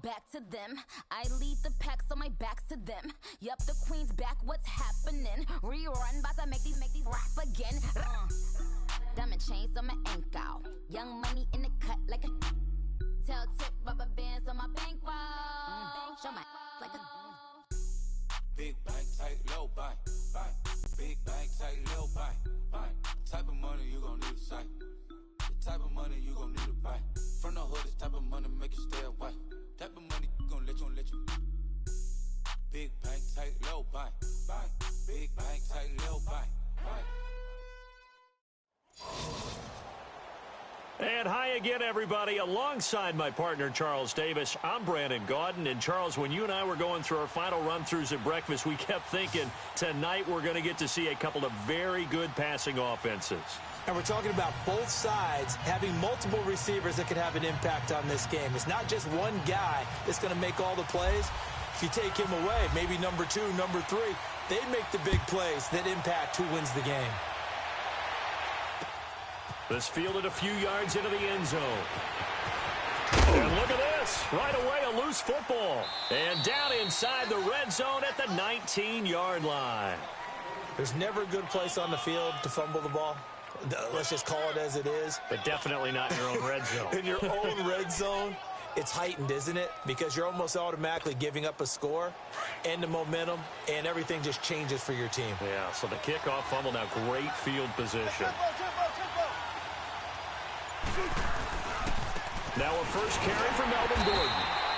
back to them. I lead the pack, so my back's to them. Yup, the queen's back, what's happening? Rerun, bout to make these rap again. Diamond chains on my ankle. Young money in the cut like a tail tip, rubber bands on my bankroll. Show my like a big bank, tight, low bank, bank. Big bank, tight, low bank, bank. Type of money you gon' need a sight. The type of money you gon' need to buy. From the hood, this type of money make you stay away. Type of money gon' let you. Big bank, tight, low bank, bank. Big bank, tight, low bank, bank. And hi again, everybody. Alongside my partner, Charles Davis, I'm Brandon Gaudin. And, Charles, when you and I were going through our final run-throughs at breakfast, we kept thinking tonight we're going to get to see a couple of very good passing offenses. And we're talking about both sides having multiple receivers that could have an impact on this game. It's not just one guy that's going to make all the plays. If you take him away, maybe number 2, number 3, they make the big plays that impact who wins the game. This fielded a few yards into the end zone. And look at this. Right away, a loose football. And down inside the red zone at the 19-yard line. There's never a good place on the field to fumble the ball. Let's just call it as it is. But definitely not in your own red zone. In your own red zone, it's heightened, isn't it? Because you're almost automatically giving up a score and the momentum, and everything just changes for your team. Yeah, so the kickoff fumble, now great field position. Now a first carry for Melvin Gordon.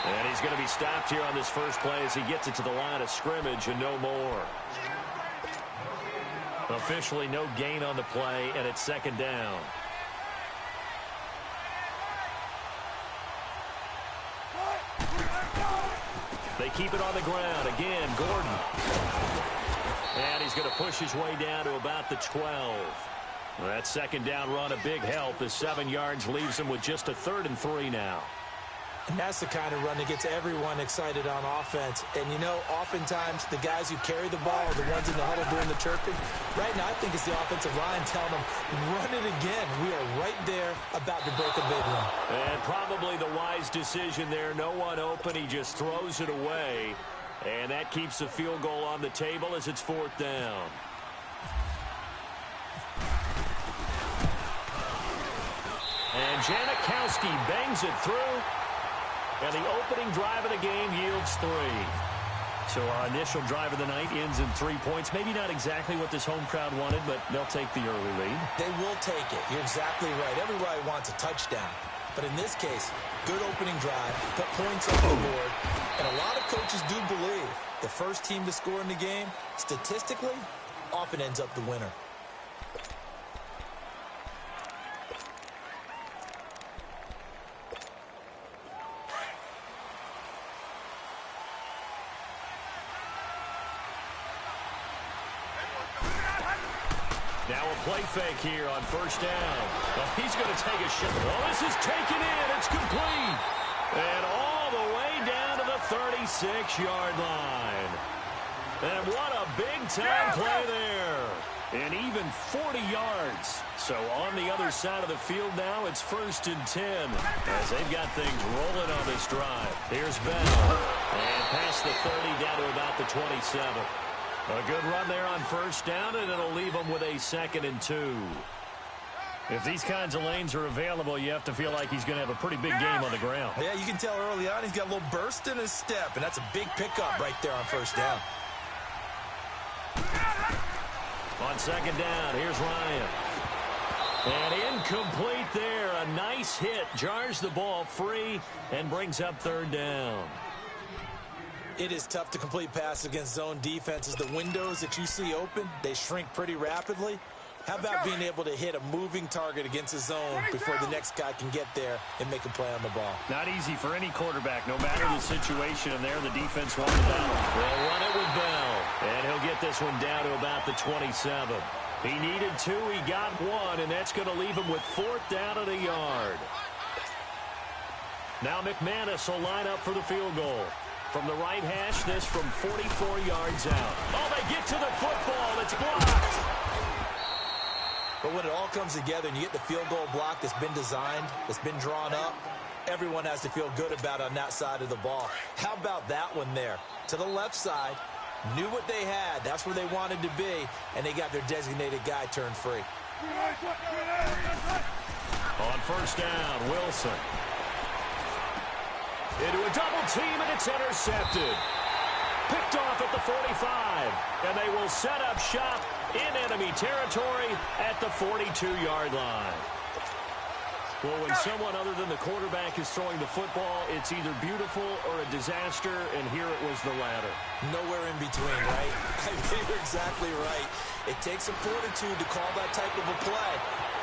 And he's going to be stopped here on this first play as he gets it to the line of scrimmage and no more. Officially no gain on the play, and it's second down. They keep it on the ground. Again, Gordon. And he's going to push his way down to about the 12. That second down run, a big help as 7 yards leaves him with just a 3rd and 3 now. And that's the kind of run that gets everyone excited on offense. And, you know, oftentimes the guys who carry the ball are the ones in the huddle doing the chirping. Right now, I think it's the offensive line telling them, run it again. We are right there about to break a big one. And probably the wise decision there. No one open. He just throws it away. And that keeps the field goal on the table as it's 4th down. And Janikowski bangs it through. And the opening drive of the game yields 3. So our initial drive of the night ends in 3 points. Maybe not exactly what this home crowd wanted, but they'll take the early lead. They will take it. You're exactly right. Everybody wants a touchdown. But in this case, good opening drive, put points on the board. And a lot of coaches do believe the first team to score in the game, statistically, often ends up the winner. Now a play fake here on first down. Oh, he's going to take a shot. Oh, this is taken in. It's complete. And all the way down to the 36-yard line. And what a big-time play there. And even 40 yards. So on the other side of the field now, it's 1st and 10 as they've got things rolling on this drive. Here's Bell. And past the 30 down to about the 27. A good run there on first down, and it'll leave them with a 2nd and 2. If these kinds of lanes are available, you have to feel like he's going to have a pretty big game on the ground. Yeah, you can tell early on he's got a little burst in his step, and that's a big pickup right there on first down. On second down, here's Ryan. And incomplete there. A nice hit. Jars the ball free and brings up 3rd down. It is tough to complete passes against zone defenses. The windows that you see open, they shrink pretty rapidly. How about being able to hit a moving target against a zone before the next guy can get there and make a play on the ball? Not easy for any quarterback, no matter the situation. And there, the defense won the battle. They'll run it with Bell. And he'll get this one down to about the 27. He needed 2, he got 1, and that's going to leave him with 4th down at a yard. Now McManus will line up for the field goal. From the right hash, this from 44 yards out. Oh, they get to the football. It's blocked. But when it all comes together and you get the field goal block that's been designed, that's been drawn up, everyone has to feel good about on that side of the ball. How about that one there? To the left side, knew what they had. That's where they wanted to be, and they got their designated guy turned free. On first down, Wilson. Into a double team, and it's intercepted. Picked off at the 45, and they will set up shop in enemy territory at the 42-yard line. Well, when someone other than the quarterback is throwing the football, it's either beautiful or a disaster, and here it was the latter. Nowhere in between, right? I think you're exactly right. It takes some fortitude to call that type of a play.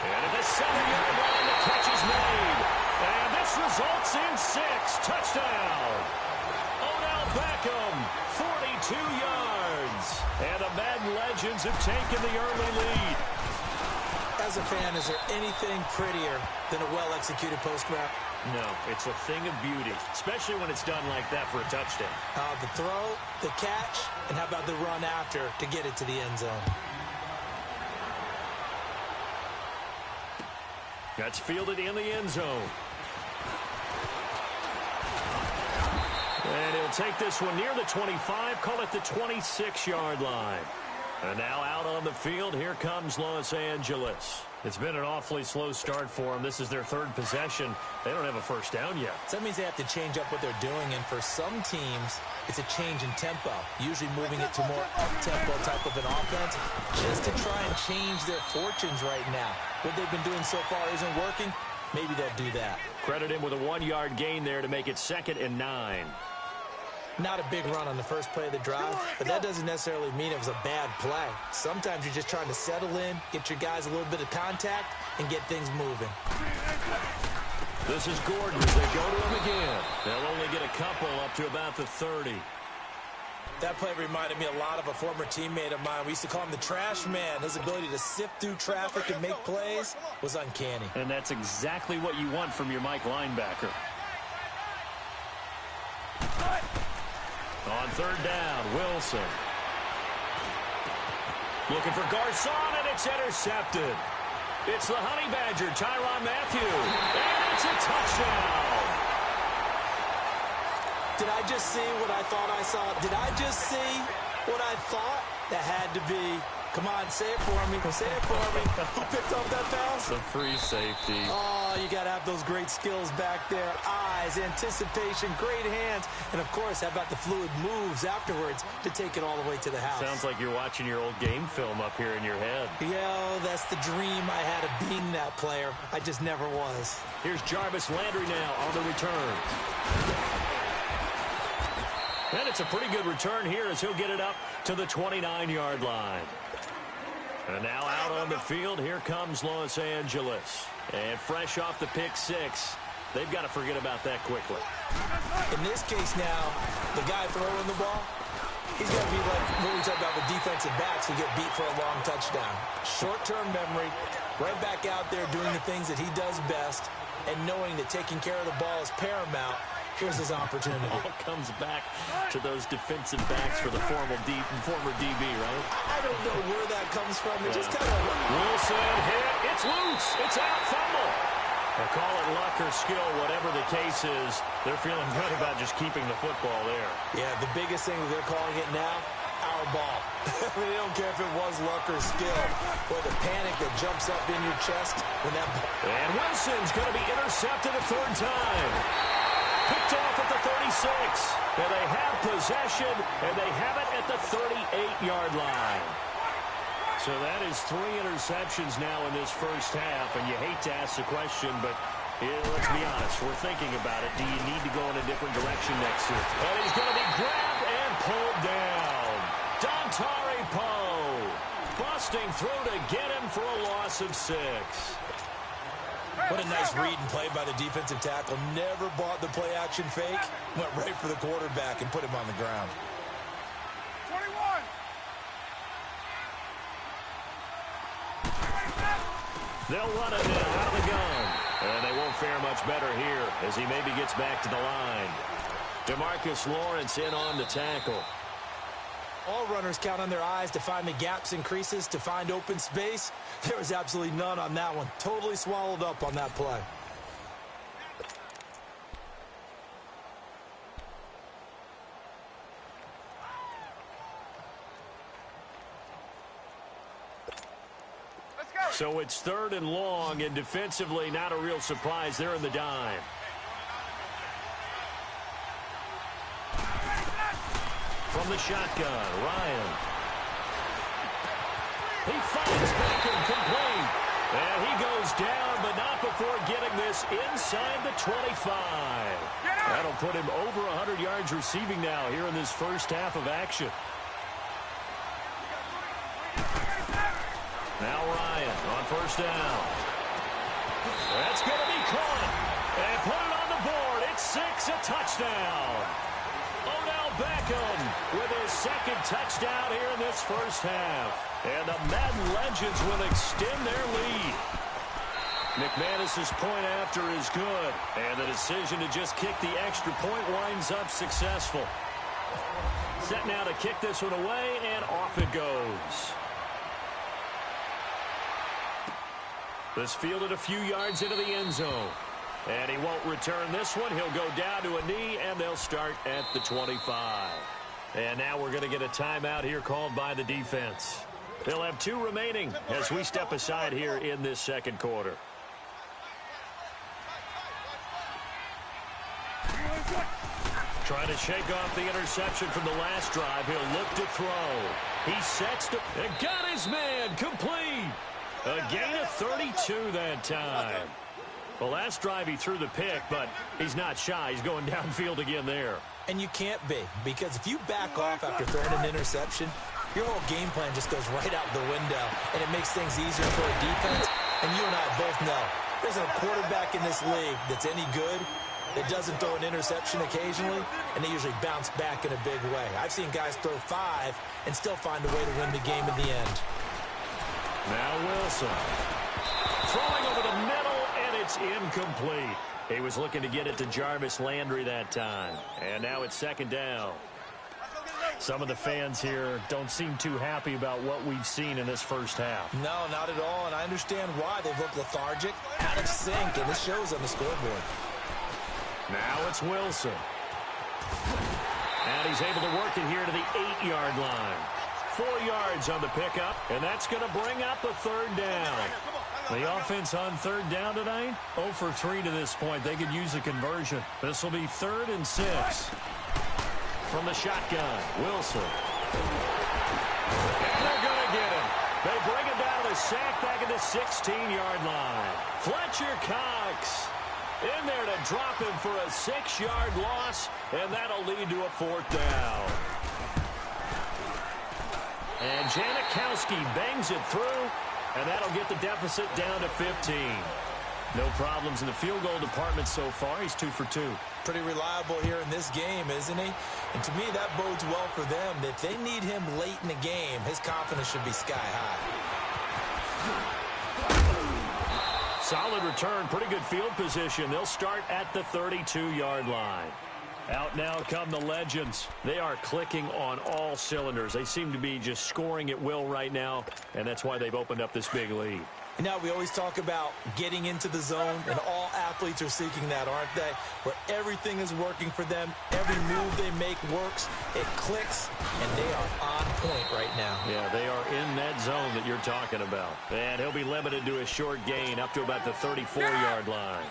And at the 7-yard line, the catch is made. And this results in 6. Touchdown. Odell Beckham, 42 yards. And the Madden Legends have taken the early lead. As a fan, is there anything prettier than a well-executed post route? No, it's a thing of beauty, especially when it's done like that for a touchdown. The throw, the catch, and how about the run after to get it to the end zone? That's fielded in the end zone. And he'll take this one near the 25, call it the 26-yard line. And now out on the field, here comes Los Angeles. It's been an awfully slow start for them. This is their third possession. They don't have a first down yet. So that means they have to change up what they're doing, and for some teams, it's a change in tempo, usually moving it to more up-tempo type of an offense, just to try and change their fortunes right now. What they've been doing so far isn't working. Maybe they'll do that. Credit him with a 1-yard gain there to make it 2nd and 9. Not a big run on the first play of the drive, but that doesn't necessarily mean it was a bad play. Sometimes you're just trying to settle in, get your guys a little bit of contact, and get things moving. This is Gordon as they go to him again. They'll only get a couple up to about the 30. That play reminded me a lot of a former teammate of mine. We used to call him the trash man. His ability to sift through traffic and make plays was uncanny. And that's exactly what you want from your Mike linebacker. On third down, Wilson. Looking for Garcon, and it's intercepted. It's the Honey Badger, Tyrann Mathieu. And it's a touchdown. Did I just see what I thought I saw? Did I just see what I thought? That had to be. Come on, say it for me. Say it for me. Who picked up that pass? The free safety. Oh, you got to have those great skills back there. Eyes, anticipation, great hands. And, of course, how about the fluid moves afterwards to take it all the way to the house? Sounds like you're watching your old game film up here in your head. Yeah, that's the dream I had of being that player. I just never was. Here's Jarvis Landry now on the return. And it's a pretty good return here as he'll get it up to the 29-yard line. And now out on the field, here comes Los Angeles. And fresh off the pick 6, they've got to forget about that quickly. In this case now, the guy throwing the ball, he's going to be like what we talk about with defensive backs who get beat for a long touchdown. Short-term memory, right back out there doing the things that he does best, and knowing that taking care of the ball is paramount. Here's his opportunity. It all comes back to those defensive backs for the former DB, right? I don't know where that comes from. It just kind of... Wilson hit. It's loose. It's out. Fumble. Or call it luck or skill, whatever the case is. They're feeling good about just keeping the football there. Yeah, the biggest thing that they're calling it now, our ball. I mean, they don't care if it was luck or skill, or the panic that jumps up in your chest when that... And Wilson's going to be intercepted a third time. Picked off at the 36. And they have possession, and they have it at the 38-yard line. So that is 3 interceptions now in this first half, and you hate to ask the question, but let's be honest, we're thinking about it. Do you need to go in a different direction next year? And he's going to be grabbed and pulled down. Dontari Poe busting through to get him for a loss of 6. What a nice read and play by the defensive tackle. Never bought the play-action fake. Went right for the quarterback and put him on the ground. 21. They'll run it now out of the gun. And they won't fare much better here as he maybe gets back to the line. DeMarcus Lawrence in on the tackle. All runners count on their eyes to find the gaps and creases, to find open space. There was absolutely none on that one. Totally swallowed up on that play. So it's 3rd and long, and defensively not a real surprise. They're in the dime. From the shotgun, Ryan. He finds Beckham complete. And he goes down, but not before getting this inside the 25. That'll put him over 100 yards receiving now here in this first half of action. Now Ryan on first down. That's going to be caught. And put it on the board. It's 6, a touchdown. Odell Beckham with his 2nd touchdown here in this first half. And the Madden Legends will extend their lead. McManus's point after is good. And the decision to just kick the extra point winds up successful. Set now to kick this one away, and off it goes. This fielded a few yards into the end zone. And he won't return this one. He'll go down to a knee, and they'll start at the 25. And now we're going to get a timeout here called by the defense. They'll have 2 remaining as we step aside here in this second quarter. Trying to shake off the interception from the last drive. He'll look to throw. He sets to... and got his man complete. A gain of 32 that time. Well, last drive he threw the pick, but he's not shy. He's going downfield again there. And you can't be, because if you back off after throwing an interception, your whole game plan just goes right out the window, and it makes things easier for a defense. And you and I both know there's a quarterback in this league that's any good that doesn't throw an interception occasionally, and they usually bounce back in a big way. I've seen guys throw 5 and still find a way to win the game in the end. Now Wilson. Throwing over the middle, and it's incomplete. He was looking to get it to Jarvis Landry that time. And now it's 2nd down. Some of the fans here don't seem too happy about what we've seen in this first half. No, not at all, and I understand why. They've looked lethargic, out of sync, and this shows on the scoreboard. Now it's Wilson. And he's able to work it here to the 8-yard line. 4 yards on the pickup, and that's going to bring up a 3rd down. The offense on 3rd down tonight, 0 for 3 to this point. They could use a conversion. This will be 3rd and 6. From the shotgun, Wilson. And they're going to get him. They bring him down to the sack back at the 16-yard line. Fletcher Cox in there to drop him for a 6-yard loss, and that'll lead to a 4th down. And Janikowski bangs it through, and that'll get the deficit down to 15. No problems in the field goal department so far. He's 2 for 2. Pretty reliable here in this game, isn't he? And to me, that bodes well for them. If they need him late in the game, his confidence should be sky high. Solid return, pretty good field position. They'll start at the 32-yard line. Out now come the Legends. They are clicking on all cylinders. They seem to be just scoring at will right now, and that's why they've opened up this big lead. And now we always talk about getting into the zone, and all athletes are seeking that, aren't they? Where everything is working for them, every move they make works, it clicks, and they are on point right now. Yeah, they are in that zone that you're talking about. And he'll be limited to a short gain up to about the 34-yard line.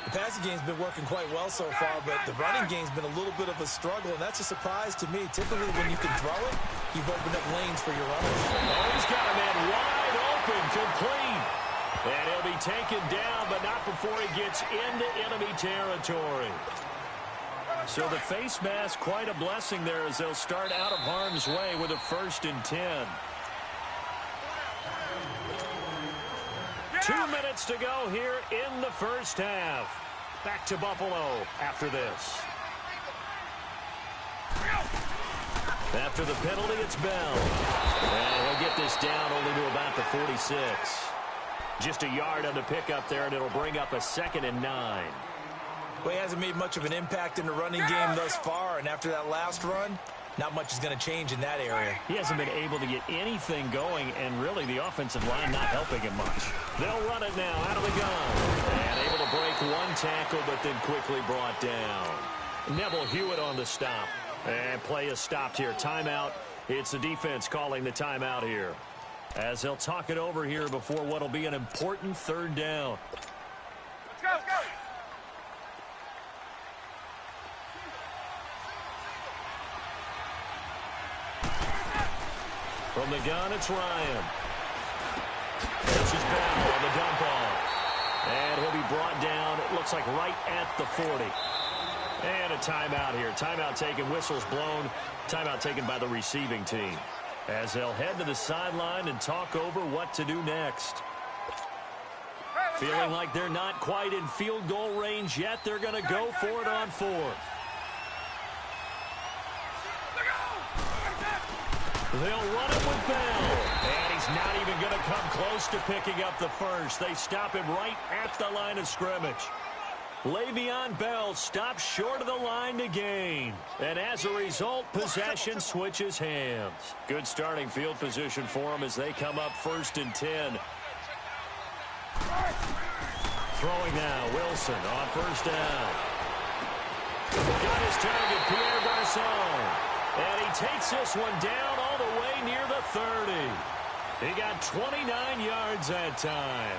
The passing game's been working quite well so far, but the running game's been a little bit of a struggle, and that's a surprise to me. Typically, when you can throw it, you've opened up lanes for your runners. Oh, he's got a man wide open, complete. And he'll be taken down, but not before he gets into enemy territory. So the face mask, quite a blessing there as they'll start out of harm's way with a 1st and 10. 2 minutes to go here in the first half. Back to Buffalo after this. After the penalty, it's Bell. And he'll get this down only to about the 46. Just a yard on the pickup there, and it'll bring up a 2nd and 9. Well, he hasn't made much of an impact in the running game thus far, and after that last run, not much is going to change in that area. He hasn't been able to get anything going, and really the offensive line not helping him much. They'll run it now out of the gun. And able to break one tackle, but then quickly brought down. Neville Hewitt on the stop. And play is stopped here. Timeout. It's the defense calling the timeout here. as they'll talk it over here before what will be an important third down. Let's go, go! From the gun, it's Ryan. This is Bell on the dump off. And he'll be brought down, it looks like right at the 40. And a timeout here. Timeout taken, whistles blown. Timeout taken by the receiving team, as they'll head to the sideline and talk over what to do next. Feeling like they're not quite in field goal range yet. They're going to go for it on fourth. They'll run it with Bell. And he's not even going to come close to picking up the first. They stop him right at the line of scrimmage. Le'Veon Bell stops short of the line to gain. And as a result, possession switches hands. Good starting field position for them as they come up 1st and 10. Throwing now, Wilson on 1st down. Got his target, Pierre Garçon. And he takes this one down all the way near the 30. He got 29 yards that time.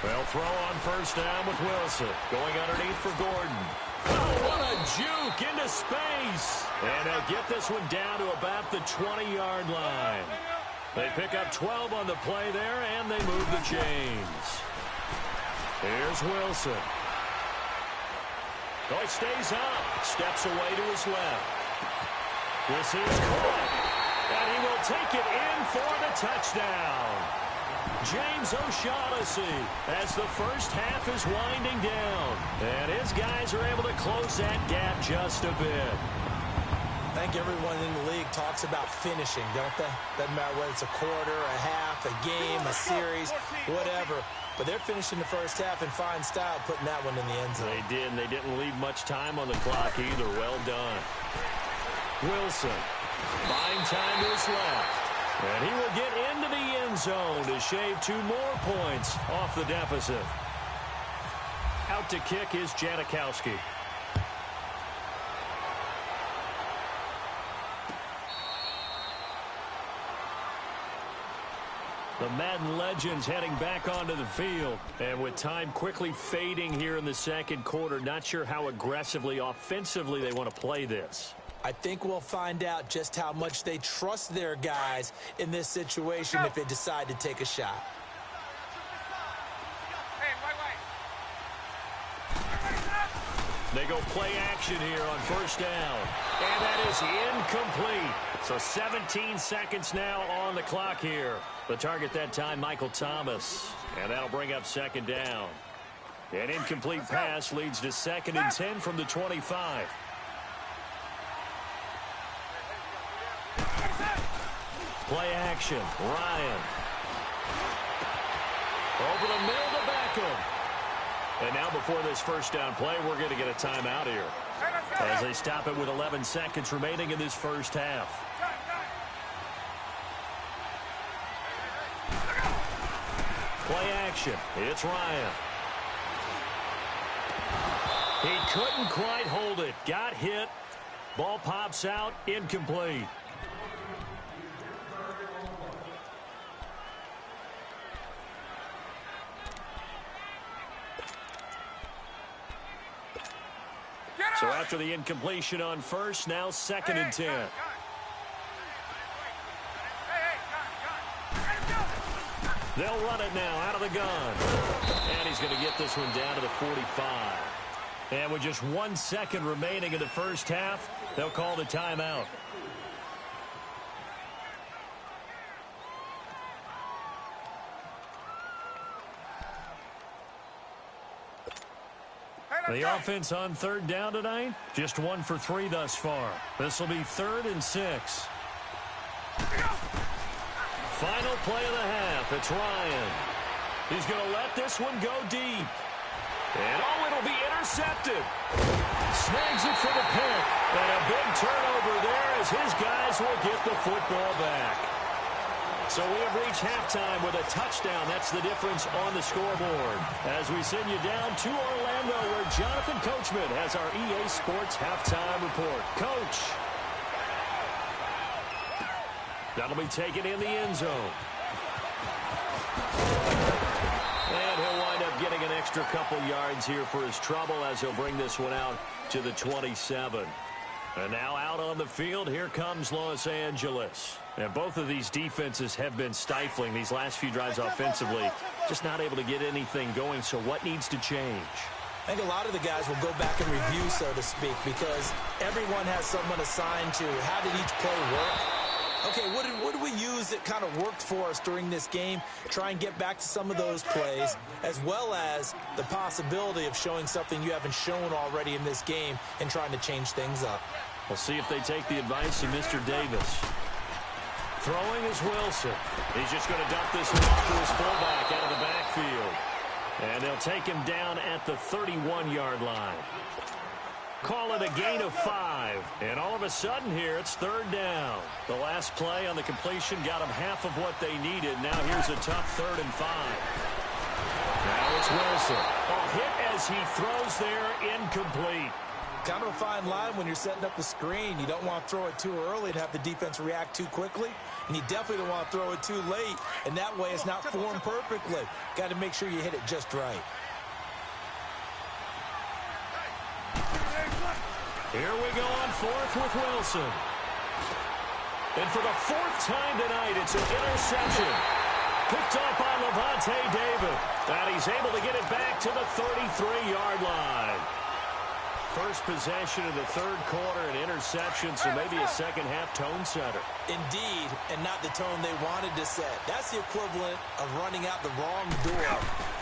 Well, throw on 1st down with Wilson. Going underneath for Gordon. Oh, what a juke into space. And they'll get this one down to about the 20-yard line. They pick up 12 on the play there, and they move the chains. Here's Wilson. Oh, he stays up. Steps away to his left. This is caught. And he will take it in for the touchdown. James O'Shaughnessy as the first half is winding down. And his guys are able to close that gap just a bit. I think everyone in the league talks about finishing, don't they? Doesn't matter whether it's a quarter, a half, a game, a series, whatever. But they're finishing the first half in fine style, putting that one in the end zone. They did, and they didn't leave much time on the clock either. Well done. Wilson buying time to his left. And he will get into the end zone to shave 2 more points off the deficit. Out to kick is Janikowski. The Madden legends heading back onto the field. And with time quickly fading here in the second quarter, not sure how aggressively, offensively they want to play this. I think we'll find out just how much they trust their guys in this situation if they decide to take a shot. They go play action here on 1st down. And that is incomplete. So 17 seconds now on the clock here. The target that time, Michael Thomas. And that'll bring up 2nd down. An incomplete pass leads to 2nd and 10 from the 25. Play action. Ryan. Over the middle to Beckham. And now before this 1st down play, we're going to get a timeout here, as they stop it with 11 seconds remaining in this first half. Play action. It's Ryan. He couldn't quite hold it. Got hit. Ball pops out. Incomplete. So after the incompletion on 1st, now 2nd and 10. They'll run it now out of the gun. And he's going to get this one down to the 45. And with just 1 second remaining in the first half, they'll call the timeout. The offense on 3rd down tonight, just 1 for 3 thus far. This will be 3rd and 6. Final play of the half. It's Ryan. He's going to let this one go deep. And oh, it'll be intercepted. Snags it for the pick. And a big turnover there as his guys will get the football back. So we have reached halftime with a touchdown. That's the difference on the scoreboard. As we send you down to Orlando, where Jonathan Coachman has our EA Sports halftime report. Coach. That'll be taken in the end zone. And he'll wind up getting an extra couple yards here for his trouble as he'll bring this one out to the 27. And now out on the field, here comes Los Angeles. And both of these defenses have been stifling these last few drives offensively. Just not able to get anything going, so what needs to change? I think a lot of the guys will go back and review, so to speak, because everyone has someone assigned to how did each play work. Okay, what did we use that kind of worked for us during this game? Try and get back to some of those plays, as well as the possibility of showing something you haven't shown already in this game and trying to change things up. We'll see if they take the advice of Mr. Davis. Throwing is Wilson. He's just going to dump this one off to his fullback out of the backfield. And they'll take him down at the 31-yard line. Call it a gain of 5. And all of a sudden here, it's third down. The last play on the completion got them half of what they needed. Now here's a tough 3rd and 5. Now it's Wilson. A hit as he throws there, incomplete. Kind of a fine line when you're setting up the screen. You don't want to throw it too early and have the defense react too quickly. And you definitely don't want to throw it too late. And that way it's not formed perfectly. Got to make sure you hit it just right. Here we go on 4th with Wilson. And for the 4th time tonight, it's an interception. Picked up by Levante David. And he's able to get it back to the 33-yard line. First possession of the 3rd quarter, an interception, so maybe a second-half tone setter. Indeed, and not the tone they wanted to set. That's the equivalent of running out the wrong door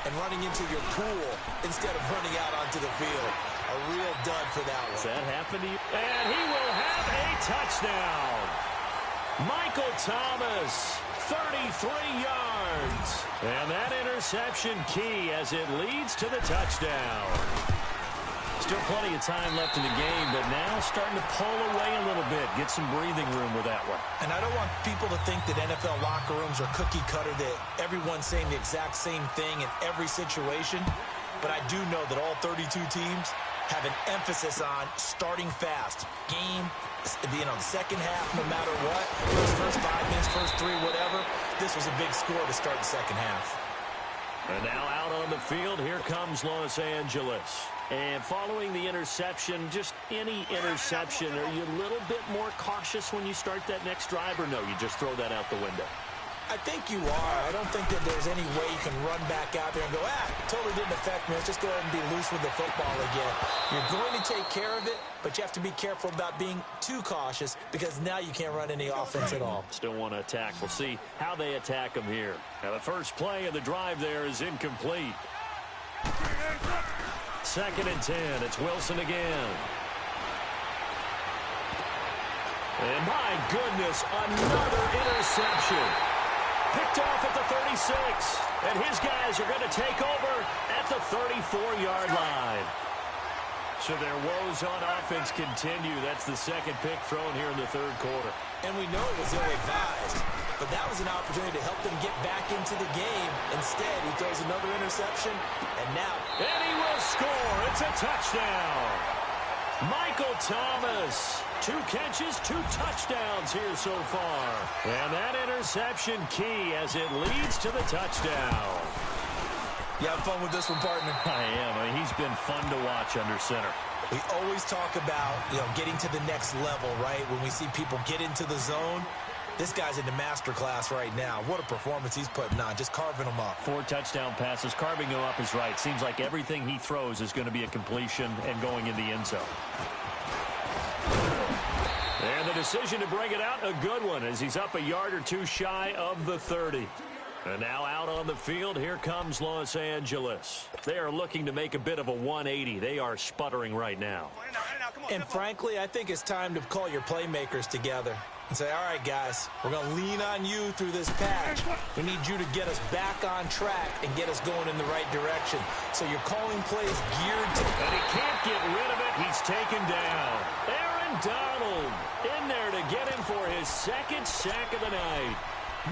and running into your pool instead of running out onto the field. A real dud for that one. Does that happen to you? And he will have a touchdown. Michael Thomas, 33 yards. And that interception key as it leads to the touchdown. Still plenty of time left in the game, but now starting to pull away a little bit. Get some breathing room with that one. And I don't want people to think that NFL locker rooms are cookie cutter, that everyone's saying the exact same thing in every situation. But I do know that all 32 teams have an emphasis on starting fast. Game, the second half, no matter what. First 5 minutes, first 3, whatever. This was a big score to start the second half. And now out on the field, here comes Los Angeles. And following the interception, just any interception, are you a little bit more cautious when you start that next drive, or no, you just throw that out the window? I think you are. I don't think that there's any way you can run back out there and go, totally didn't affect me. Let's just go ahead and be loose with the football again. You're going to take care of it, but you have to be careful about being too cautious because now you can't run any offense at all. Still want to attack. We'll see how they attack them here. Now, the first play of the drive there is incomplete. 2nd and 10. It's Wilson again. And my goodness, another interception. Picked off at the 36. And his guys are going to take over at the 34-yard line. So their woes on offense continue. That's the 2nd pick thrown here in the 3rd quarter. And we know it was ill-advised, but that was an opportunity to help them get back into the game. Instead, he throws another interception, and now... And he will score. It's a touchdown. Michael Thomas, 2 catches, 2 touchdowns here so far. And that interception key as it leads to the touchdown. You having fun with this one, partner? I am. I mean, he's been fun to watch under center. We always talk about, getting to the next level, right? When we see people get into the zone, this guy's in the master class right now. What a performance he's putting on, just carving them up. 4 touchdown passes. Carving them up is right. Seems like everything he throws is going to be a completion and going in the end zone. And the decision to bring it out, a good one, as he's up a yard or 2 shy of the 30. And now out on the field, here comes Los Angeles. They are looking to make a bit of a 180. They are sputtering right now. And frankly, I think it's time to call your playmakers together and say, all right, guys, we're going to lean on you through this patch. We need you to get us back on track and get us going in the right direction. So you're calling plays geared to... And he can't get rid of it. He's taken down. Aaron Donald in there to get him for his 2nd sack of the night.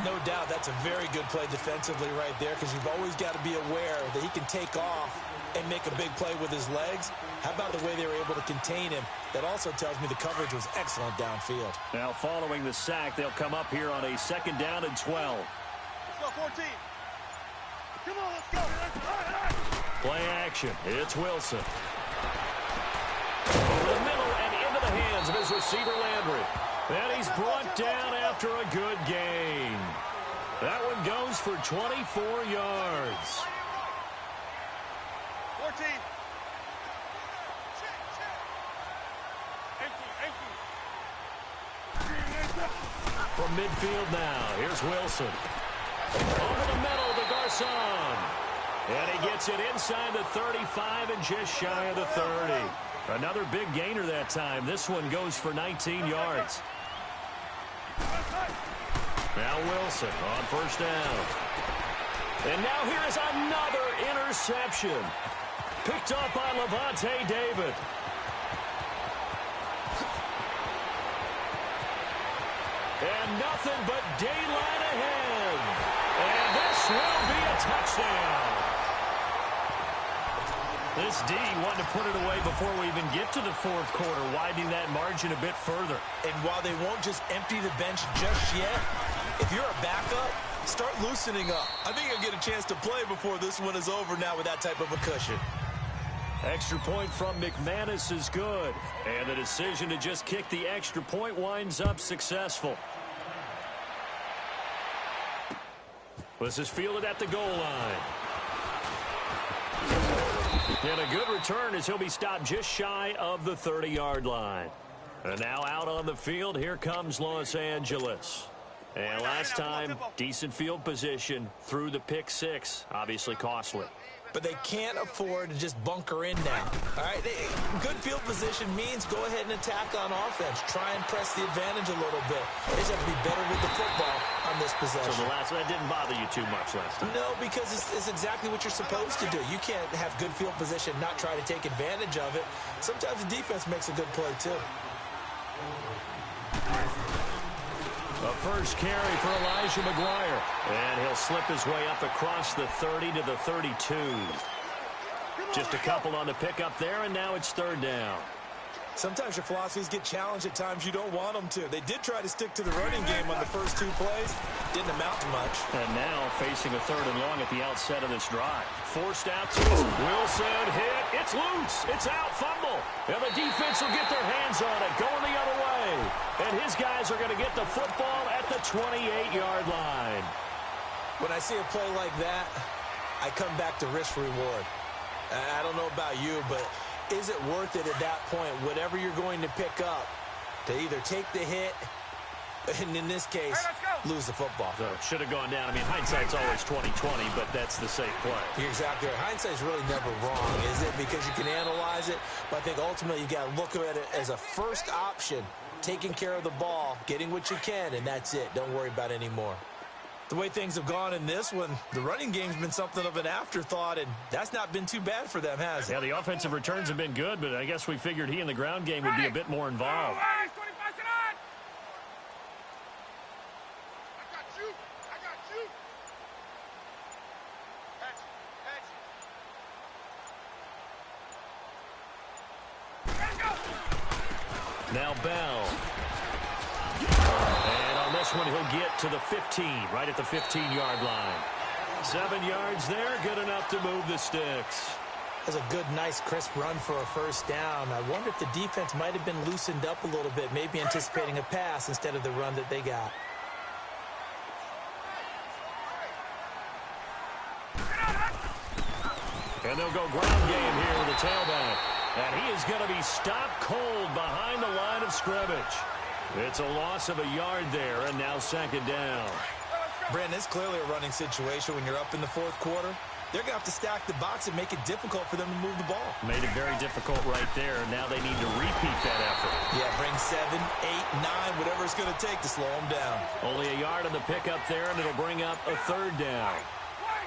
No doubt that's a very good play defensively right there, because you've always got to be aware that he can take off and make a big play with his legs. How about the way they were able to contain him? That also tells me the coverage was excellent downfield. Now following the sack, they'll come up here on a 2nd down and 12. Let's go, 14. Come on, let's go. Play action. It's Wilson. Over the middle and into the hands of his receiver, Landry. And he's brought down after a good gain. That one goes for 24 yards. 14. From midfield now, here's Wilson. Over the middle to Garcon. And he gets it inside the 35 and just shy of the 30. Another big gainer that time. This one goes for 19 yards. Now Wilson on 1st down. And now here is another interception. Picked up by Levante David. And nothing but daylight ahead. And this will be a touchdown. This D wanted to put it away before we even get to the 4th quarter, widening that margin a bit further. And while they won't just empty the bench just yet, if you're a backup, start loosening up. I think you'll get a chance to play before this one is over now with that type of a cushion. Extra point from McManus is good. And the decision to just kick the extra point winds up successful. This is fielded at the goal line. And a good return as he'll be stopped just shy of the 30-yard line. And now out on the field, here comes Los Angeles. And last time, decent field position through the pick 6, obviously costly. But they can't afford to just bunker in now. All right, good field position means go ahead and attack on offense. Try and press the advantage a little bit. They just have to be better with the football on this possession. So that didn't bother you too much last time? No, because it's exactly what you're supposed to do. You can't have good field position, not try to take advantage of it. Sometimes the defense makes a good play, too. A first carry for Elijah McGuire. And he'll slip his way up across the 30 to the 32. Just a couple on the pickup there, and now it's 3rd down. Sometimes your philosophies get challenged at times you don't want them to. They did try to stick to the running game on the first 2 plays. Didn't amount to much. And now facing a 3rd and long at the outset of this drive. Forced out to Wilson, hit. It's loose. It's out, fumble. And the defense will get their hands on it, going the other way. And his guys are going to get the football at the 28-yard line. When I see a play like that, I come back to risk-reward. I don't know about you, but is it worth it at that point, whatever you're going to pick up, to either take the hit, and in this case, lose the football? So it should have gone down. I mean, hindsight's always 20/20, but that's the safe play. You're exactly right. Hindsight's really never wrong, is it? Because you can analyze it, but I think ultimately you got to look at it as a first option, taking care of the ball, getting what you can, and that's it. Don't worry about any more. The way things have gone in this one, the running game's been something of an afterthought, and that's not been too bad for them, has it? Yeah, the offensive returns have been good, but I guess we figured he in the ground game would be a bit more involved. I got you. Now Bell. And on this one, he'll get to the 15, right at the 15-yard line. 7 yards there, good enough to move the sticks. That's a good, nice, crisp run for a first down. I wonder if the defense might have been loosened up a little bit, maybe anticipating a pass instead of the run that they got. And they'll go ground game here with the tailback. And he is going to be stopped cold behind the line of scrimmage. It's a loss of a yard there, and now 2nd down. Brandon, it's clearly a running situation when you're up in the 4th quarter. They're going to have to stack the box and make it difficult for them to move the ball. Made it very difficult right there. Now they need to repeat that effort. Yeah, bring 7, 8, 9, whatever it's going to take to slow them down. Only a yard on the pickup there, and it'll bring up a 3rd down.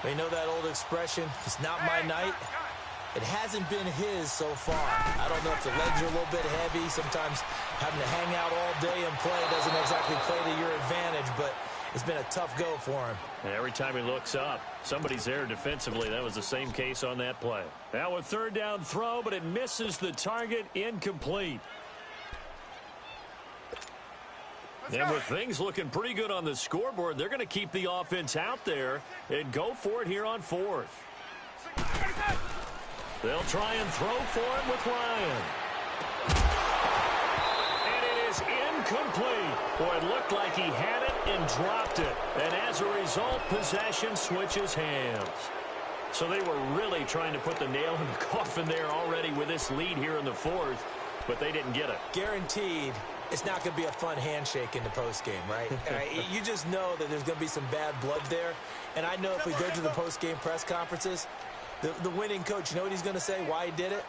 They know that old expression, it's not my night. It hasn't been his so far. I don't know if the legs are a little bit heavy. Sometimes having to hang out all day and play doesn't exactly play to your advantage, but It's been a tough go for him. And every time he looks up, somebody's there defensively. That was the same case on that play. Now a third down throw, but it misses the target, incomplete. And with things looking pretty good on the scoreboard, they're going to keep the offense out there and go for it here on fourth. They'll try and throw for it with Ryan. And it is incomplete. Boy, it looked like he had it and dropped it. And as a result, possession switches hands. So they were really trying to put the nail in the coffin there already with this lead here in the fourth, but they didn't get it. Guaranteed. It's not going to be a fun handshake in the postgame, right? You just know that there's going to be some bad blood there. And I know if we go to the postgame press conferences, the winning coach, you know what he's going to say, why he did it?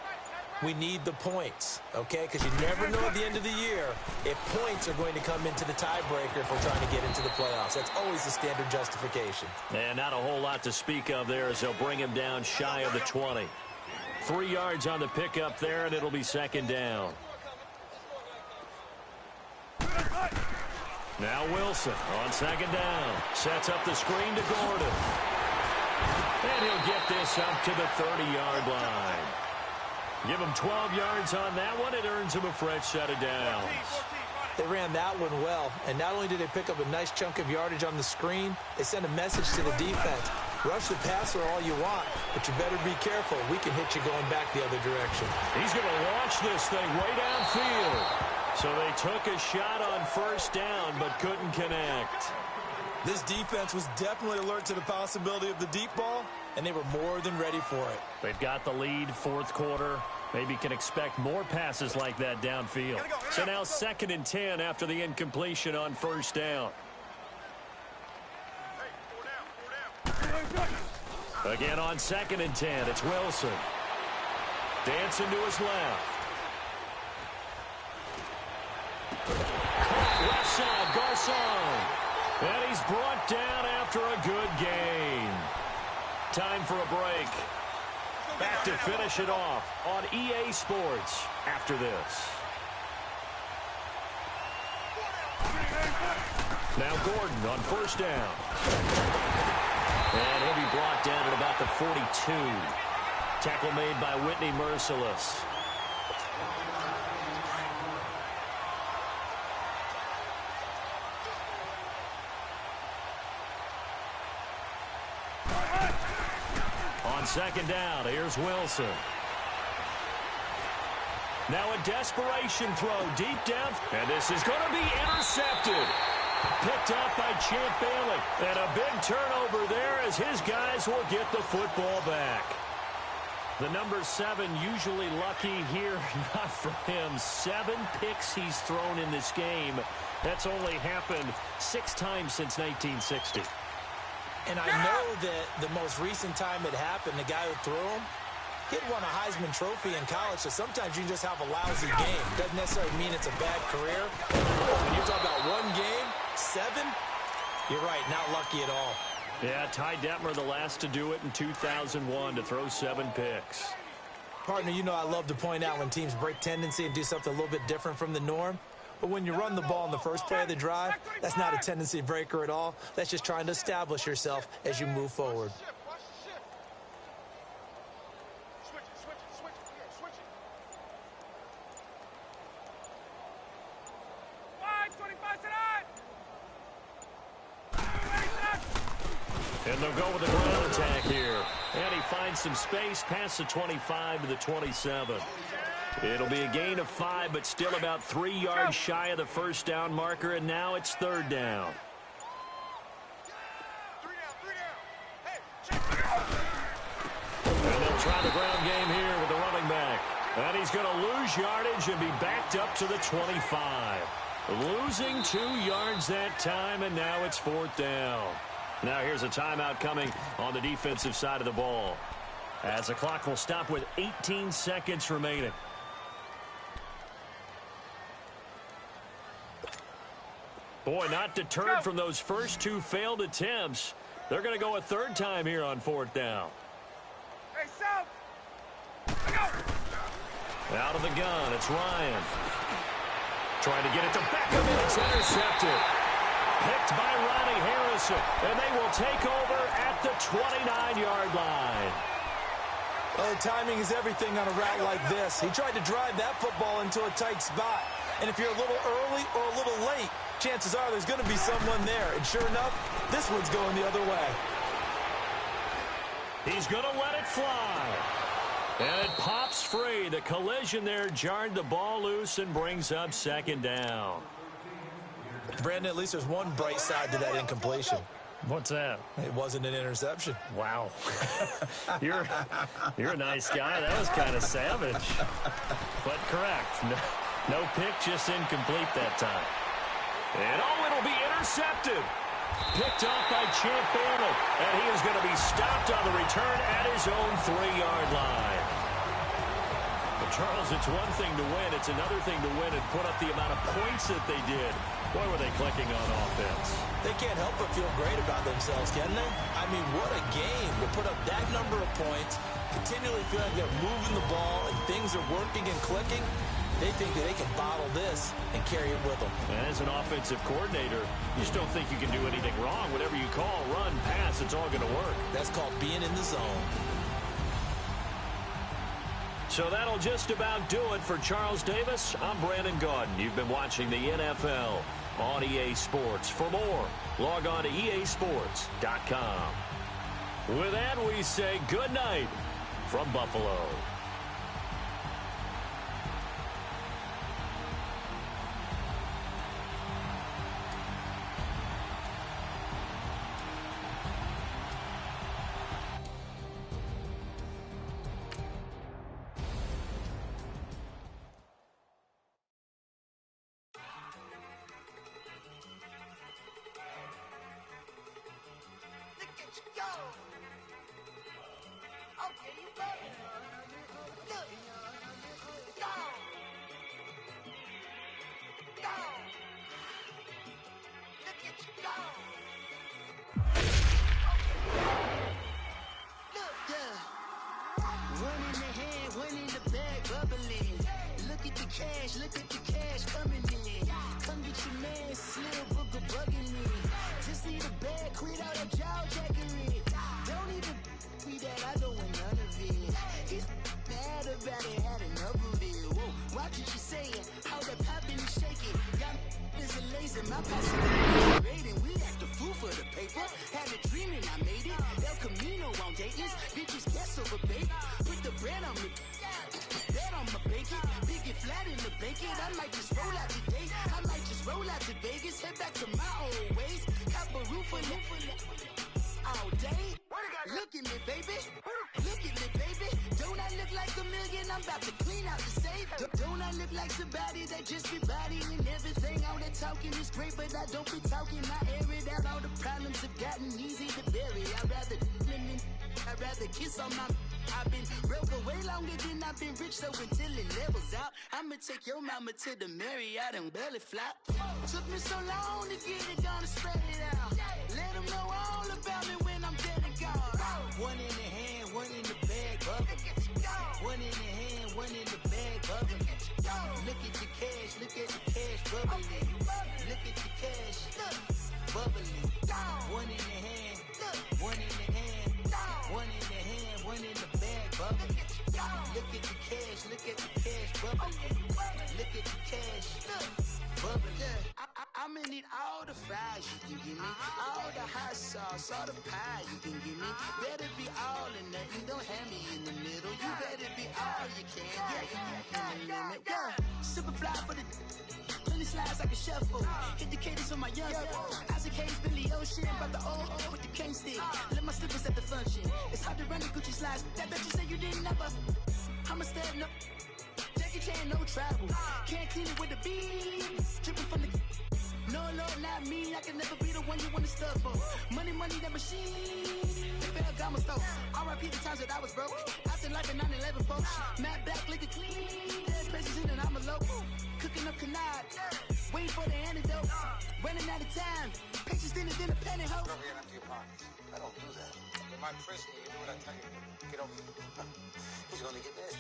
We need the points, okay? Because you never know at the end of the year if points are going to come into the tiebreaker if we're trying to get into the playoffs. That's always the standard justification. And not a whole lot to speak of there as they'll bring him down shy of the 20. 3 yards on the pickup there, and it'll be second down. Now Wilson on second down. Sets up the screen to Gordon. And he'll get this up to the 30-yard line. Give him 12 yards on that one. It earns him a fresh set of downs. They ran that one well, and not only did they pick up a nice chunk of yardage on the screen, they sent a message to the defense. Rush the passer all you want, but you better be careful. We can hit you going back the other direction. He's going to launch this thing way downfield. So they took a shot on first down, but couldn't connect. This defense was definitely alert to the possibility of the deep ball, and they were more than ready for it. They've got the lead, fourth quarter. Maybe can expect more passes like that downfield. So now 2nd and 10 after the incompletion on first down. Again on 2nd and 10, it's Wilson. Dancing to his left. Left side, Garcon. And he's brought down after a good gain. Time for a break. Back to finish it off on EA Sports after this. Now Gordon on first down. And he'll be brought down at about the 42. Tackle made by Whitney Merciless. On second down, here's Wilson. Now a desperation throw deep down. And this is going to be intercepted. Picked up by Champ Bailey. And a big turnover there as his guys will get the football back. The number 7 usually lucky here. Not for him. 7 picks he's thrown in this game. That's only happened 6 times since 1960. And I know that the most recent time it happened, the guy who threw him, he'd won a Heisman Trophy in college, so sometimes you just have a lousy game. Doesn't necessarily mean it's a bad career. When you're talking about one game, 7, you're right, not lucky at all. Yeah, Ty Detmer, the last to do it in 2001, to throw 7 picks. Partner, you know I love to point out when teams break tendency and do something a little bit different from the norm. But when you run the ball in the first play of the drive, that's not a tendency breaker at all. That's just trying to establish yourself as you move forward. And they'll go with a ground attack here. And he finds some space past the 25 to the 27. It'll be a gain of 5, but still about 3 yards shy of the first down marker, and now it's third down. And they'll try the ground game here with the running back. And he's going to lose yardage and be backed up to the 25. Losing 2 yards that time, and now it's fourth down. Now here's a timeout coming on the defensive side of the ball, as the clock will stop with 18 seconds remaining. Boy, not deterred from those first 2 failed attempts. They're going to go a third time here on fourth down. Hey, South! Out of the gun, it's Ryan. Trying to get it to Beckham, and it's intercepted. picked by Ronnie Harrison, and they will take over at the 29-yard line. Oh, timing is everything on a route like this. He tried to drive that football into a tight spot. And if you're a little early or a little late, chances are there's going to be someone there. And sure enough, this one's going the other way. He's going to let it fly. And it pops free. The collision there jarred the ball loose and brings up second down. Brandon, at least there's one bright side to that incompletion. What's that? It wasn't an interception. Wow. You're a nice guy. That was kind of savage. But correct. No pick, just incomplete that time. And it'll be intercepted. Picked off by Champ Bailey. And he is going to be stopped on the return at his own 3-yard line. But Charles, it's one thing to win. It's another thing to win and put up the amount of points that they did. Boy, were they clicking on offense. They can't help but feel great about themselves, can they? I mean, what a game to put up that number of points, continually feel like they're moving the ball and things are working and clicking. They think that they can bottle this and carry it with them. And as an offensive coordinator, you just don't think you can do anything wrong. Whatever you call, run, pass, it's all going to work. That's called being in the zone. So that'll just about do it for Charles Davis. I'm Brandon Gaudin. You've been watching the NFL on EA Sports. For more, log on to easports.com. With that, we say good night from Buffalo. Look at the cash coming in. Come get your man, Slim Booker bugging me. Just see the bag, quit out a jaw jackery. Don't even be that, I don't want none of it. He's mad about it, had enough of it. Whoa, watch what you saying, how that poppin' and shaking. Y'all is a lazy, my passion is rating. We act a fool for the paper. Had a dream and I made it. El Camino on Dayton's, bitches guess over bait. Put the bread on me. I'ma bake it, big it flat in the bake it. I might just roll out today. I might just roll out to Vegas, head back to my old ways. Cop a roof for all day. Look at me, baby. Look at me, baby. Don't I look like a million? I'm about to clean out the safe. Don't I look like somebody that just be bodying everything? All that talking is great, but I don't be talking. I air it out. All the problems have gotten easy to bury. I'd rather kiss on my. I've been broke way longer than I've been rich, so until it levels out, I'ma take your mama to the Marriott and belly flop. Took me so long to get it, gonna spread it out. Let them know all about me when I'm dead and gone. One in the hand, one in the bag, bubbling. One in the hand, one in the bag, bubbling. Look at the cash, bubbling. Look at the cash, bubbling. One in the hand, one in the hand, one in the hand, one in the bag, bubbling. Look at the cash, bubbling. Look at the cash, bubbling. I'ma need all the fries you can give me, all the hot sauce, all the pie you can give me. Better be all or nothing, don't have me in the middle. You better be all you can, yeah. Super fly for the plenty slides like a shuffle. Hit the cadence on my young. Isaac Hayes, Billy Ocean, about the old with the cane stick. Let my slippers at the function. It's hard to run the Gucci slides. That bet you say you didn't never. I'ma stand up. Jackie Chan, no travel. Can't clean it with the beat. Dripping from the. No, Lord, not me. I can never be the one you want to stuff for. Money, that machine. The Ferragamo stove. R.I.P. the times that I was broke. After life in 9/11, folks. Matt back, liquor clean. Dead president, and I'm a local. Cooking up canard. Waiting for the antidote. Running out of time. Patience thinner than a penny hoe. Rub your empty pockets. I don't do that. In my prison, you do what I tell you. Get over here. He's gonna get this.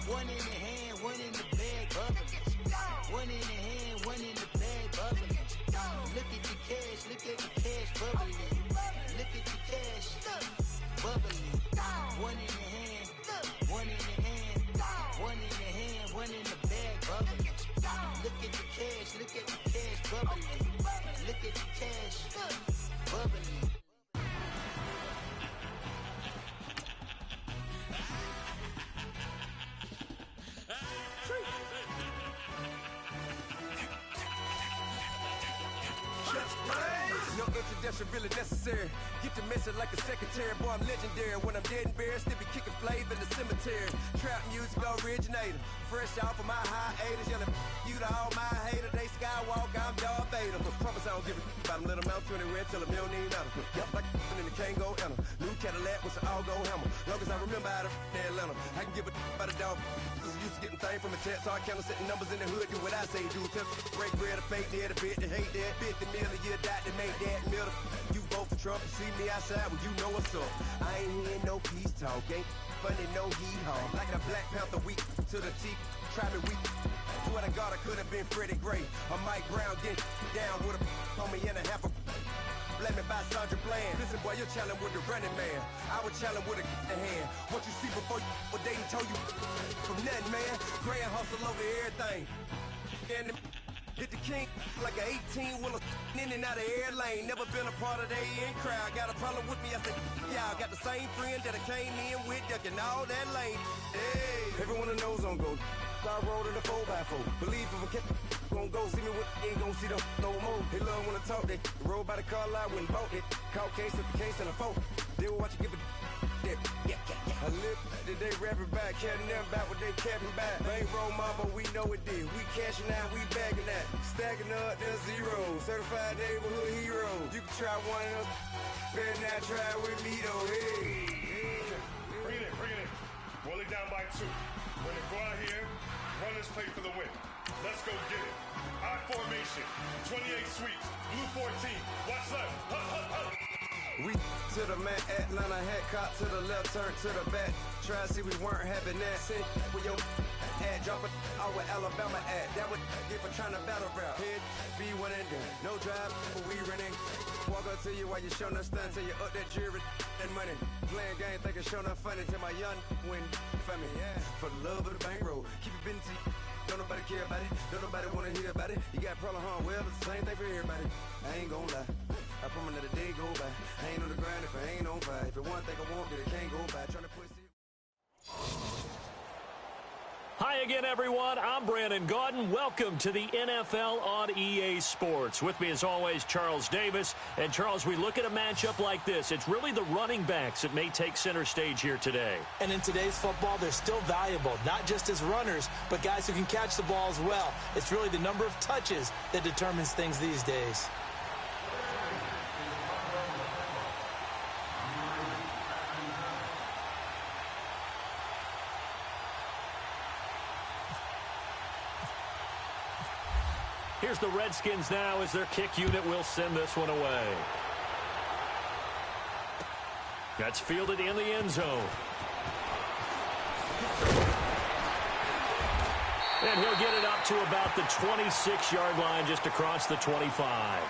One in the hand, one in look at the cash bubbling. Look at the cash, bubbling. One in the hand, one in the hand, one in the hand, one in the bag, bubbling. Look at the cash bubbling. Look at the cash, bubbling. No introduction really necessary. Get the message like a secretary. Boy, I'm legendary. When I'm dead and buried, still be kicking flavor in the cemetery. Trap music originator. Fresh off of my hiatus. Yelling you to all my haters. They skywalk, I'm Darth Vader. Promise I don't give a about them. Let them out 20 red, tell them you don't need nothing. Yup, like and the can't go enter. New Cadillac with an all-go hammer. Long as I remember how to Atlanta. I can give a about a dog. Used to getting things from a text. So I count setting numbers in the hood. Do what I say do. Tell break bread, a fake dead, a bit, to hate that. 50 million, you died to make that middle. You vote for Trump, you see me outside, well, you know what's up. I ain't hearing no peace talk, ain't funny, no hee-haw. Like a Black Panther weak to the teeth, try me weak. Swear to God, I could have been Freddie Gray. Or Mike Brown getting down with a on me and a half a let me buy Sandra Bland. Listen, boy, you're challenging with the running man. I was challenging with a hand. What you see before you, what they told you from nothing, man. Grand hustle over everything. And hit the king like an 18-wheeler in and out of air lane. Never been a part of the in crowd. Got a problem with me, I said, y'all got the same friend that I came in with, ducking all that lane. Hey, everyone that knows on go. I rolled in a 4x4. Believe if I kept gon' go see me with ain't gon' see them no more. They love when I talk, they roll by the car lot when bought it. Caught case at the case and a phone. They will watch you give a yeah. I live that they rapping back, carrying them back what they capping back. Bankroll mama, we know it did. We cashing out, we bagging that. Stacking up, there's zero. Certified neighborhood hero. You can try one of them, better not try with me though. Hey. Bring it in. Roll it down by 2. When they go out here, run this play for the win. Let's go get it. I formation, 28 sweeps, blue 14. Watch left. Hut. We to the man, Atlanta hat caught to the left, turn to the back. Try to see we weren't having that. Sit with your ad, drop it out with Alabama at. That would get for trying to battle rap. Head, be one and done. No drive, but we running. Walk up to you while you showing us stunt till you up that jewelry and money. Playing game, thinking showing up funny till my young win for me. Yeah, for the love of the bankroll. Keep it busy. Don't nobody care about it. Don't nobody wanna hear about it. You got problem, huh? Well, it's the same thing for everybody. I ain't gon' lie. I promise that a day go by. I ain't on the grind if I ain't on fire. If it one thing I want, then it can't go by. Trying to push it. Hi again, everyone. I'm Brandon Gaudin. Welcome to the NFL on EA Sports. With me, as always, Charles Davis. And, Charles, we look at a matchup like this. It's really the running backs that may take center stage here today. And in today's football, they're still valuable, not just as runners, but guys who can catch the ball as well. It's really the number of touches that determines things these days. Here's the Redskins now as their kick unit will send this one away. That's fielded in the end zone. And he'll get it up to about the 26-yard line, just across the 25.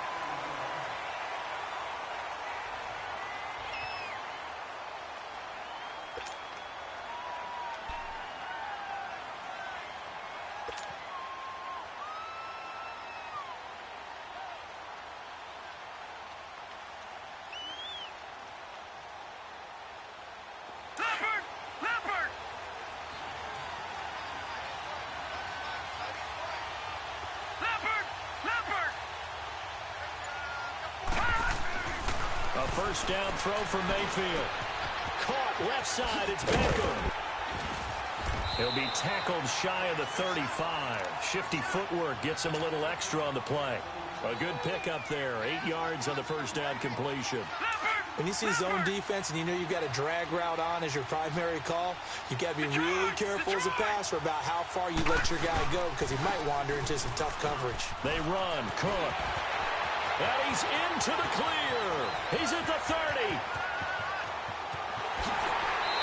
A first down throw for Mayfield. Caught left side. It's Beckham. He'll be tackled shy of the 35. Shifty footwork gets him a little extra on the play. A good pickup there. 8 yards on the first down completion. When you see zone defense and you know you've got a drag route on as your primary call, you've got to be really careful as a passer about how far you let your guy go because he might wander into some tough coverage. They run. Cook. And he's into the clear. He's at the 30.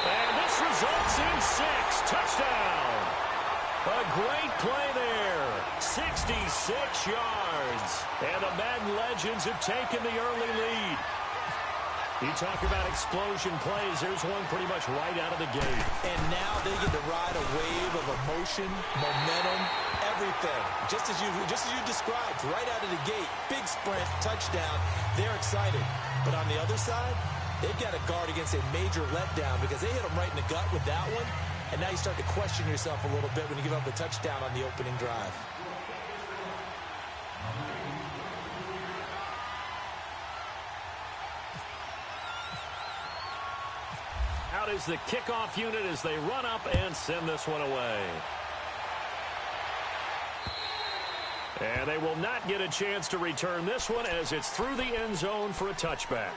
And this results in 6. Touchdown. A great play there. 66 yards. And the Madden Legends have taken the early lead. You talk about explosion plays. There's one pretty much right out of the gate. And now they get to ride a wave of emotion, momentum, everything. Just as you described, right out of the gate, big sprint, touchdown. They're excited. But on the other side, they've got to guard against a major letdown because they hit them right in the gut with that one. And now you start to question yourself a little bit when you give up a touchdown on the opening drive. Out is the kickoff unit as they run up and send this one away. And they will not get a chance to return this one as it's through the end zone for a touchback.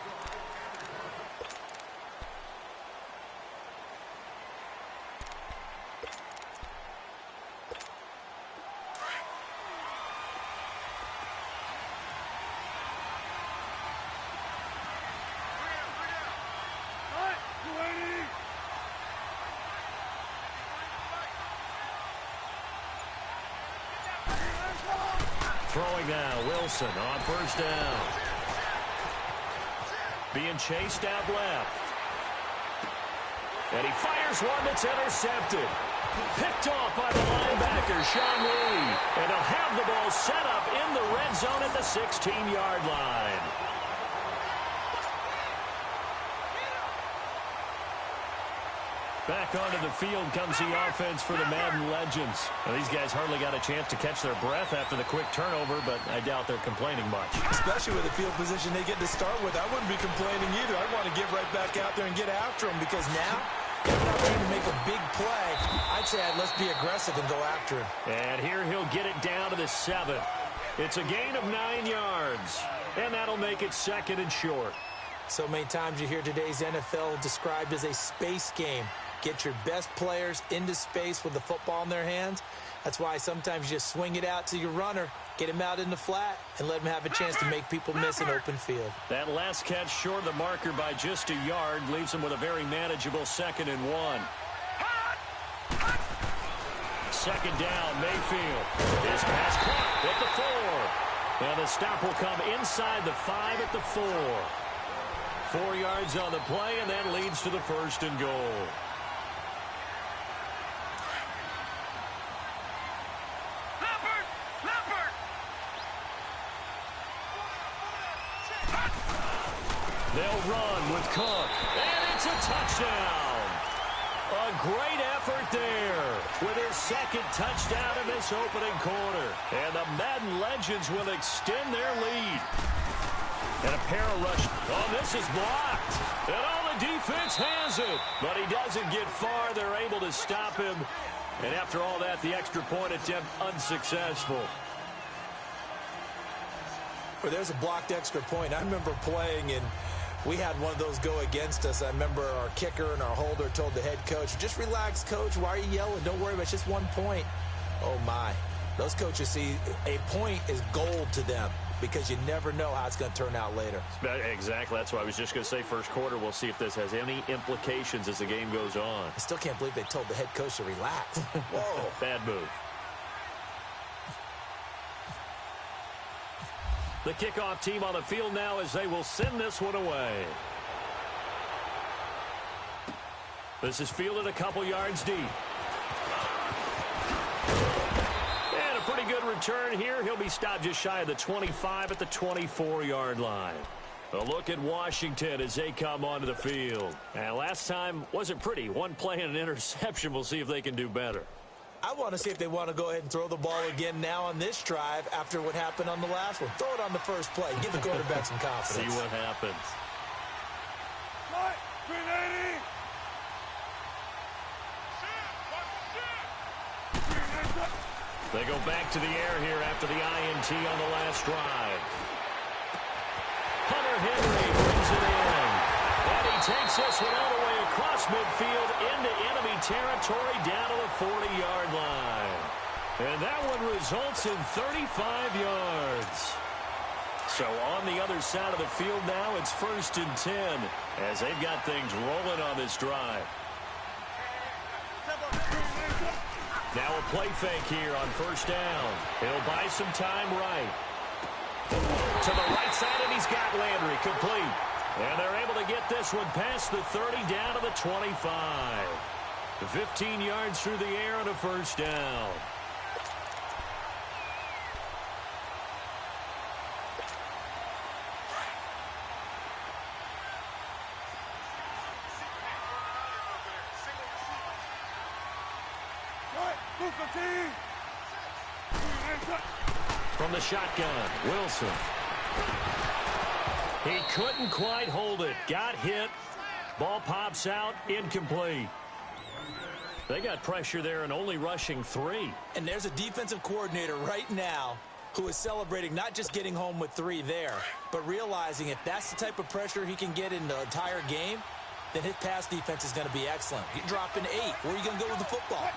Throwing now, Wilson on first down. Being chased out left. And he fires one that's intercepted. Picked off by the linebacker, Sean Lee. And they'll have the ball set up in the red zone at the 16-yard line. Back onto the field comes the offense for the Madden Legends. Now, these guys hardly got a chance to catch their breath after the quick turnover, but I doubt they're complaining much. Especially with the field position they get to start with. I wouldn't be complaining either. I'd want to get right back out there and get after them because now, if they're not ready to make a big play, I'd say let's be aggressive and go after him. And here he'll get it down to the 7. It's a gain of 9 yards, and that'll make it second and short. So many times you hear today's NFL described as a space game. Get your best players into space with the football in their hands. That's why sometimes you just swing it out to your runner, get him out in the flat, and let him have a chance to make people miss an open field. That last catch short of the marker by just a yard leaves him with a very manageable 2nd and 1. Second down, Mayfield. His pass caught at the 4. And the stop will come inside the 5 at the 4. 4 yards on the play, and that leads to the 1st and goal. They'll run with Cook, and it's a touchdown. A great effort there with his 2nd touchdown in this opening quarter. And the Madden Legends will extend their lead. And a pair of rush. Oh, this is blocked. And all the defense has it. But he doesn't get far. They're able to stop him. And after all that, the extra point attempt unsuccessful. Well, there's a blocked extra point. I remember playing, and we had one of those go against us. I remember our kicker and our holder told the head coach, just relax, coach. Why are you yelling? Don't worry about it. It's just 1 point. Oh, my. Those coaches see a point is gold to them because you never know how it's going to turn out later. Exactly. That's why I was just going to say first quarter. We'll see if this has any implications as the game goes on. I still can't believe they told the head coach to relax. Whoa. Bad move. The kickoff team on the field now as they will send this one away. This is fielded a couple yards deep. And a pretty good return here. He'll be stopped just shy of the 25 at the 24-yard line. A look at Washington as they come onto the field. And last time wasn't pretty. One play and an interception. We'll see if they can do better. I want to see if they want to go ahead and throw the ball again now on this drive after what happened on the last one. Throw it on the first play. Give the quarterback some confidence. See what happens. 380. They go back to the air here after the INT on the last drive. Hunter Henry brings it in. And he takes this one all the way across midfield into enemy territory down to the 40-yard line. And that one results in 35 yards. So on the other side of the field now, it's 1st and 10 as they've got things rolling on this drive. Now a play fake here on first down. He'll buy some time right. To the right side, and he's got Landry complete. And they're able to get this one past the 30 down to the 25. 15 yards through the air on a first down. From the shotgun, Wilson. He couldn't quite hold it. Got hit. Ball pops out. Incomplete. They got pressure there and only rushing 3. And there's a defensive coordinator right now who is celebrating not just getting home with 3 there, but realizing if that's the type of pressure he can get in the entire game, then his pass defense is going to be excellent. You're dropping 8. Where are you going to go with the football?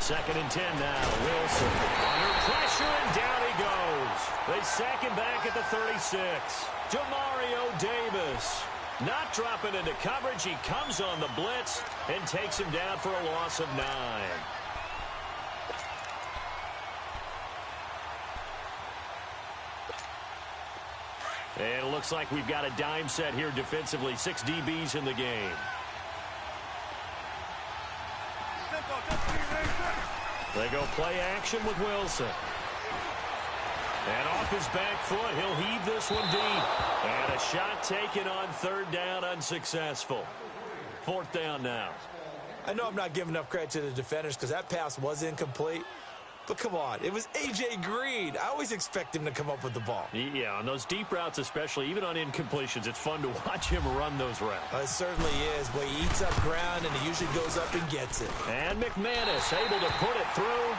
2nd and 10 now. Wilson under pressure, and down he goes. They sack him back at the 36. Demario Davis not dropping into coverage. He comes on the blitz and takes him down for a loss of 9. And it looks like we've got a dime set here defensively. 6 DBs in the game. They go play action with Wilson. And off his back foot, he'll heave this one deep. And a shot taken on 3rd down, unsuccessful. 4th down now. I know I'm not giving enough credit to the defenders because that pass was incomplete. But come on, it was A.J. Green. I always expect him to come up with the ball. Yeah, on those deep routes especially, even on incompletions, it's fun to watch him run those routes. It certainly is, but he eats up ground and he usually goes up and gets it. And McManus able to put it through.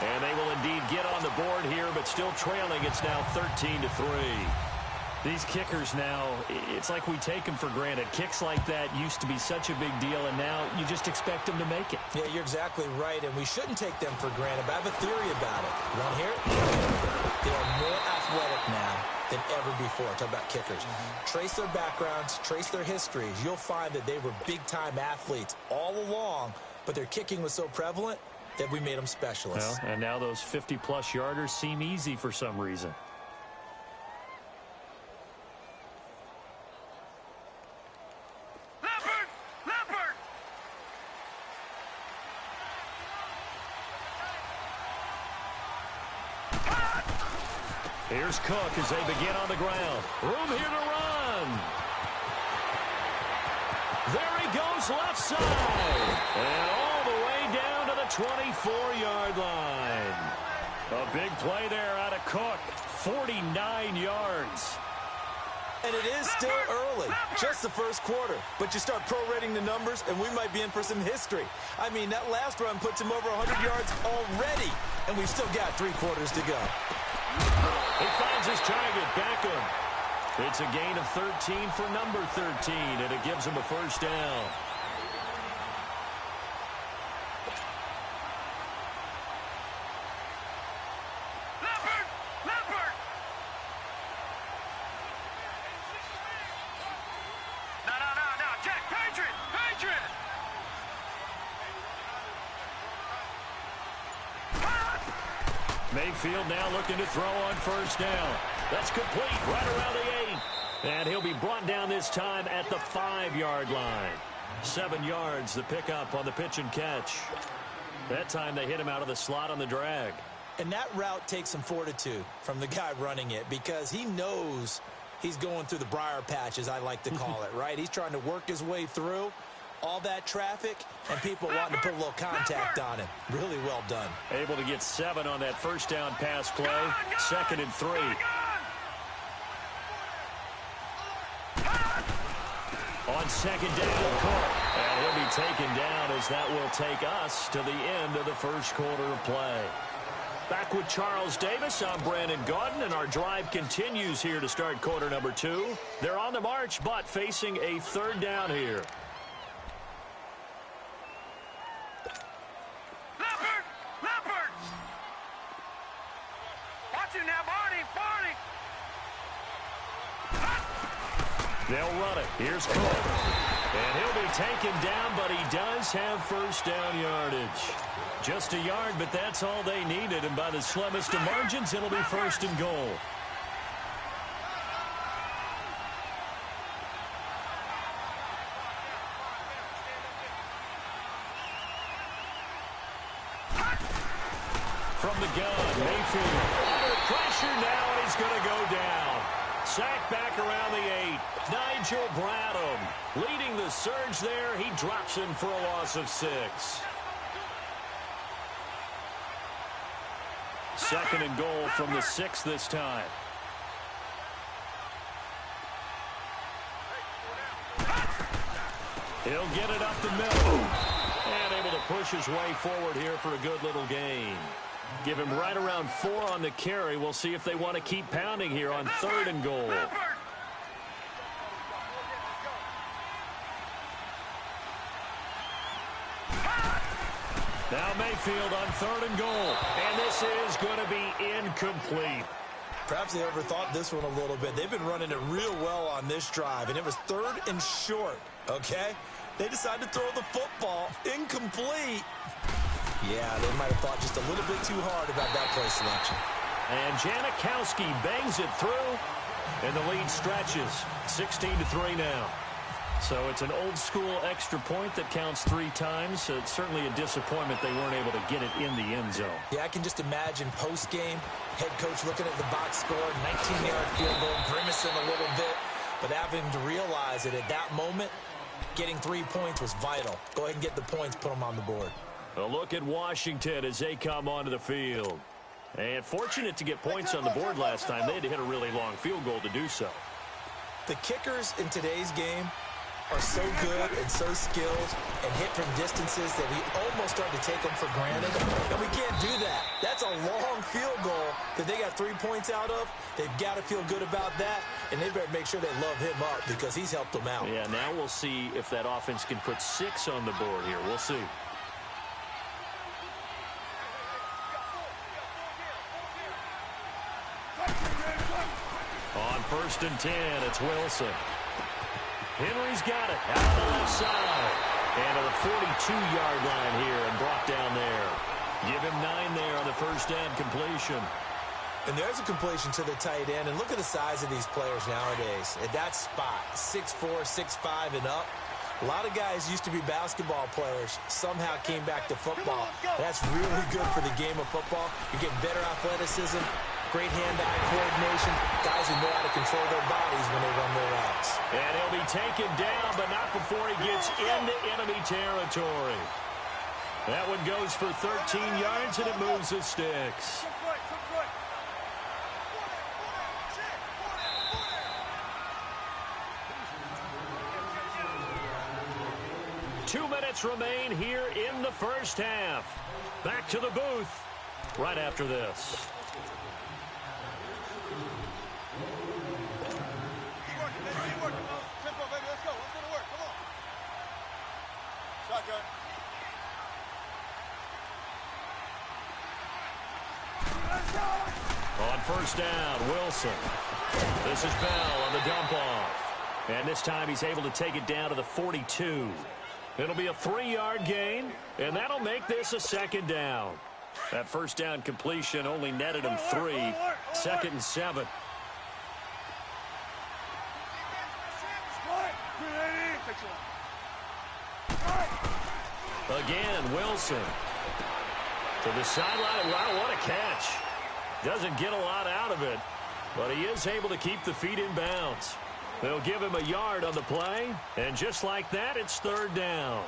And they will indeed get on the board here, but still trailing. It's now 13-3. These kickers now, it's like we take them for granted. Kicks like that used to be such a big deal, and now you just expect them to make it. Yeah, you're exactly right, and we shouldn't take them for granted, but I have a theory about it. You want to hear it? They are more athletic now than ever before. Talk about kickers. Trace their backgrounds, trace their histories. You'll find that they were big-time athletes all along, but their kicking was so prevalent that we made them specialists. Well, and now those 50-plus yarders seem easy for some reason. Here's Cook as they begin on the ground. Room here to run. There he goes left side. And all the way down to the 24-yard line. A big play there out of Cook. 49 yards. And it is still early, just the first quarter. But you start prorating the numbers, and we might be in for some history. I mean, that last run puts him over 100 yards already, and we've still got 3 quarters to go. He finds his target, Beckham. It's a gain of 13 for number 13, and it gives him a first down. Mayfield now looking to throw on first down. That's complete right around the 8. And he'll be brought down this time at the 5-yard line. 7 yards, the pickup on the pitch and catch. That time they hit him out of the slot on the drag. And that route takes some fortitude from the guy running it because he knows he's going through the briar patch, as I like to call it, right? He's trying to work his way through all that traffic and people wanting to put a little contact on him. Really well done. Able to get 7 on that first down pass play. 2nd and 3. On 2nd down, Cook. And he'll be taken down as that will take us to the end of the first quarter of play. Back with Charles Davis, I'm Brandon Gaudin, and our drive continues here to start quarter number 2. They're on the march, but facing a 3rd down here. They'll run it. Here's Cook. And he'll be taken down, but he does Bulldogs have first down yardage. Just a yard, but that's all they needed, and by the slimmest of margins, it'll be first and goal. From the gun, Mayfield. Under pressure now, and he's going to go down. Sacked back around the 8. Nigel Bradham leading the surge there. He drops in for a loss of 6. Second and goal from the 6 this time. He'll get it up the middle. And able to push his way forward here for a good little gain. Give him right around 4 on the carry. We'll see if they want to keep pounding here on third and goal. Now Mayfield on third and goal. And this is going to be incomplete. Perhaps they overthought this one a little bit. They've been running it real well on this drive, and it was third and short, okay? They decided to throw the football incomplete. Yeah, they might have thought just a little bit too hard about that play selection. And Janikowski bangs it through, and the lead stretches. 16-3 now. So it's an old-school extra point that counts 3 times. So it's certainly a disappointment they weren't able to get it in the end zone. Yeah, I can just imagine post-game, head coach looking at the box score, 19-yard field goal, grimacing a little bit, but having to realize that at that moment, getting 3 points was vital. Go ahead and get the points, put them on the board. A look at Washington as they come onto the field. And fortunate to get points on the board last time. They had to hit a really long field goal to do so. The kickers in today's game are so good and so skilled and hit from distances that we almost start to take them for granted. And we can't do that. That's a long field goal that they got 3 points out of. They've got to feel good about that, and they better make sure they love him up because he's helped them out. Yeah, now we'll see if that offense can put 6 on the board here. We'll see. On first and 10, it's Wilson. Henry's got it out on the left side. And to the 42-yard line here and brought down there. Give him 9 there on the first down completion. And there's a completion to the tight end. And look at the size of these players nowadays. At that spot, 6'4", 6'5", and up. A lot of guys used to be basketball players, somehow came back to football. That's really good for the game of football. You're getting better athleticism, great hand-eye coordination, guys who know how to control their bodies when they run their routes. And he'll be taken down, but not before he gets into enemy territory. That one goes for 13 yards, and it moves the sticks. Two minutes remain here in the first half. Back to the booth right after this. On first down, Wilson. This is Bell on the dump off. And this time he's able to take it down to the 42. It'll be a 3-yard gain, and that'll make this a second down. That first down completion only netted him 3. Second and 7. Again, Wilson. To the sideline. Wow, what a catch. Doesn't get a lot out of it, but he is able to keep the feet in bounds. They'll give him a yard on the play, and just like that, it's third down.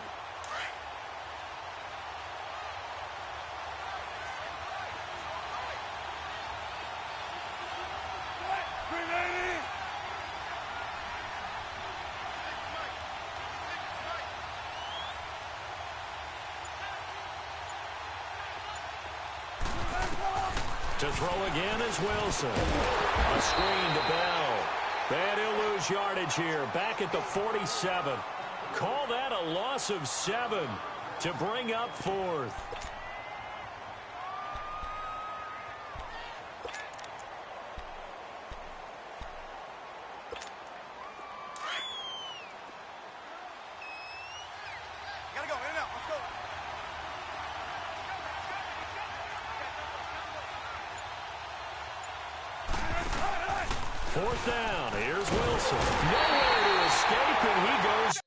To throw again is Wilson. A screen to Bell. And he'll lose yardage here. Back at the 47. Call that a loss of 7 to bring up 4th. 4th down. Here's Wilson. Nowhere to escape, and he goes.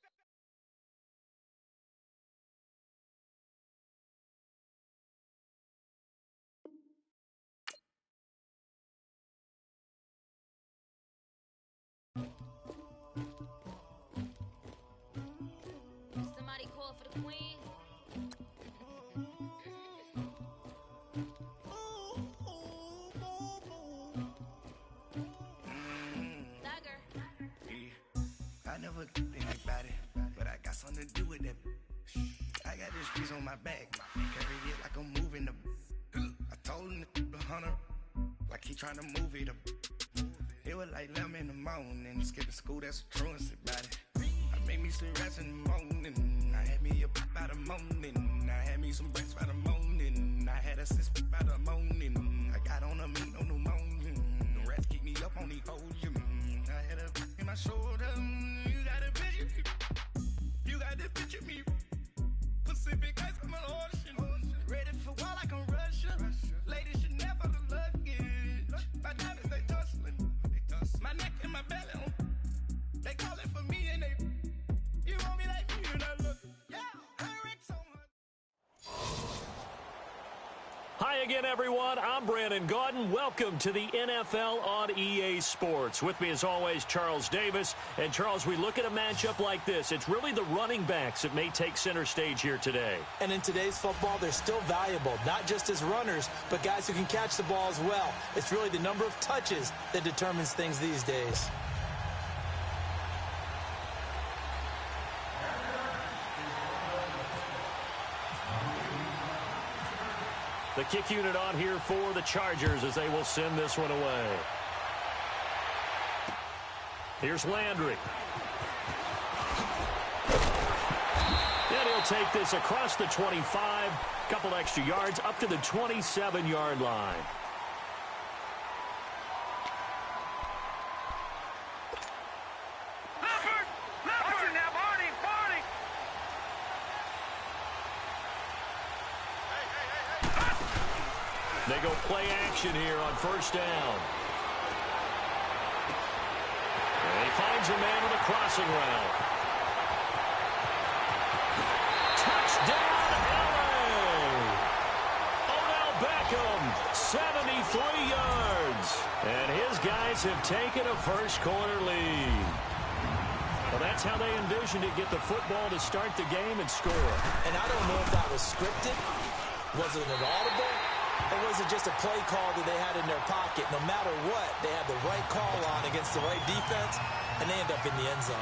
Somebody call for the queen. I never did anybody, but I got something to do with that. I got this piece on my back, carry it like I'm moving the. I told him the hunter, like he trying to move it up. It was like 11 in the morning, skipping school, that's a truancy about it. I made me some rats in the morning, I had me a by the morning, I had me some breaks by the morning, I had a sis by the morning, I got on a meat on the morning, the rats keep me up on the ocean, I had a in my shoulder, you got a picture me, you got the picture me, Pacific ice on my ocean, ready for war like I'm Russia, ladies should never the luggage, my diamonds they tussling, my neck and my belly on, they calling for me and they, you want me like me and I look, yeah, I wreck so much. Hi again, everyone. I'm Brandon Gaudin. Welcome to the NFL on EA Sports. With me, as always, Charles Davis. And, Charles, we look at a matchup like this. It's really the running backs that may take center stage here today. And in today's football, they're still valuable, not just as runners, but guys who can catch the ball as well. It's really the number of touches that determines things these days. The kick unit on here for the Chargers as they will send this one away. Here's Landry. And he'll take this across the 25, couple extra yards up to the 27-yard line. They go play action here on 1st down. And he finds a man with a crossing route. Touchdown, LA! Odell Beckham, 73 yards. And his guys have taken a first-quarter lead. Well, that's how they envisioned it, get the football to start the game and score. And I don't know if that was scripted. Was it an audible? Or was it just a play call that they had in their pocket? No matter what, they had the right call on against the right defense, and they end up in the end zone.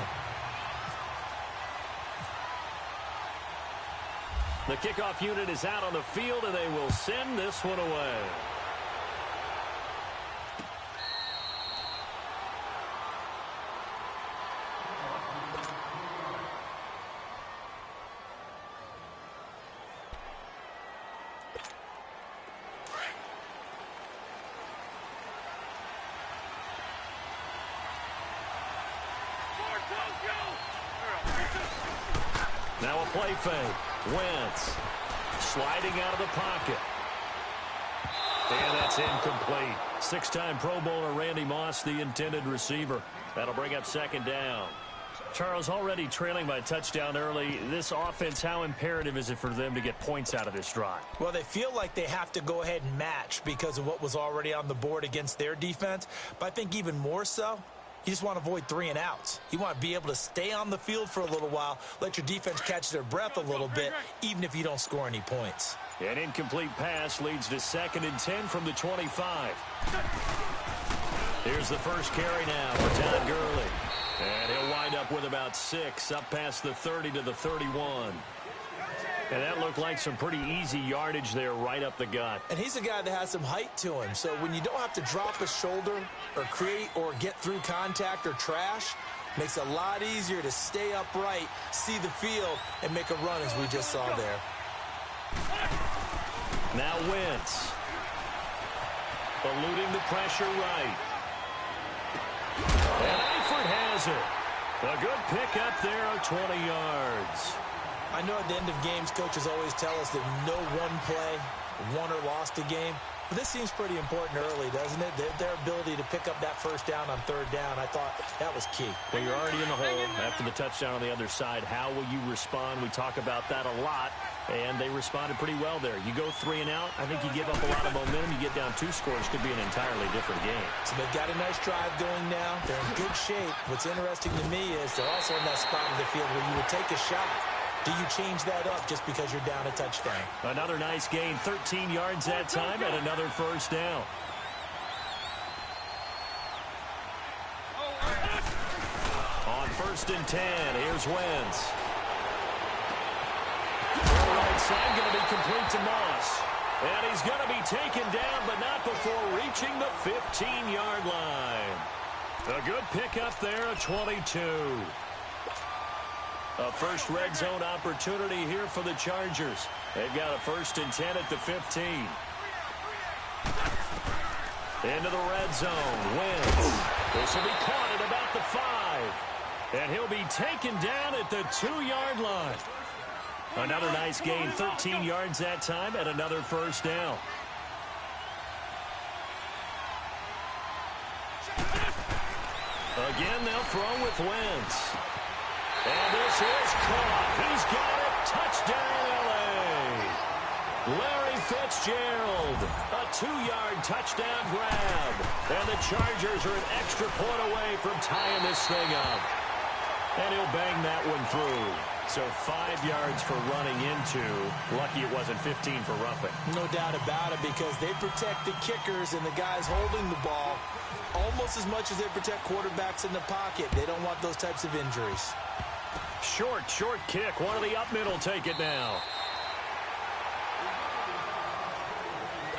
The kickoff unit is out on the field, and they will send this one away. Now a play fake. Wentz sliding out of the pocket. And that's incomplete. 6-time Pro Bowler Randy Moss, the intended receiver. That'll bring up 2nd down. Charles, already trailing by a touchdown early. This offense, how imperative is it for them to get points out of this drive? Well, they feel like they have to go ahead and match because of what was already on the board against their defense. But I think even more so, you just want to avoid 3 and outs. You want to be able to stay on the field for a little while, let your defense catch their breath a little bit, even if you don't score any points. An incomplete pass leads to 2nd and 10 from the 25. Here's the first carry now for Todd Gurley. And he'll wind up with about 6, up past the 30 to the 31. And that looked like some pretty easy yardage there right up the gut. And he's a guy that has some height to him. So when you don't have to drop a shoulder or create or get through contact or trash, makes it a lot easier to stay upright, see the field, and make a run as we just saw there. Now Wentz. Eluding the pressure right. And Eifert has it. A good pickup there of 20 yards. I know at the end of games, coaches always tell us that no one play won or lost a game. But this seems pretty important early, doesn't it? Their ability to pick up that first down on third down, I thought that was key. Well, you're already in the hole after the touchdown on the other side. How will you respond? We talk about that a lot, and they responded pretty well there. You go 3 and out, I think you give up a lot of momentum. You get down 2 scores, could be an entirely different game. So they've got a nice drive going now. They're in good shape. What's interesting to me is they're also in that spot of the field where you would take a shot. Do you change that up just because you're down a touchdown? Another nice gain, 13 yards that time, and another first down. On 1st and 10, here's Wentz. Right side going to be complete to Moss. And he's going to be taken down, but not before reaching the 15-yard line. A good pickup there, a 22. A first red zone opportunity here for the Chargers. They've got a 1st and 10 at the 15. Into the red zone. Wentz. This will be caught at about the 5. And he'll be taken down at the 2-yard line. Another nice gain, 13 yards that time, and another first down. Again, they'll throw with Wentz. And this is caught. He's got it. Touchdown, L.A. Larry Fitzgerald. A 2-yard touchdown grab. And the Chargers are an extra point away from tying this thing up. And he'll bang that one through. So 5 yards for running into. Lucky it wasn't 15 for roughing. No doubt about it, because they protect the kickers and the guys holding the ball almost as much as they protect quarterbacks in the pocket. They don't want those types of injuries. Short kick. One of the up middle take it now.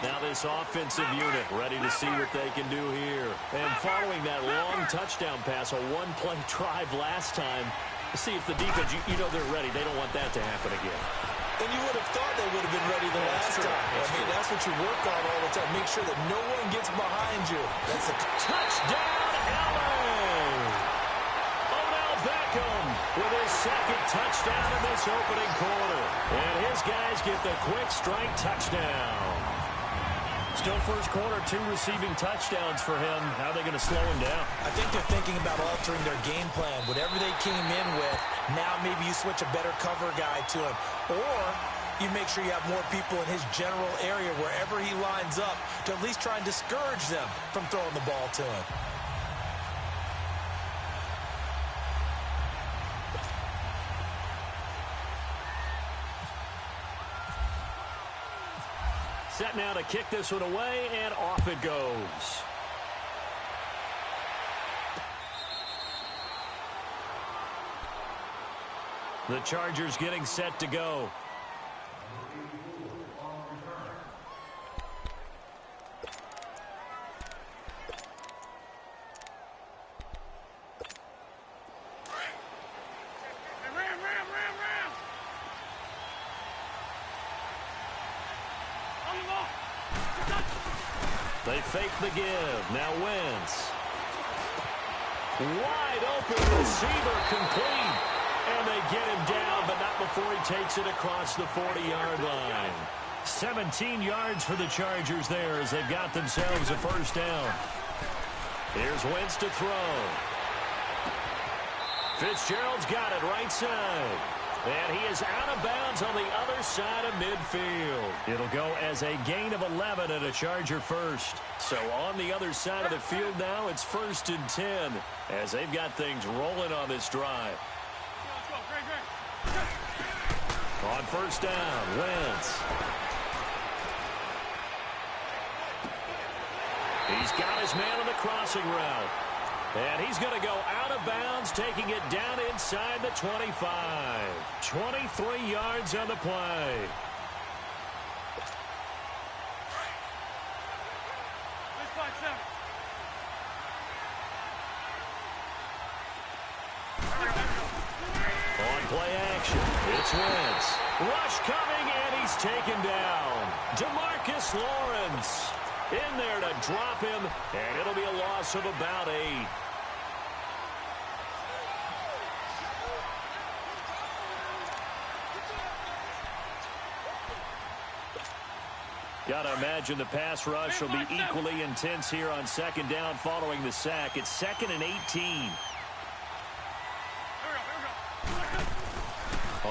Now this offensive unit ready to see what they can do here. And following that long touchdown pass, a one-play drive last time, see if the defense, you know they're ready. They don't want that to happen again. And you would have thought they would have been ready the last time. That's what you work on all the time. Make sure that no one gets behind you. That's a touchdown, LA! Odell Beckham with his 2nd touchdown in this opening quarter. And his guys get the quick strike touchdown. Still first quarter, 2 receiving touchdowns for him. How are they going to slow him down? I think they're thinking about altering their game plan. Whatever they came in with, now maybe you switch a better cover guy to him. Or you make sure you have more people in his general area wherever he lines up to at least try and discourage them from throwing the ball to him. Set now to kick this one away, and off it goes. The Chargers getting set to go. They fake the give. Now Wentz. Wide open receiver complete. And they get him down, but not before he takes it across the 40-yard line. 17 yards for the Chargers there as they've got themselves a first down. Here's Wentz to throw. Fitzgerald's got it right side. And he is out of bounds on the other side of midfield. It'll go as a gain of 11 and a Charger first. So on the other side of the field now, it's 1st and 10 as they've got things rolling on this drive. On first down, Wentz. He's got his man on the crossing route. And he's going to go out of bounds, taking it down inside the 25. 23 yards on the play. On play action, it's Wentz. Rush coming, and he's taken down. DeMarcus Lawrence in there to drop him, and it'll be a loss of about 8. Got to imagine the pass rush will be equally intense here on second down following the sack. It's 2nd and 18.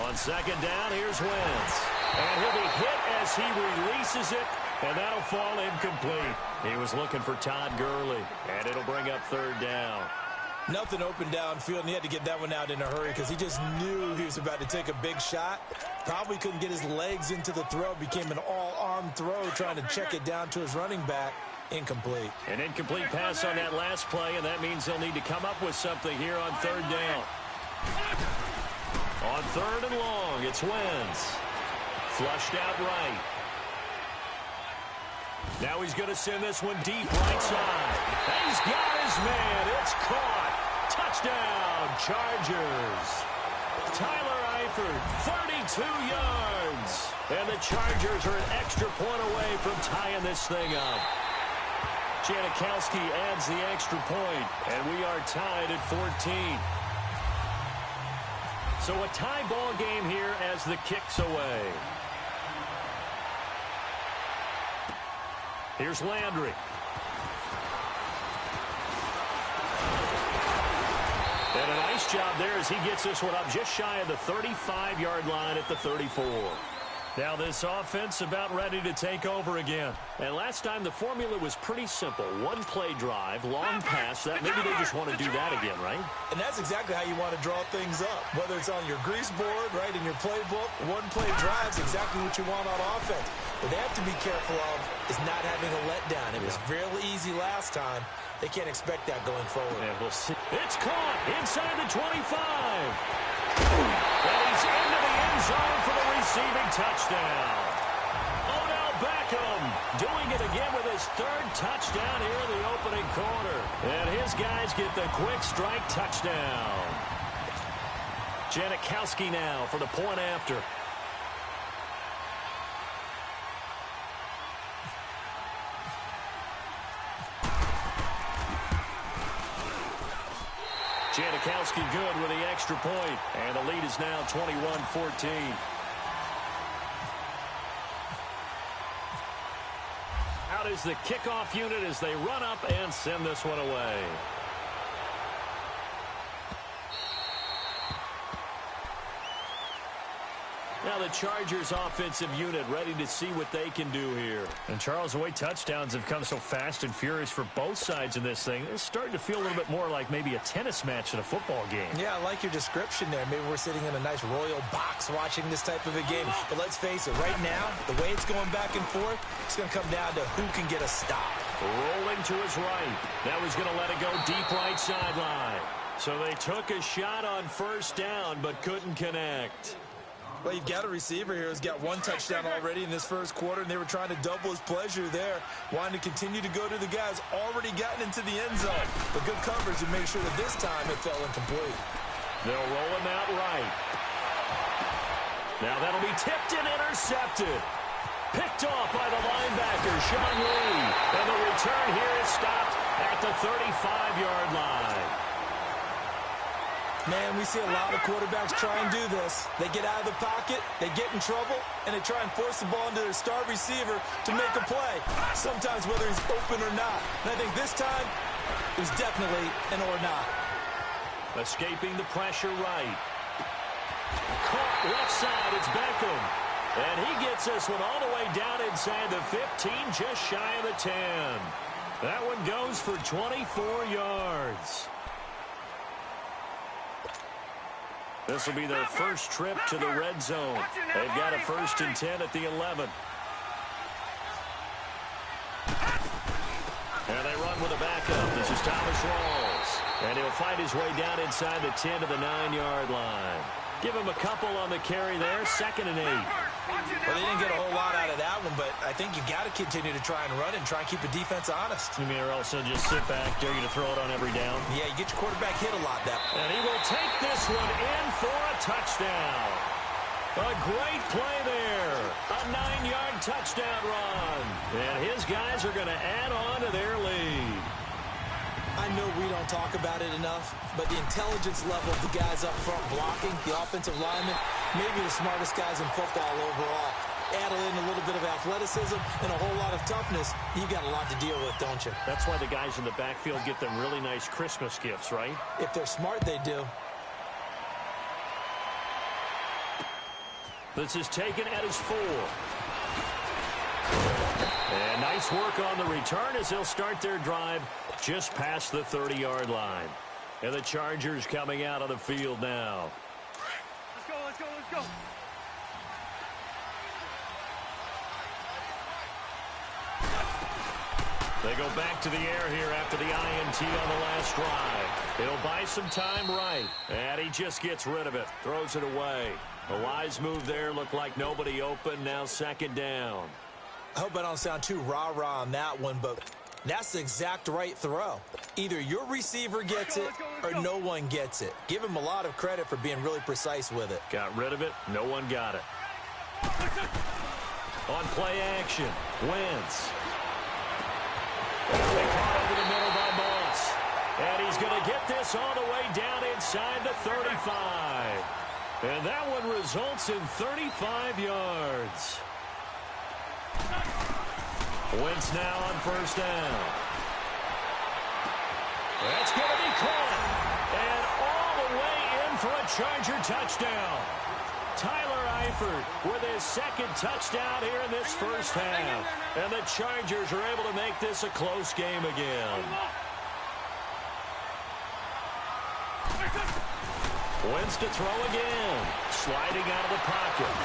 On second down, here's Wentz. And he'll be hit as he releases it, and that'll fall incomplete. He was looking for Todd Gurley, and it'll bring up 3rd down. Nothing open downfield, and he had to get that one out in a hurry because he just knew he was about to take a big shot. Probably couldn't get his legs into the throw. Became an all-arm throw trying to check it down to his running back. Incomplete. An incomplete pass on that last play, and that means they'll need to come up with something here on 3rd down. On 3rd and long, it's Wentz. Flushed out right. Now he's going to send this one deep right side. He's got his man. It's caught. Touchdown, Chargers. Tyler Eifert, 32 yards. And the Chargers are an extra point away from tying this thing up. Janikowski adds the extra point, and we are tied at 14. So a tie ball game here as the kick's away. Here's Landry. And a nice job there as he gets this one up just shy of the 35-yard line at the 34. Now this offense about ready to take over again. And last time the formula was pretty simple. One play drive, long pass. That maybe they just want to do that again, right? And that's exactly how you want to draw things up. Whether it's on your grease board, right, in your playbook, one play drive is exactly what you want on offense. What they have to be careful of is not having a letdown. It was real easy last time. They can't expect that going forward. Yeah, we'll see. It's caught inside the 25. And he's into the end zone for the receiving touchdown. Odell Beckham doing it again with his 3rd touchdown here in the opening quarter. And his guys get the quick strike touchdown. Janikowski now for the point after. Janikowski good with the extra point, and the lead is now 21-14. Out is the kickoff unit as they run up and send this one away. Now the Chargers offensive unit ready to see what they can do here. And Charles, the way touchdowns have come so fast and furious for both sides in this thing, it's starting to feel a little bit more like maybe a tennis match in a football game. Yeah, I like your description there. Maybe we're sitting in a nice royal box watching this type of a game. But let's face it, right now, the way it's going back and forth, it's going to come down to who can get a stop. Rolling to his right. Now he's going to let it go deep right sideline. So they took a shot on 1st down but couldn't connect. Well, you've got a receiver here who's got 1 touchdown already in this 1st quarter, and they were trying to double his pleasure there, wanting to continue to go to the guys already gotten into the end zone. But good coverage to make sure that this time it fell incomplete. They'll roll him out right. Now that'll be tipped and intercepted. Picked off by the linebacker, Sean Lee. And the return here is stopped at the 35-yard line. Man, we see a lot of quarterbacks try and do this. They get out of the pocket, they get in trouble, and they try and force the ball into their star receiver to make a play, sometimes whether he's open or not. And I think this time, it was definitely an or not. Escaping the pressure right. Caught left side, it's Beckham. And he gets this one all the way down inside the 15, just shy of the 10. That one goes for 24 yards. This will be their first trip to the red zone. They've got a 1st and 10 at the 11. And they run with a backup. This is Thomas Rawls. And he'll fight his way down inside the 10 to the 9-yard line. Give him a couple on the carry there. 2nd and 8. Well, they didn't get a whole lot out of that one, but I think you got to continue to try and run and try and keep the defense honest. You mean or also just sit back, dare you to throw it on every down? Yeah, you get your quarterback hit a lot that. And he will take this one in for a touchdown. A great play there. A 9-yard touchdown run. And his guys are going to add on to their lead. I know we don't talk about it enough, but the intelligence level of the guys up front blocking, the offensive linemen, maybe the smartest guys in football overall. add in a little bit of athleticism and a whole lot of toughness, you got a lot to deal with, don't you? That's why the guys in the backfield get them really nice Christmas gifts, right? If they're smart, they do. This is taken at his 4. And nice work on the return as they'll start their drive just past the 30-yard line. And the Chargers coming out on the field now. Let's go, let's go, let's go. They go back to the air here after the INT on the last drive. He'll buy some time right. And he just gets rid of it. Throws it away. A wise move there. Looked like nobody open. Now 2nd down. I hope I don't sound too rah-rah on that one, but that's the exact right throw. Either your receiver gets it or no one gets it. Give him a lot of credit for being really precise with it. Got rid of it. No one got it. On play action, Wentz. They caught over the middle by Moss. And he's going to get this all the way down inside the 35. And that one results in 35 yards. Wentz now on 1st down. That's going to be caught. And all the way in for a Charger touchdown. Tyler Eifert with his 2nd touchdown here in this first half. And the Chargers are able to make this a close game again. Wentz to throw again. Sliding out of the pocket.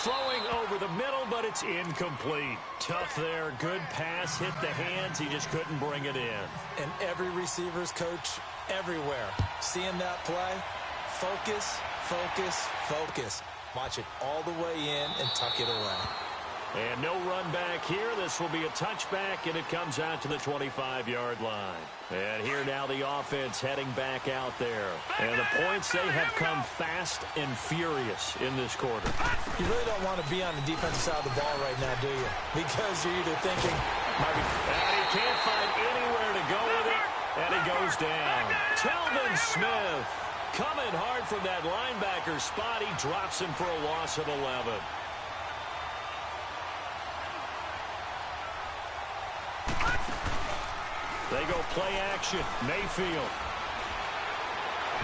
Throwing over the middle, but it's incomplete. Tough there. Good pass. Hit the hands. He just couldn't bring it in. And every receiver's coach everywhere. Seeing that play, focus, focus, focus. Watch it all the way in and tuck it away. And no run back here. This will be a touchback, and it comes out to the 25-yard line. And here now the offense heading back out there. And the points, they have come fast and furious in this quarter. You really don't want to be on the defensive side of the ball right now, do you? Because you're either thinking, and he can't find anywhere to go with it, and he goes down. Telvin Smith coming hard from that linebacker spot. He drops him for a loss of 11. They go play action. Mayfield.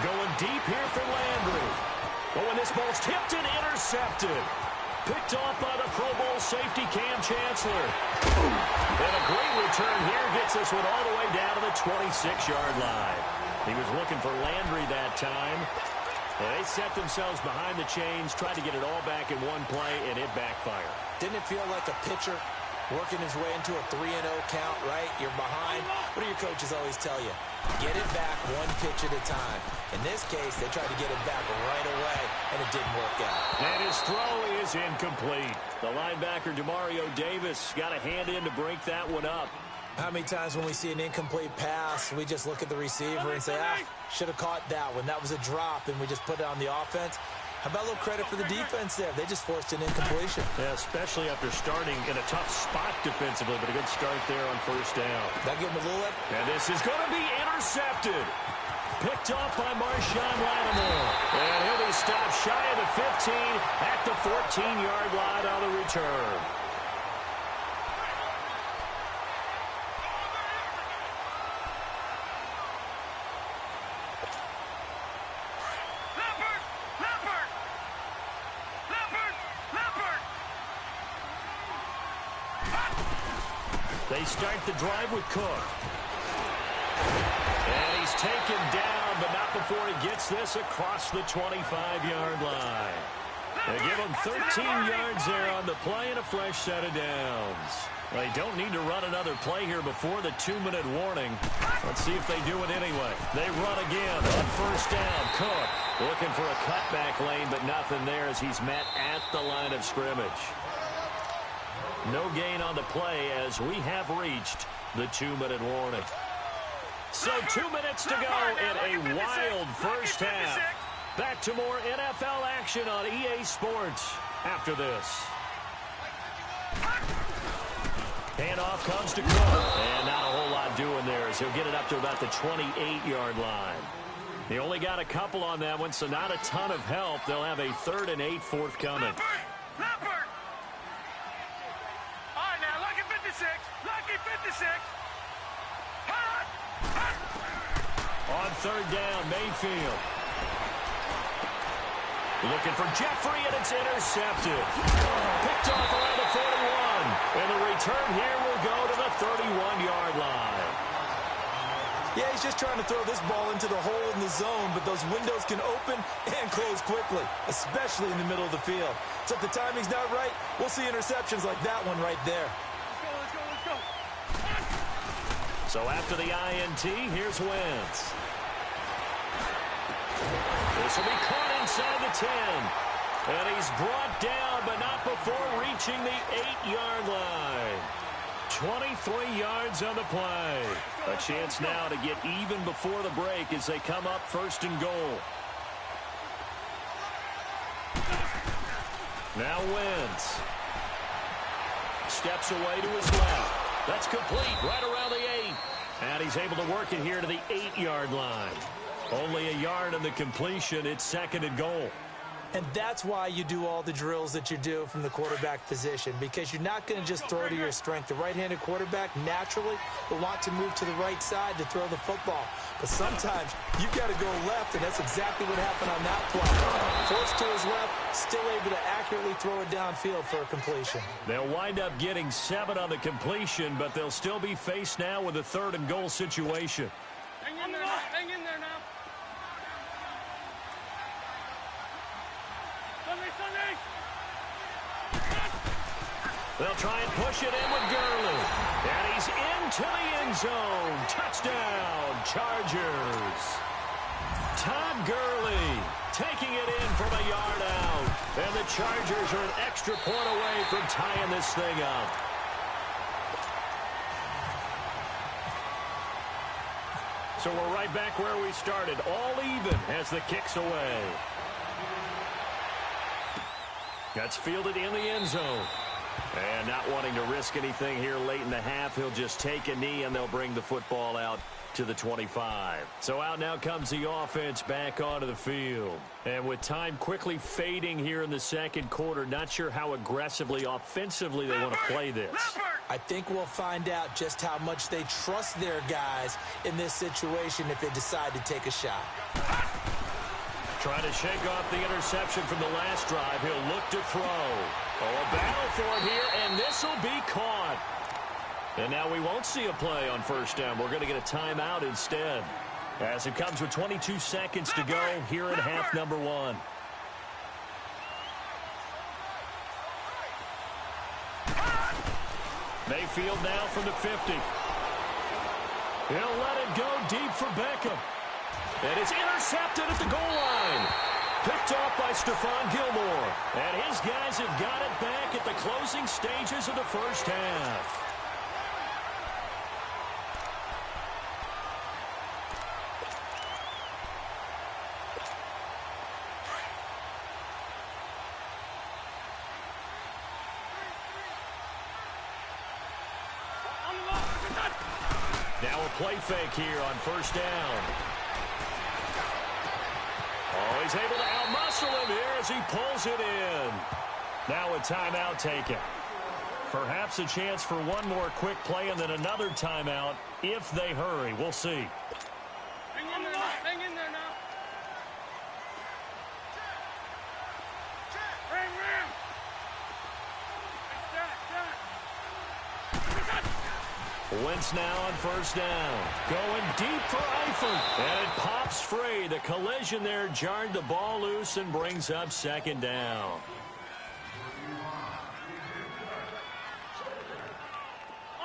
Going deep here for Landry. Oh, and this ball's tipped and intercepted. Picked off by the Pro Bowl safety Cam Chancellor. And a great return here gets this one all the way down to the 26-yard line. He was looking for Landry that time. And they set themselves behind the chains, tried to get it all back in one play, and it backfired. Didn't it feel like a pitcher working his way into a 3-0 count, right? You're behind. What do your coaches always tell you? Get it back one pitch at a time. In this case, they tried to get it back right away, and it didn't work out. And his throw is incomplete. The linebacker, Demario Davis, got a hand in to break that one up. How many times when we see an incomplete pass, we just look at the receiver and say, should have caught that one. That was a drop, and we just put it on the offense. How about a little credit for the defense there? They just forced an incompletion. Yeah, especially after starting in a tough spot defensively, but a good start there on 1st down. That give him a little... And this is going to be intercepted. Picked off by Marshawn Lattimore. And he'll be stopped shy of the 15 at the 14-yard line on the return. They start the drive with Cook. And he's taken down, but not before he gets this across the 25-yard line. They give him 13 yards there on the play and a fresh set of downs. They don't need to run another play here before the 2-minute warning. Let's see if they do it anyway. They run again on 1st down. Cook looking for a cutback lane, but nothing there as he's met at the line of scrimmage. No gain on the play as we have reached the 2-minute warning. So 2 minutes to go in a wild first half. Back to more NFL action on EA Sports after this. Handoff comes to Cook. And not a whole lot doing there as he'll get it up to about the 28-yard line. They only got a couple on that one, so not a ton of help. They'll have a 3rd and 8 forthcoming. third down, Mayfield. Looking for Jeffrey, and it's intercepted. Picked off around the 41. And the return here will go to the 31-yard line. Yeah, he's just trying to throw this ball into the hole in the zone, but those windows can open and close quickly, especially in the middle of the field. So if the timing's not right, we'll see interceptions like that one right there. Let's go. So after the INT, here's Wentz. This will be caught inside the 10. And he's brought down, but not before reaching the 8-yard line. 23 yards on the play. A chance now to get even before the break as they come up first and goal. Now Wentz. Steps away to his left. That's complete right around the 8. And he's able to work it here to the 8-yard line. Only a yard on the completion. It's second and goal. And that's why you do all the drills that you do from the quarterback position, because you're not going to just throw to your strength. The right-handed quarterback naturally will want to move to the right side to throw the football. But sometimes you've got to go left, and that's exactly what happened on that play. Forced to his left, still able to accurately throw it downfield for a completion. They'll wind up getting 7 on the completion, but they'll still be faced now with a third and goal situation. Hang in there now. Hang in there now. Sunday. They'll try and push it in with Gurley. And he's into the end zone. Touchdown, Chargers. Todd Gurley taking it in from a yard out. And the Chargers are an extra point away from tying this thing up. So we're right back where we started. All even as the kick's away. That's fielded in the end zone. And not wanting to risk anything here late in the half, he'll just take a knee and they'll bring the football out to the 25. So out now comes the offense back onto the field. And with time quickly fading here in the second quarter, not sure how aggressively, offensively they want to play this. I think we'll find out just how much they trust their guys in this situation if they decide to take a shot. Trying to shake off the interception from the last drive. He'll look to throw. Oh, a battle for it here, and this will be caught. And now we won't see a play on first down. We're going to get a timeout instead. As it comes with 22 seconds to go here in half number 1. Mayfield now from the 50. He'll let it go deep for Beckham. And it's intercepted at the goal line. Picked off by Stephon Gilmore. And his guys have got it back at the closing stages of the first half. Now a play fake here on first down. Oh, he's able to outmuscle him here as he pulls it in. Now a timeout taken. Perhaps a chance for one more quick play and then another timeout if they hurry. We'll see. Hang in there now. Hang in there now. Ram. Wentz now on first down. Going deep for Eifert. And it pops free. The collision there jarred the ball loose and brings up second down.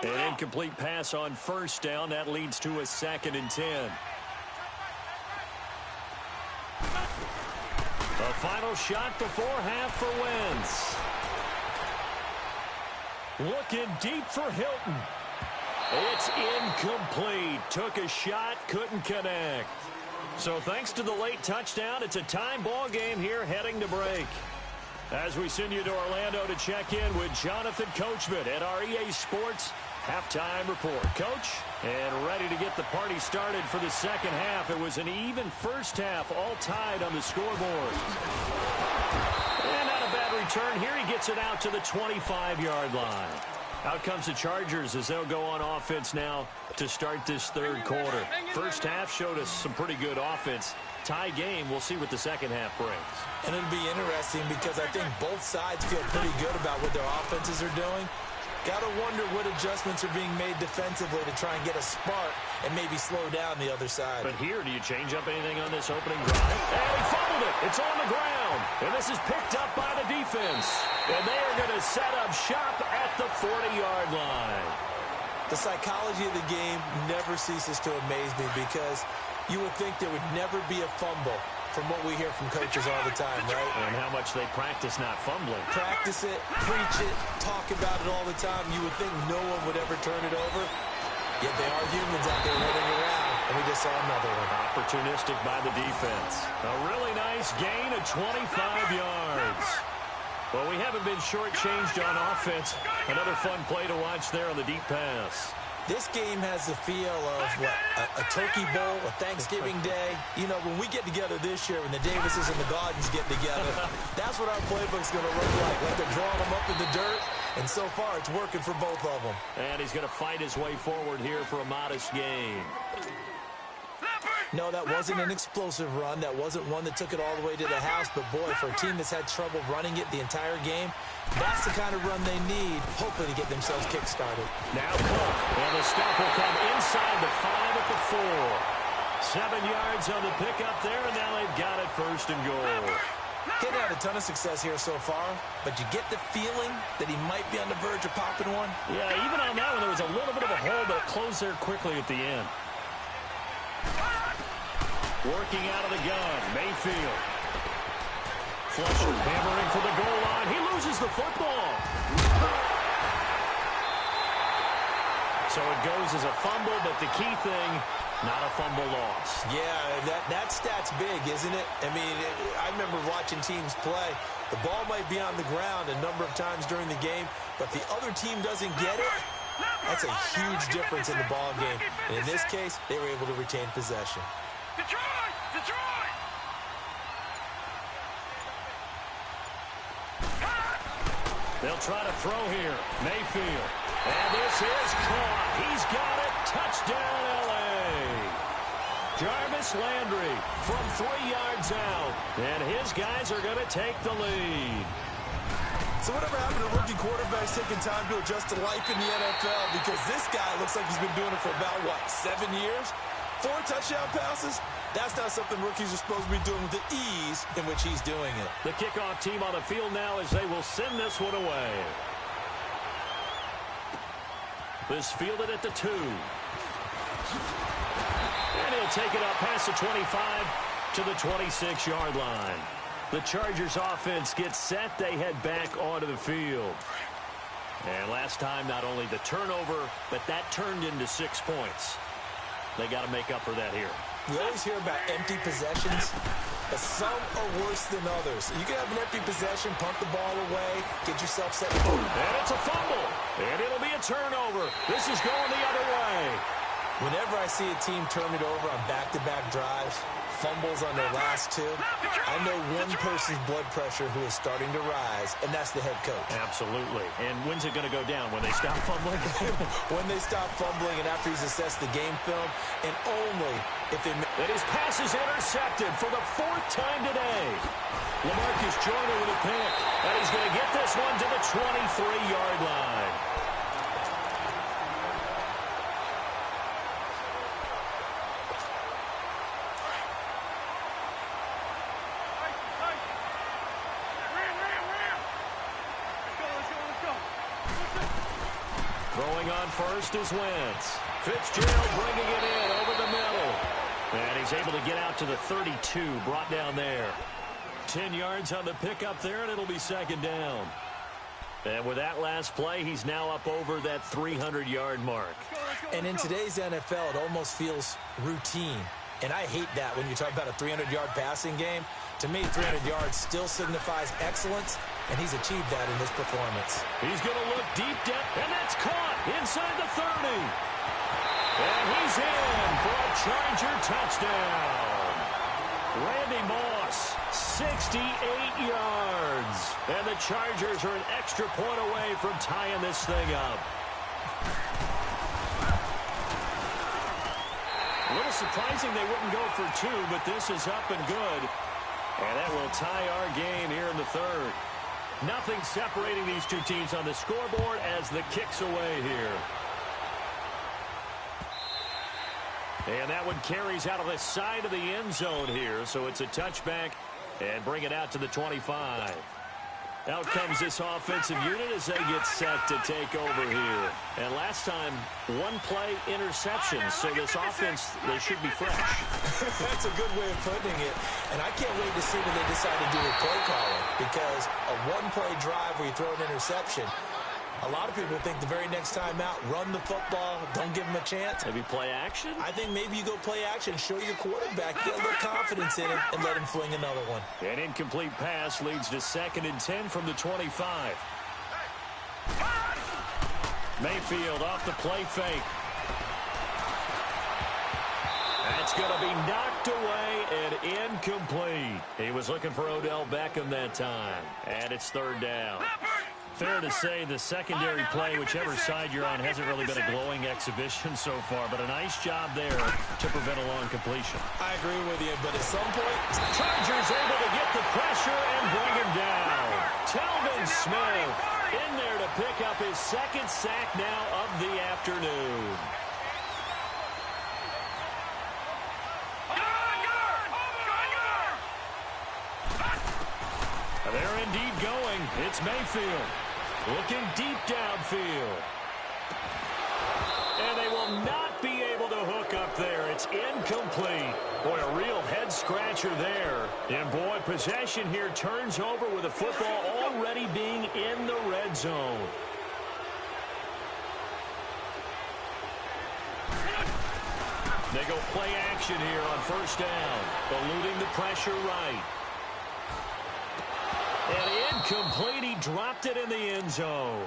An incomplete pass on first down. That leads to a 2nd and 10. A final shot before half for Wentz. Looking deep for Hilton. It's incomplete. Took a shot, couldn't connect. So thanks to the late touchdown, it's a time ball game here heading to break. As we send you to Orlando to check in with Jonathan Coachman at our EA Sports Halftime Report. Coach, and ready to get the party started for the second half. It was an even first half, all tied on the scoreboard. And not a bad return here. He gets it out to the 25-yard line. Out comes the Chargers as they'll go on offense now to start this third quarter. First half showed us some pretty good offense. Tie game, we'll see what the second half brings. And it'll be interesting because I think both sides feel pretty good about what their offenses are doing. Got to wonder what adjustments are being made defensively to try and get a spark and maybe slow down the other side. But here, do you change up anything on this opening drive? And he fumbled it. It's on the ground. And this is picked up by the defense. And they are going to set up shop at the 40-yard line. The psychology of the game never ceases to amaze me because you would think there would never be a fumble from what we hear from coaches all the time, right? And how much they practice not fumbling. Practice it, preach it, talk about it all the time. You would think no one would ever turn it over. Yet they are humans out there running around, and we just saw another one. Opportunistic by the defense. A really nice gain of 25 yards. Well, we haven't been shortchanged on offense. Another fun play to watch there on the deep pass. This game has the feel of, what, a turkey bowl, a Thanksgiving day. You know, when we get together this year, when the Davises and the Gardens get together, that's what our playbook's going to look like they're drawing them up in the dirt, and so far it's working for both of them. And he's going to fight his way forward here for a modest gain. No, that wasn't an explosive run. That wasn't one that took it all the way to the house. But, boy, for a team that's had trouble running it the entire game, that's the kind of run they need, hopefully, to get themselves kick-started. Now Cook, and the stop will come inside the 5 at the 4. 7 yards on the pickup there, and now they've got it first and goal. He's had a ton of success here so far, but you get the feeling that he might be on the verge of popping one. Yeah, even on that one, there was a little bit of a hole, but it closed there quickly at the end. Working out of the gun, Mayfield. Flusher hammering for the goal line. He loses the football. So it goes as a fumble, but the key thing, not a fumble loss. Yeah, that stat's big, isn't it? I mean, I remember watching teams play. The ball might be on the ground a number of times during the game, but the other team doesn't get it. That's a huge difference in the ball game. And in this case, they were able to retain possession. Detroit! Detroit! They'll try to throw here. Mayfield. And this is caught. He's got it. Touchdown, L.A. Jarvis Landry from 3 yards out. And his guys are going to take the lead. So whatever happened to rookie quarterbacks taking time to adjust to life in the NFL? Because this guy looks like he's been doing it for about, 7 years? 4 touchdown passes? That's not something rookies are supposed to be doing with the ease in which he's doing it. The kickoff team on the field now as they will send this one away. This fielded at the 2. And he'll take it up past the 25 to the 26-yard line. The Chargers offense gets set. They head back onto the field. And last time, not only the turnover, but that turned into 6 points. They got to make up for that here. We always hear about empty possessions, but some are worse than others. You can have an empty possession, punt the ball away, get yourself set. And it's a fumble. And it'll be a turnover. This is going the other way. Whenever I see a team turn it over on back-to-back drives, fumbles on their last 2, I know one person's blood pressure who is starting to rise, and that's the head coach. Absolutely. And when's it going to go down? When they stop fumbling? When they stop fumbling and after he's assessed the game film, and only if they... And his pass is intercepted for the 4th time today. LaMarcus Joyner with a pick. And he's going to get this one to the 23-yard line. Throwing on first is Wentz. Fitzgerald bringing it in over the middle. And he's able to get out to the 32, brought down there. 10 yards on the pickup there, and it'll be second down. And with that last play, he's now up over that 300-yard mark. And in today's NFL, it almost feels routine. And I hate that when you talk about a 300-yard passing game. To me, 300 yards still signifies excellence, and he's achieved that in this performance. He's going to look deep down, and that's caught inside the 30. And he's in for a Charger touchdown. Randy Moss 68 yards. And the Chargers are an extra point away from tying this thing up. A little surprising they wouldn't go for two, but this is up and good. And that will tie our game here in the third. Nothing separating these two teams on the scoreboard as the kick's away here. And that one carries out of the side of the end zone here. So it's a touchback and bring it out to the 25. Out comes this offensive unit as they get set to take over here. And last time, one play interception. So this offense, they should be fresh. That's a good way of putting it. And I can't wait to see what they decide to do with play calling. Because a one-play drive where you throw an interception, a lot of people think the very next time out, run the football, don't give them a chance. Maybe play action? I think maybe you go play action, show your quarterback, get a little confidence in him, and let him fling another one. An incomplete pass leads to 2nd and 10 from the 25. Mayfield off the play fake. That's going to be knocked away and incomplete. He was looking for Odell Beckham that time. And it's 3rd down. Fair to say the secondary play, whichever side you're on, hasn't really been a glowing exhibition so far, but a nice job there to prevent a long completion. I agree with you, but at some point, Chargers able to get the pressure and bring him down. Telvin Smith in there to pick up his 2nd sack now of the afternoon. They're indeed going. It's Mayfield looking deep downfield. And they will not be able to hook up there. It's incomplete. Boy, a real head-scratcher there. And, boy, possession here turns over with the football already being in the red zone. They go play action here on 1st down, eluding the pressure right. And incomplete. He dropped it in the end zone.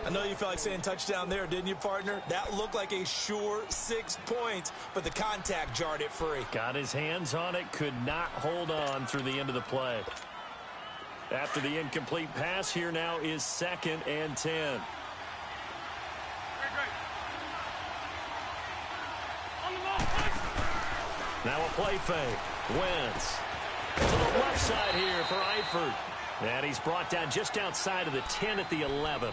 I know you felt like saying touchdown there, didn't you, partner? That looked like a sure 6 points, but the contact jarred it free. Got his hands on it, could not hold on through the end of the play. After the incomplete pass, here now is 2nd and 10. Now a play fake. Wentz. To the left side here for Eifert. And he's brought down just outside of the 10 at the 11.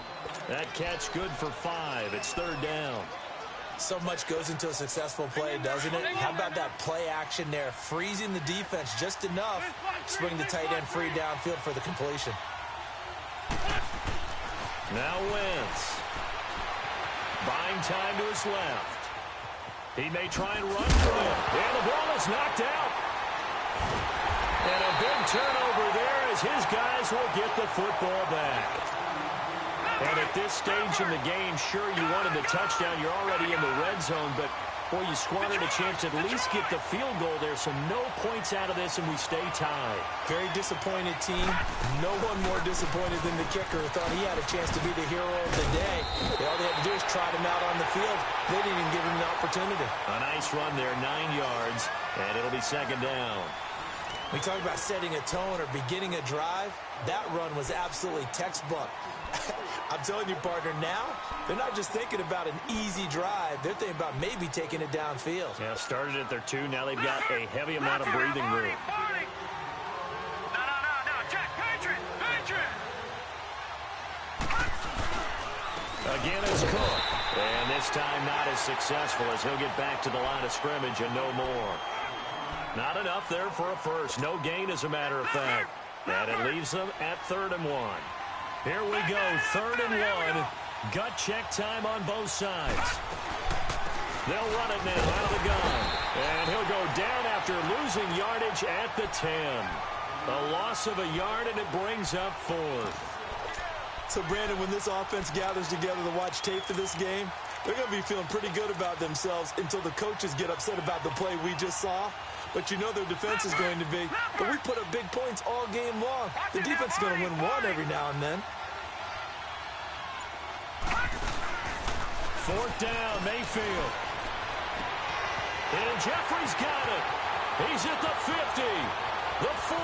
That catch good for 5. It's 3rd down. So much goes into a successful play, doesn't it? How about that play action there? Freezing the defense just enough to swing the tight end free downfield for the completion. Now Wentz. Buying time to his left. He may try and run for it. And the ball is knocked out. And a big turnover there as his guys will get the football back. And at this stage in the game, sure, you wanted the touchdown. You're already in the red zone, but, boy, you squandered a chance to at least get the field goal there, so no points out of this, and we stay tied. Very disappointed team. No one more disappointed than the kicker who thought he had a chance to be the hero of the day. All they had to do is trot him out on the field. They didn't even give him an opportunity. A nice run there, 9 yards, and it'll be 2nd down. We talk about setting a tone or beginning a drive. That run was absolutely textbook. I'm telling you, partner, now they're not just thinking about an easy drive. They're thinking about maybe taking it downfield. Yeah, started at their 2. Now they've got a heavy amount of breathing room. No. Jack, Patriot. Again, it's Cook. And this time not as successful as he'll get back to the line of scrimmage and no more. Not enough there for a first. No gain, as a matter of fact. And it leaves them at 3rd and 1. Here we go, 3rd and 1. Gut check time on both sides. They'll run it now out of the gun. And he'll go down after losing yardage at the 10. A loss of a yard, and it brings up 4th. So, Brandon, when this offense gathers together to watch tape for this game, they're going to be feeling pretty good about themselves until the coaches get upset about the play we just saw. But you know their defense is going to be, but we put up big points all game long. The defense is going to win one every now and then. 4th down, Mayfield. And Jeffrey's got it. He's at the 50. the 40,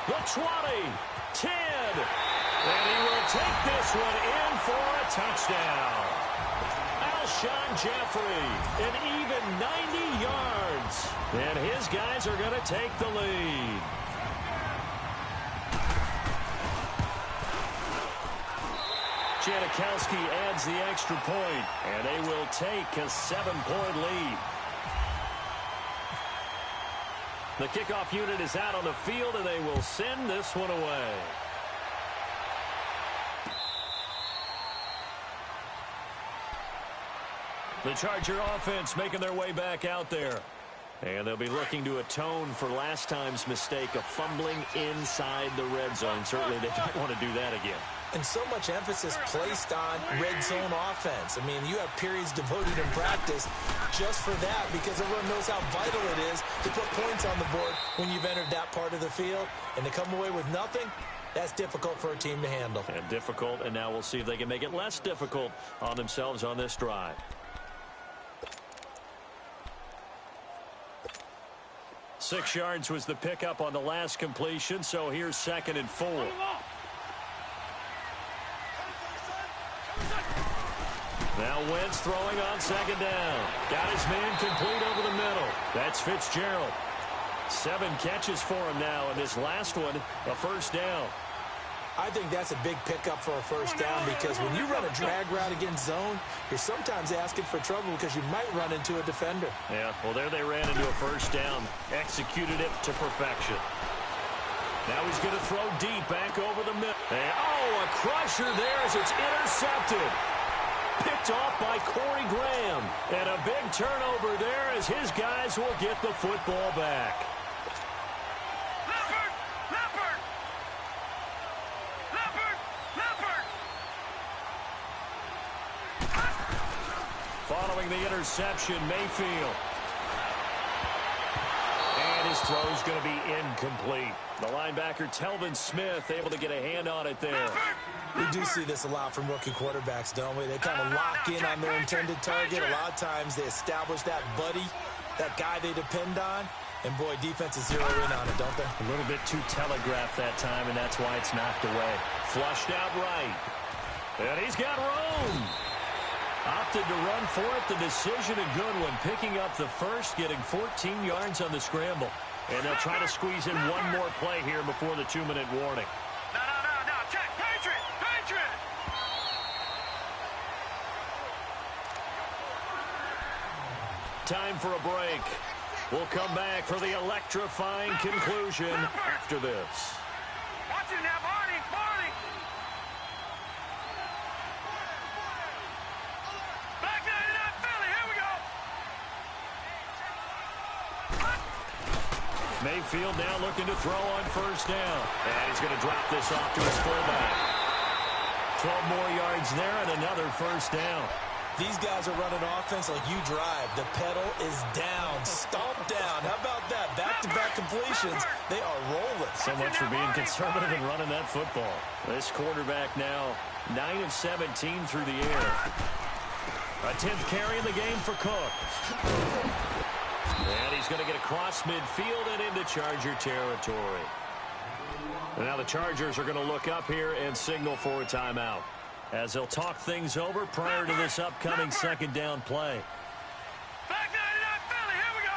the 20, 10. And he will take this one in for a touchdown. Alshon Jeffrey, an even 90 yards. And his guys are going to take the lead. Janikowski adds the extra point, and they will take a 7-point lead. The kickoff unit is out on the field, and they will send this one away. The Charger offense making their way back out there. And they'll be looking to atone for last time's mistake of fumbling inside the red zone. Certainly they don't want to do that again. And so much emphasis placed on red zone offense. I mean, you have periods devoted in practice just for that because everyone knows how vital it is to put points on the board when you've entered that part of the field. And to come away with nothing, that's difficult for a team to handle. And difficult, and now we'll see if they can make it less difficult on themselves on this drive. Six yards was the pickup on the last completion, so here's 2nd and 4. Now Wentz throwing on 2nd down. Got his man complete over the middle. That's Fitzgerald. 7 catches for him now, and this last one, a first down. I think that's a big pickup for a first down because when you run a drag route against zone, you're sometimes asking for trouble because you might run into a defender. Yeah, well, there they ran into a first down. Executed it to perfection. Now he's going to throw deep back over the middle. And, oh, a crusher there as it's intercepted. Picked off by Corey Graham. And a big turnover there as his guys will get the football back. Following the interception, Mayfield. And his throw's going to be incomplete. The linebacker, Telvin Smith, able to get a hand on it there. We do see this a lot from rookie quarterbacks, don't we? They kind of lock in on their intended target. A lot of times they establish that buddy, that guy they depend on. And, boy, defenses zero in on it, don't they? A little bit too telegraphed that time, and that's why it's knocked away. Flushed out right. And he's got room. Opted to run for it. The decision a good one. Picking up the first, getting 14 yards on the scramble. And they'll try to squeeze in one more play here before the 2-minute warning. No. Check. Patriot. Time for a break. We'll come back for the electrifying conclusion after this. Watch it now, Barney. Back 99 Philly, here we go. Mayfield now looking to throw on first down. And he's going to drop this off to his fullback. 12 more yards there and another first down. These guys are running offense like you drive. The pedal is down, stomp down. How about that? Back-to-back completions. They are rolling. So much for being conservative and running that football. This quarterback now 9 of 17 through the air. A 10th carry in the game for Cook. And he's going to get across midfield and into Charger territory. And now the Chargers are going to look up here and signal for a timeout, as they'll talk things over prior to this upcoming 2nd down play. Back 99 Philly, here we go.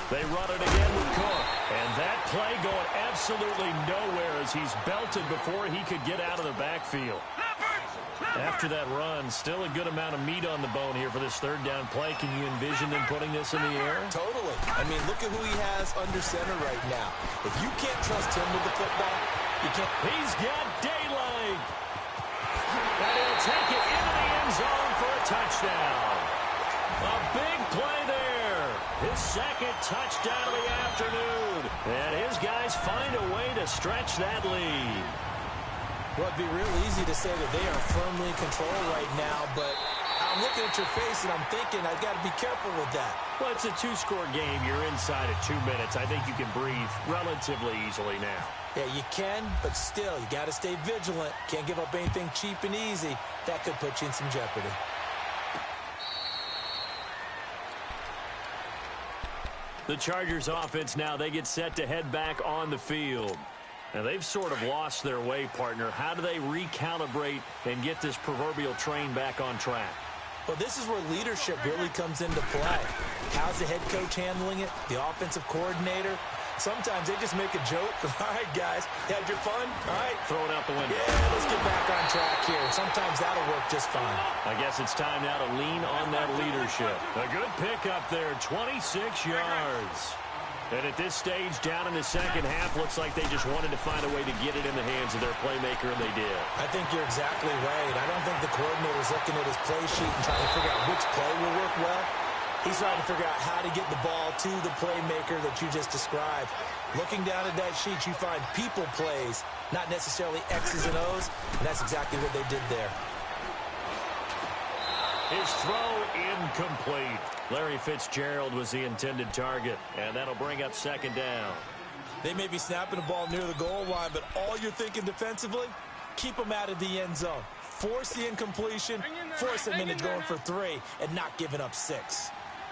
They run it again with Cook. And that play going absolutely nowhere as he's belted before he could get out of the backfield. After that run, still a good amount of meat on the bone here for this 3rd down play. Can you envision them putting this in the air? Totally. I mean, look at who he has under center right now. If you can't trust him with the football, you can't. He's got daylight. And he'll take it into the end zone for a touchdown. A big play there. His 2nd touchdown of the afternoon. And his guys find a way to stretch that lead. Well, it'd be real easy to say that they are firmly in control right now, but I'm looking at your face and I'm thinking I've got to be careful with that. Well, it's a 2-score game. You're inside at 2 minutes. I think you can breathe relatively easily now. Yeah, you can, but still, you got to stay vigilant. Can't give up anything cheap and easy. That could put you in some jeopardy. The Chargers offense now, they get set to head back on the field. Now, they've sort of lost their way, partner. How do they recalibrate and get this proverbial train back on track? Well, this is where leadership really comes into play. How's the head coach handling it? The offensive coordinator? Sometimes they just make a joke. All right, guys, had your fun? All right. Throw it out the window. Yeah, let's get back on track here. Sometimes that'll work just fine. I guess it's time now to lean on that leadership. A good pickup there, 26 yards. And at this stage, down in the second half, looks like they just wanted to find a way to get it in the hands of their playmaker, and they did. I think you're exactly right. I don't think the coordinator's looking at his play sheet and trying to figure out which play will work well. He's trying to figure out how to get the ball to the playmaker that you just described. Looking down at that sheet, you find people plays, not necessarily X's and O's, and that's exactly what they did there. His throw incomplete. Larry Fitzgerald was the intended target, and that'll bring up second down. They may be snapping the ball near the goal line, but all you're thinking defensively, keep them out of the end zone. Force the incompletion, force them into going for 3, and not giving up 6.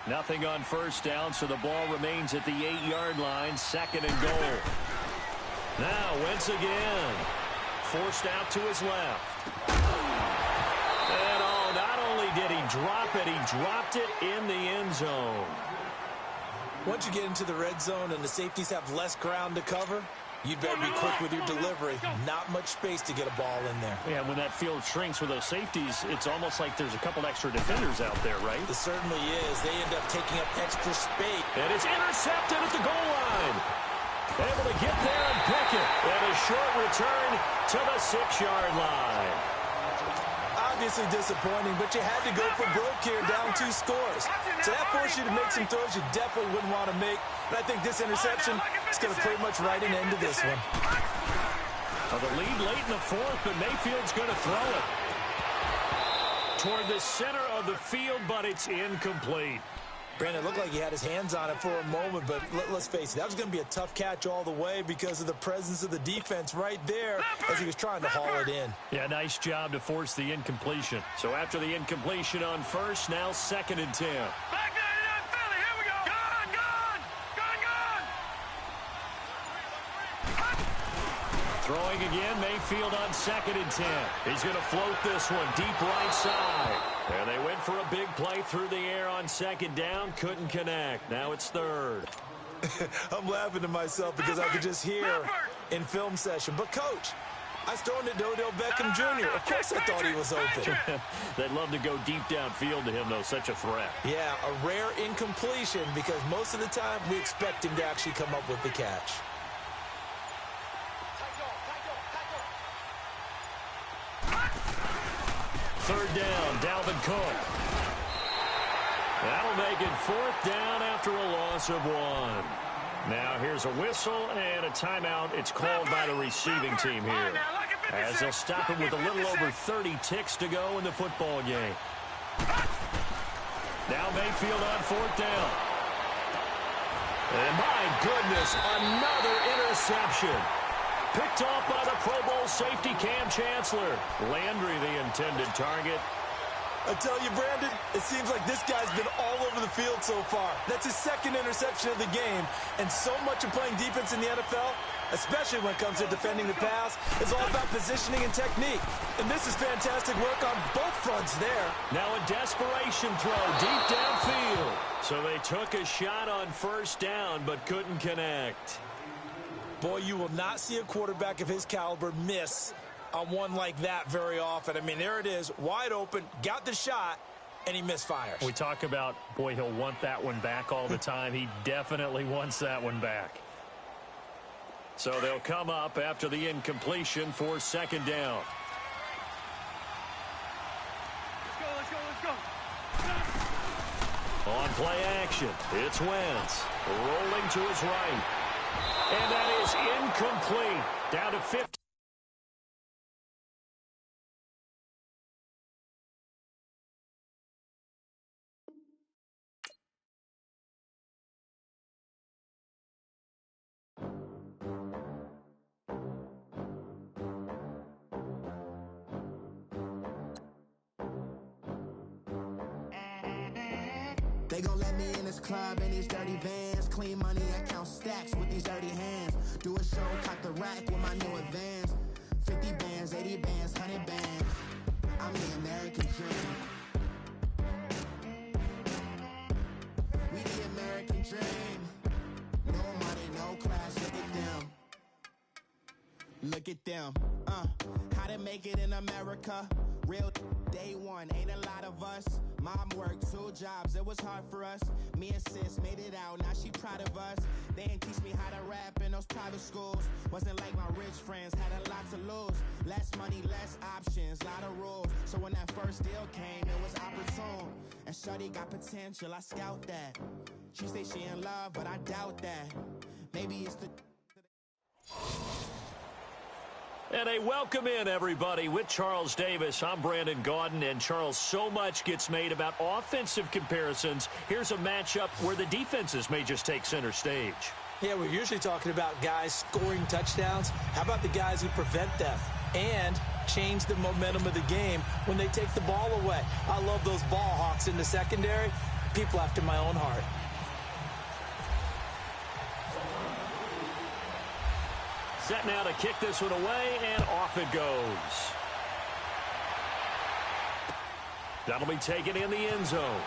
Nothing on first down, so the ball remains at the 8-yard line, second and goal. Now, Wentz again. Forced out to his left. And not only did he drop it, he dropped it in the end zone. Once you get into the red zone and the safeties have less ground to cover, you better be quick with your delivery. Not much space to get a ball in there. Yeah, when that field shrinks with those safeties, it's almost like there's a couple extra defenders out there, right? It certainly is. They end up taking up extra space. And it's intercepted at the goal line. Able to get there and pick it. And a short return to the 6-yard line. Obviously disappointing, but you had to go for broke here, down 2 scores. So that forced you to make some throws you definitely wouldn't want to make. But I think this interception is going to pretty much write an end to this one. Well, the lead late in the 4th, but Mayfield's going to throw it toward the center of the field, but it's incomplete. Brandon, it looked like he had his hands on it for a moment, but let's face it, that was going to be a tough catch all the way because of the presence of the defense right there as he was trying to haul it in. Yeah, nice job to force the incompletion. So after the incompletion on first, now 2nd and 10. Back 99 Philly, here we go. Gone, gone, gone, gone. Throwing again, Mayfield on 2nd and 10. He's going to float this one deep right side. And they went for a big play through the air on 2nd down. Couldn't connect. Now it's 3rd. I'm laughing to myself because I could just hear in film session. But, Coach, I was throwing it to Odell Beckham Jr. Of course I thought he was open. They'd love to go deep downfield to him, though. Such a threat. Yeah, a rare incompletion because most of the time we expect him to actually come up with the catch. Third down, Dalvin Cook. That'll make it 4th down after a loss of 1. Now here's a whistle and a timeout. It's called by the receiving team here, as they'll stop it with a little over 30 ticks to go in the football game. Now Mayfield on 4th down. And my goodness, another interception. Picked off by the Pro Bowl safety Cam Chancellor. Landry, the intended target. I tell you, Brandon, it seems like this guy's been all over the field so far. That's his 2nd interception of the game. And so much of playing defense in the NFL, especially when it comes to defending the pass, is all about positioning and technique. And this is fantastic work on both fronts there. Now a desperation throw deep downfield. So they took a shot on first down, but couldn't connect. Boy, you will not see a quarterback of his caliber miss on one like that very often. I mean, there it is, wide open, got the shot, and he misfires. We talk about, boy, he'll want that one back all the time. He definitely wants that one back. So they'll come up after the incompletion for 2nd down. Let's go, let's go. On play action, it's Wentz rolling to his right. And that is incomplete. Down to 50. They gon' let me in this club in these dirty vans. Clean money, I count stacks with these dirty hands. Do a show, cock the rack with my new advance. 50 bands, 80 bands, 100 bands. I'm the American dream. We the American dream. No money, no class, look at them. Look at them, how to make it in America. Real day one, ain't a lot of us. Mom worked 2 jobs, it was hard for us. Me and sis made it out, now she proud of us. They ain't teach me how to rap in those private schools. Wasn't like my rich friends, had a lot to lose. Less money, less options, lot of rules. So when that first deal came, it was opportune. And shorty got potential, I scout that. She say she in love, but I doubt that. Maybe it's the... And a welcome in, everybody, with Charles Davis. I'm Brandon Gaudin, and Charles, so much gets made about offensive comparisons. Here's a matchup where the defenses may just take center stage. Yeah, we're usually talking about guys scoring touchdowns. How about the guys who prevent them and change the momentum of the game when they take the ball away? I love those ball hawks in the secondary. People after my own heart. Set now to kick this one away, and off it goes. That'll be taken in the end zone.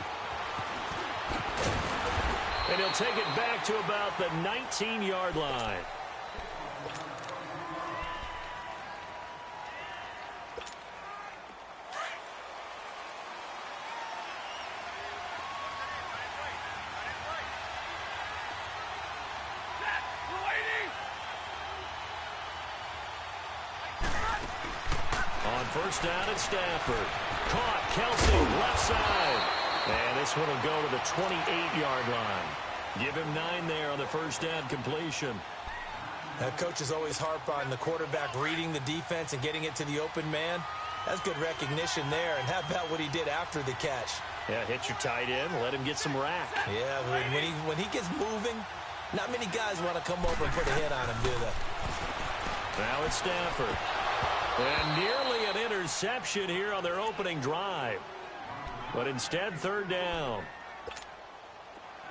And he'll take it back to about the 19-yard line. First down at Stafford. Caught. Kelsey, left side. And this one will go to the 28-yard line. Give him 9 there on the first down completion. Now, coaches always harp on the quarterback reading the defense and getting it to the open man. That's good recognition there. And how about what he did after the catch? Yeah, hit your tight end. Let him get some rack. Yeah, when he gets moving, not many guys want to come over and put a hit on him, do they? Now it's Stafford. And nearly an interception here on their opening drive. But instead, third down.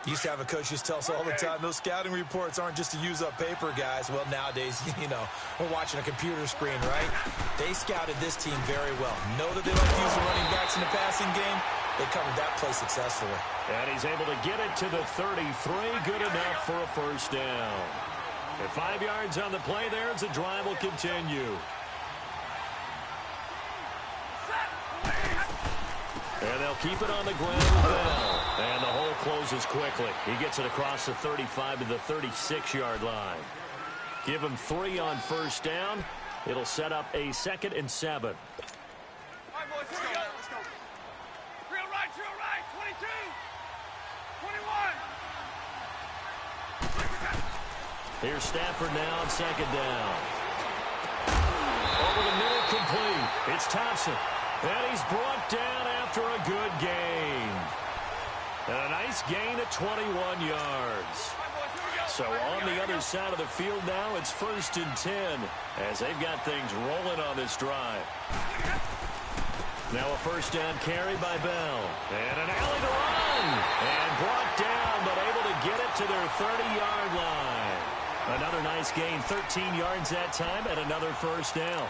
Used to have a coach used to tell us all the time, those scouting reports aren't just to use up paper, guys. Well, nowadays, you know, we're watching a computer screen, right? They scouted this team very well. Know that they like to use the running backs in the passing game. They covered that play successfully. And he's able to get it to the 33. Good enough for a first down. At 5 yards on the play there, as the drive will continue. And they'll keep it on the ground with Bell. And the hole closes quickly. He gets it across the 35 to the 36-yard line. Give him 3 on first down. It'll set up a 2nd and 7. All right, boys, here we go. Let's go. Real right, 22, 21. Here's Stafford now on 2nd down. Over the middle, complete. It's Thompson. And he's brought down after a good gain. And a nice gain at 21 yards. So on the other side of the field now, it's 1st and 10 as they've got things rolling on this drive. Now a first down carry by Bell. And an alley to run. And brought down, but able to get it to their 30-yard line. Another nice gain, 13 yards that time, and another first down.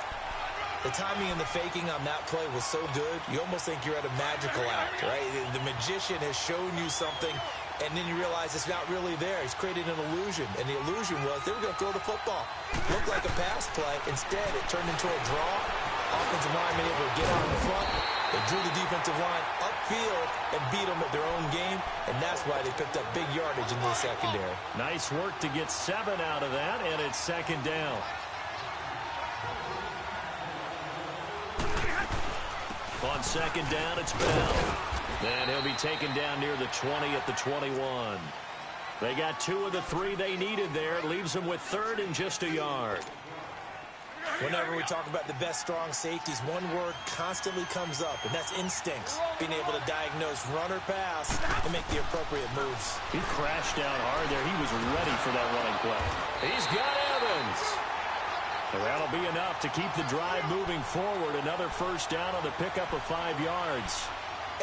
The timing and the faking on that play was so good, you almost think you're at a magical act, right? The magician has shown you something, and then you realize it's not really there. He's created an illusion, and the illusion was they were going to throw the football. Looked like a pass play. Instead, it turned into a draw. Offensive lineman able to get out in front. They drew the defensive line upfield and beat them at their own game, and that's why they picked up big yardage in the secondary. Nice work to get 7 out of that, and it's 2nd down. On 2nd down, it's Bell. And he'll be taken down near the 20 at the 21. They got 2 of the 3 they needed there. It leaves them with 3rd and just a yard. Whenever we talk about the best strong safeties, one word constantly comes up, and that's instincts. Being able to diagnose run or pass and make the appropriate moves. He crashed down hard there. He was ready for that running play. He's got Evans. And that'll be enough to keep the drive moving forward. Another first down on the pickup of 5 yards.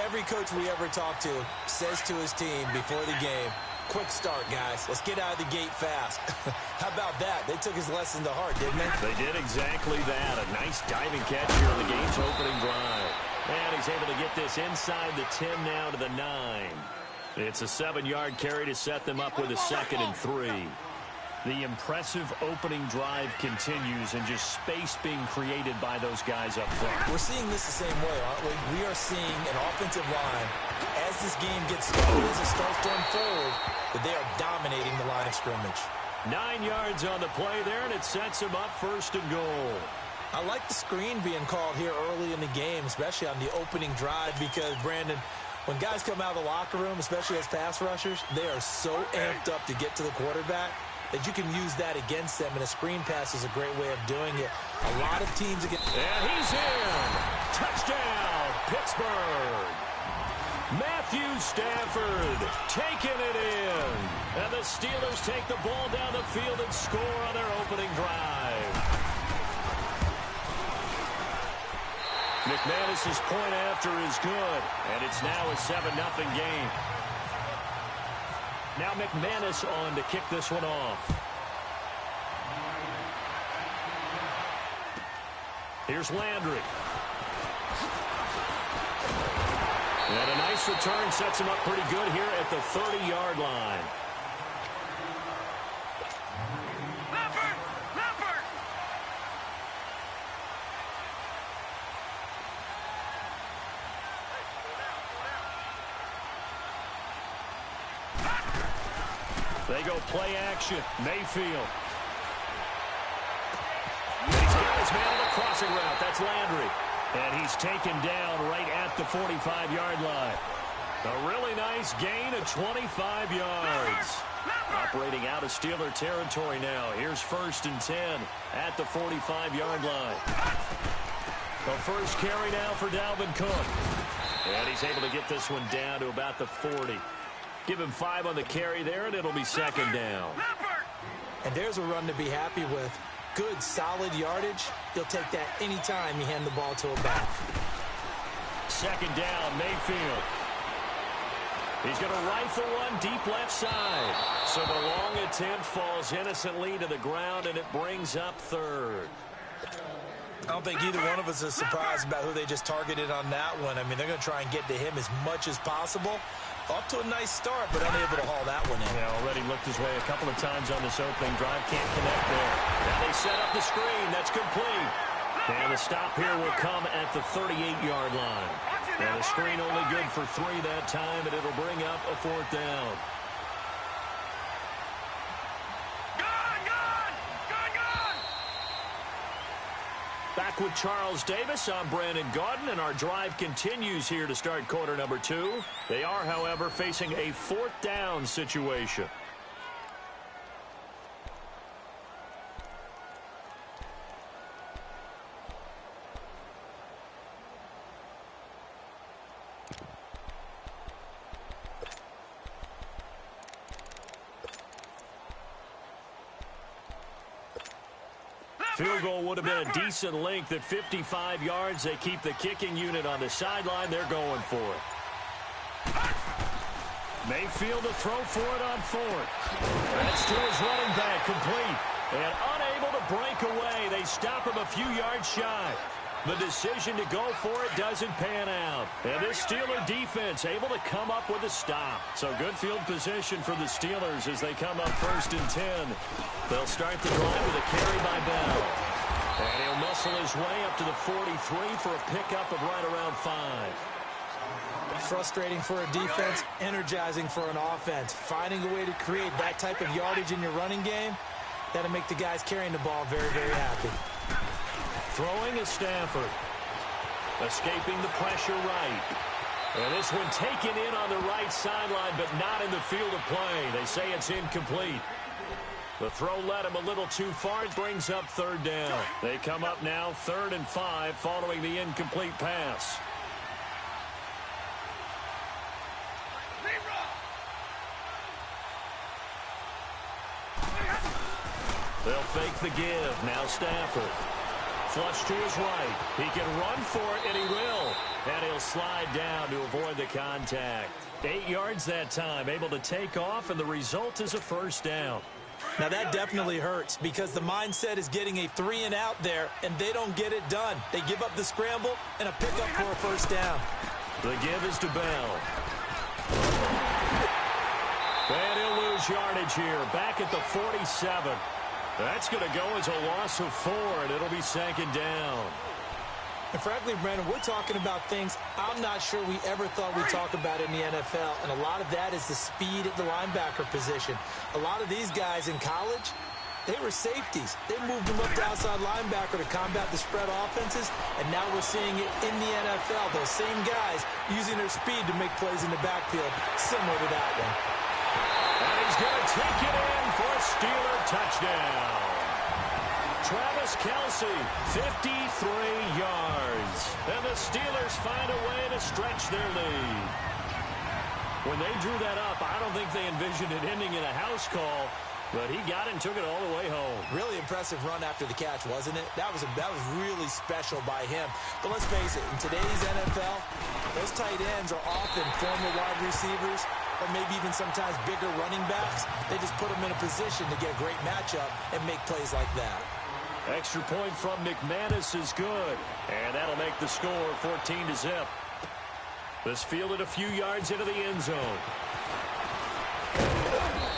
Every coach we ever talk to says to his team before the game, quick start, guys. Let's get out of the gate fast. How about that? They took his lesson to heart, didn't they? They did exactly that. A nice diving catch here in the game's opening drive. And he's able to get this inside the 10 now to the 9. It's a 7-yard carry to set them up with a 2nd and 3. The impressive opening drive continues and just space being created by those guys up front. We're seeing this the same way, aren't we? We are seeing an offensive line, as this game gets started, as it starts to unfold, that they are dominating the line of scrimmage. 9 yards on the play there, and it sets them up 1st and goal. I like the screen being called here early in the game, especially on the opening drive, because, Brandon, when guys come out of the locker room, especially as pass rushers, they are so amped up to get to the quarterback that you can use that against them, and a screen pass is a great way of doing it. A lot of teams against... And he's in! Touchdown, Pittsburgh! Matthew Stafford taking it in. And the Steelers take the ball down the field and score on their opening drive. McManus's point after is good, and it's now a 7-0 game. Now McManus on to kick this one off. Here's Landry. And a nice return sets him up pretty good here at the 30-yard line. They go play action. Mayfield. He's got his man on the crossing route. That's Landry. And he's taken down right at the 45-yard line. A really nice gain of 25 yards. Operating out of Steeler territory now. Here's 1st and 10 at the 45-yard line. The first carry now for Dalvin Cook. And he's able to get this one down to about the 40. Give him 5 on the carry there, and it'll be 2nd down. And there's a run to be happy with. Good, solid yardage. He'll take that any time you hand the ball to a back. 2nd down, Mayfield. He's going to rifle one deep left side. So the long attempt falls innocently to the ground, and it brings up 3rd. I don't think either one of us is surprised about who they just targeted on that one. I mean, they're going to try and get to him as much as possible. Off to a nice start, but unable to haul that one in. Yeah, already looked his way a couple of times on this opening drive. Can't connect there. Now they set up the screen. That's complete. And the stop here will come at the 38-yard line. And the screen only good for 3 that time, and it'll bring up a 4th down. Back with Charles Davis, I'm Brandon Gaudin, and our drive continues here to start quarter number 2. They are, however, facing a 4th down situation. Field goal would have been a decent length at 55 yards. They keep the kicking unit on the sideline. They're going for it. Mayfield to throw for it on 4th. That's to his running back, complete. And unable to break away. They stop him a few yards shy. The decision to go for it doesn't pan out. And this Steeler defense able to come up with a stop. So good field position for the Steelers as they come up 1st and 10. They'll start the drive with a carry by Bell. And he'll muscle his way up to the 43 for a pickup of right around 5. Frustrating for a defense, energizing for an offense. Finding a way to create that type of yardage in your running game, that'll make the guys carrying the ball very, very happy. Throwing is Stafford. Escaping the pressure right. And this one taken in on the right sideline, but not in the field of play. They say it's incomplete. The throw led him a little too far. It brings up 3rd down. They come up now 3rd and 5 following the incomplete pass. They'll fake the give. Now Stafford. flush to his right. He can run for it, and he will. And he'll slide down to avoid the contact. 8 yards that time, able to take off, and the result is a first down. Now that definitely hurts because the mindset is getting a 3-and-out there, and they don't get it done. They give up the scramble and a pickup for a first down. The give is to Bell. And he'll lose yardage here, back at the 47. That's going to go as a loss of 4, and it'll be second down. And frankly, Brandon, we're talking about things I'm not sure we ever thought we'd talk about in the NFL, and a lot of that is the speed at the linebacker position. A lot of these guys in college, they were safeties. They moved them up to outside linebacker to combat the spread offenses, and now we're seeing it in the NFL. Those same guys using their speed to make plays in the backfield, similar to that one. And he's going to take it in for a Steeler touchdown. Travis Kelce, 53 yards. And the Steelers find a way to stretch their lead. When they drew that up, I don't think they envisioned it ending in a house call, but he got it and took it all the way home. Really impressive run after the catch, wasn't it? That was really special by him. But let's face it, in today's NFL, those tight ends are often former wide receivers or maybe even sometimes bigger running backs. They just put them in a position to get a great matchup and make plays like that. Extra point from McManus is good, and that'll make the score 14-0. This fielded a few yards into the end zone.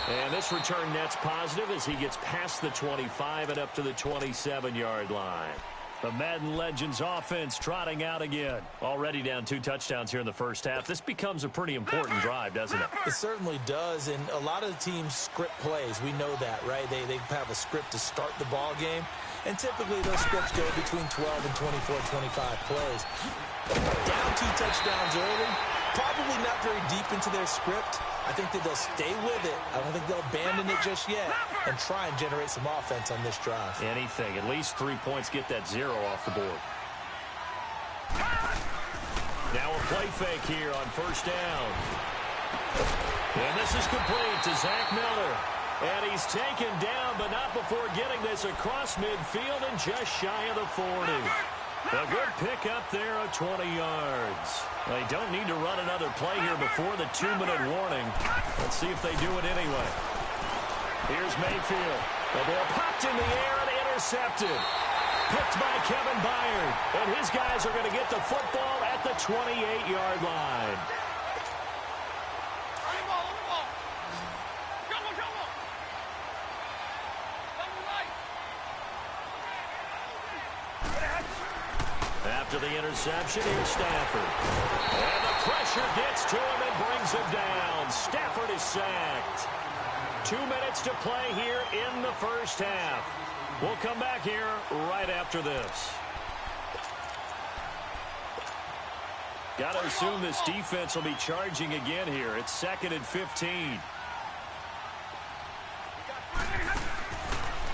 And this return net's positive as he gets past the 25 and up to the 27-yard line. The Madden Legends offense trotting out again. Already down 2 touchdowns here in the first half. This becomes a pretty important drive, doesn't it? It certainly does, and a lot of the teams script plays. We know that, right? They have a script to start the ball game, and typically those scripts go between 12 and 24, 25 plays. Down 2 touchdowns early, probably not very deep into their script. I think that they'll stay with it. I don't think they'll abandon it just yet and try and generate some offense on this drive. Anything. At least 3 points, get that 0 off the board. Now a play fake here on first down. And this is complete to Zach Miller. And he's taken down, but not before getting this across midfield and just shy of the 40. A good pick up there of 20 yards. They don't need to run another play here before the 2-minute warning. Let's see if they do it anyway. Here's Mayfield. The ball popped in the air and intercepted. Picked by Kevin Byard. And his guys are going to get the football at the 28-yard line. After the interception, here's Stafford. And the pressure gets to him and brings him down. Stafford is sacked. 2 minutes to play here in the first half. We'll come back here right after this. Got to assume this defense will be charging again here. It's 2nd and 15.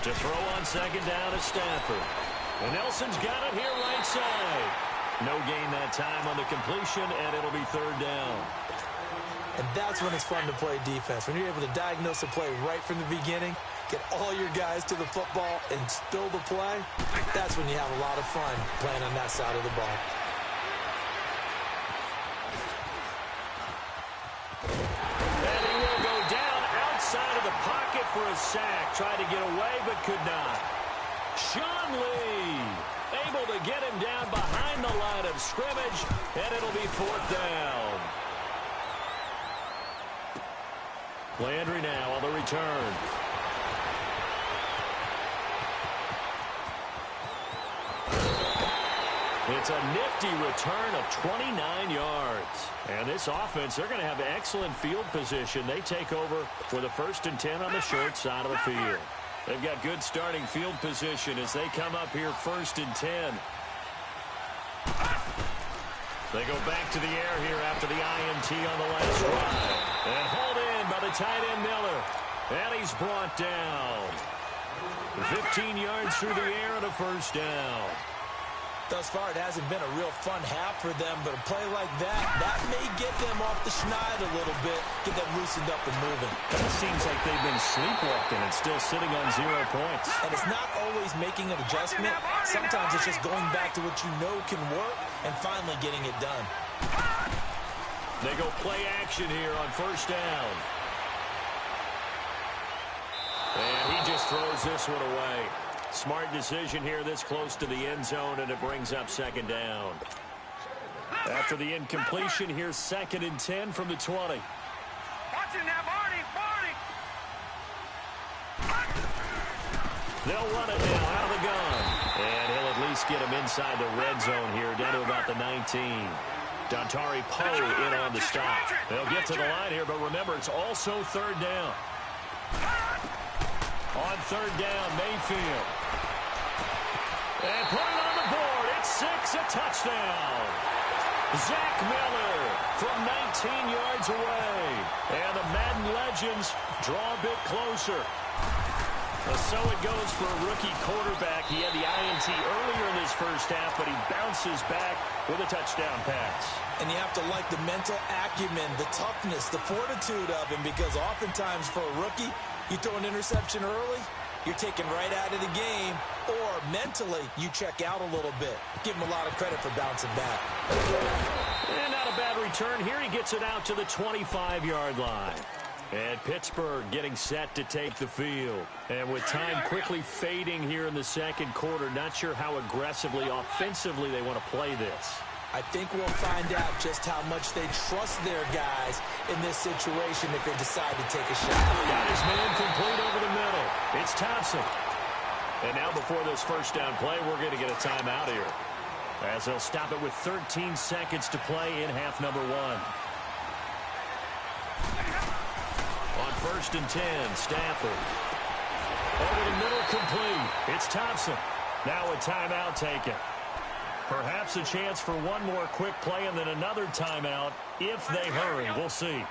To throw on 2nd down is Stafford. And Nelson's got it here right side. No gain that time on the completion, and it'll be 3rd down. And that's when it's fun to play defense. When you're able to diagnose a play right from the beginning, get all your guys to the football, and spill the play, that's when you have a lot of fun playing on that side of the ball. And he will go down outside of the pocket for a sack. Tried to get away, but could not. Sean Lee able to get him down behind the line of scrimmage, and it'll be 4th down. Landry now on the return. It's a nifty return of 29 yards. And this offense, they're going to have excellent field position. They take over for the 1st and 10 on the short side of the field. They've got good starting field position as they come up here 1st and 10. They go back to the air here after the INT on the last drive. And hauled in by the tight end Miller. And he's brought down. 15 yards through the air and a 1st down. Thus far, it hasn't been a real fun half for them, but a play like that may get them off the schneid a little bit, get them loosened up and moving. It seems like they've been sleepwalking and still sitting on 0 points. And it's not always making an adjustment. Sometimes it's just going back to what you know can work and finally getting it done. They go play action here on first down. And he just throws this one away. Smart decision here this close to the end zone, and it brings up second down. After the incompletion, here's 2nd and 10 from the 20. Watch it now, Barney! They'll run it now out of the gun. And he'll at least get him inside the red zone here, down to about the 19. Dontari Poe in on the stop. They'll get to the line here, but remember, it's also 3rd down. On 3rd down, Mayfield. And put it on the board. It's 6, a touchdown. Zach Miller from 19 yards away. And the Madden legends draw a bit closer. So it goes for a rookie quarterback. He had the INT earlier in his first half, but he bounces back with a touchdown pass. And you have to like the mental acumen, the toughness, the fortitude of him, because oftentimes for a rookie, you throw an interception early, you're taken right out of the game, or mentally you check out a little bit. Give him a lot of credit for bouncing back. And not a bad return here. He gets it out to the 25-yard line. And Pittsburgh getting set to take the field. And with time quickly fading here in the second quarter, not sure how aggressively, offensively they want to play this. I think we'll find out just how much they trust their guys in this situation if they decide to take a shot. Got his man complete over the middle. It's Thompson. And now before this first down play, we're going to get a timeout here, as they'll stop it with 13 seconds to play in half number 1. On 1st and 10, Stafford. Over the middle, complete. It's Thompson. Now a timeout taken. Perhaps a chance for one more quick play and then another timeout if they hurry. We'll see.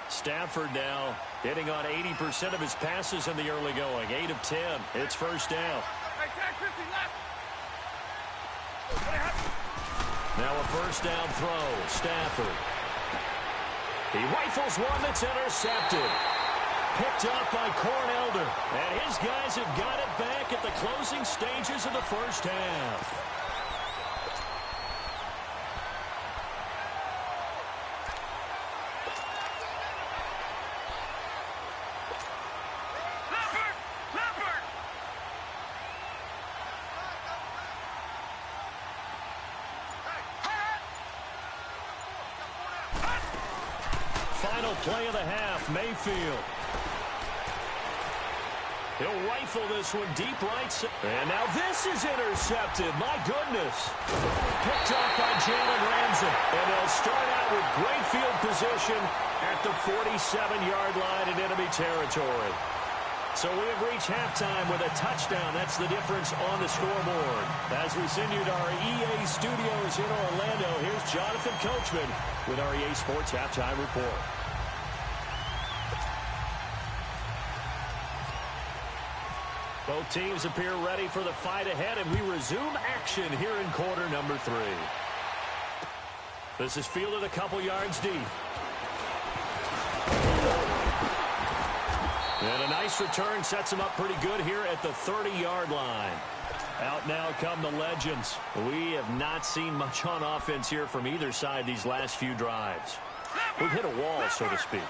Stafford now hitting on 80% of his passes in the early going. 8 of 10. It's first down. Now a first down throw. Stafford. He rifles one that's intercepted. Picked up by Cornelder. And his guys have got it back at the closing stages of the first half. Final play of the half, Mayfield. He'll rifle this one deep right. And now this is intercepted. My goodness. Picked up by Jalen Ramsey. And they'll start out with great field position at the 47-yard line in enemy territory. So we have reached halftime with a touchdown. That's the difference on the scoreboard. As we send you to our EA studios in Orlando, here's Jonathan Coachman with our EA Sports Halftime Report. Both teams appear ready for the fight ahead, and we resume action here in quarter number 3. This is fielded a couple yards deep. And a nice return sets him up pretty good here at the 30-yard line. Out now come the legends. We have not seen much on offense here from either side these last few drives. We've hit a wall, so to speak.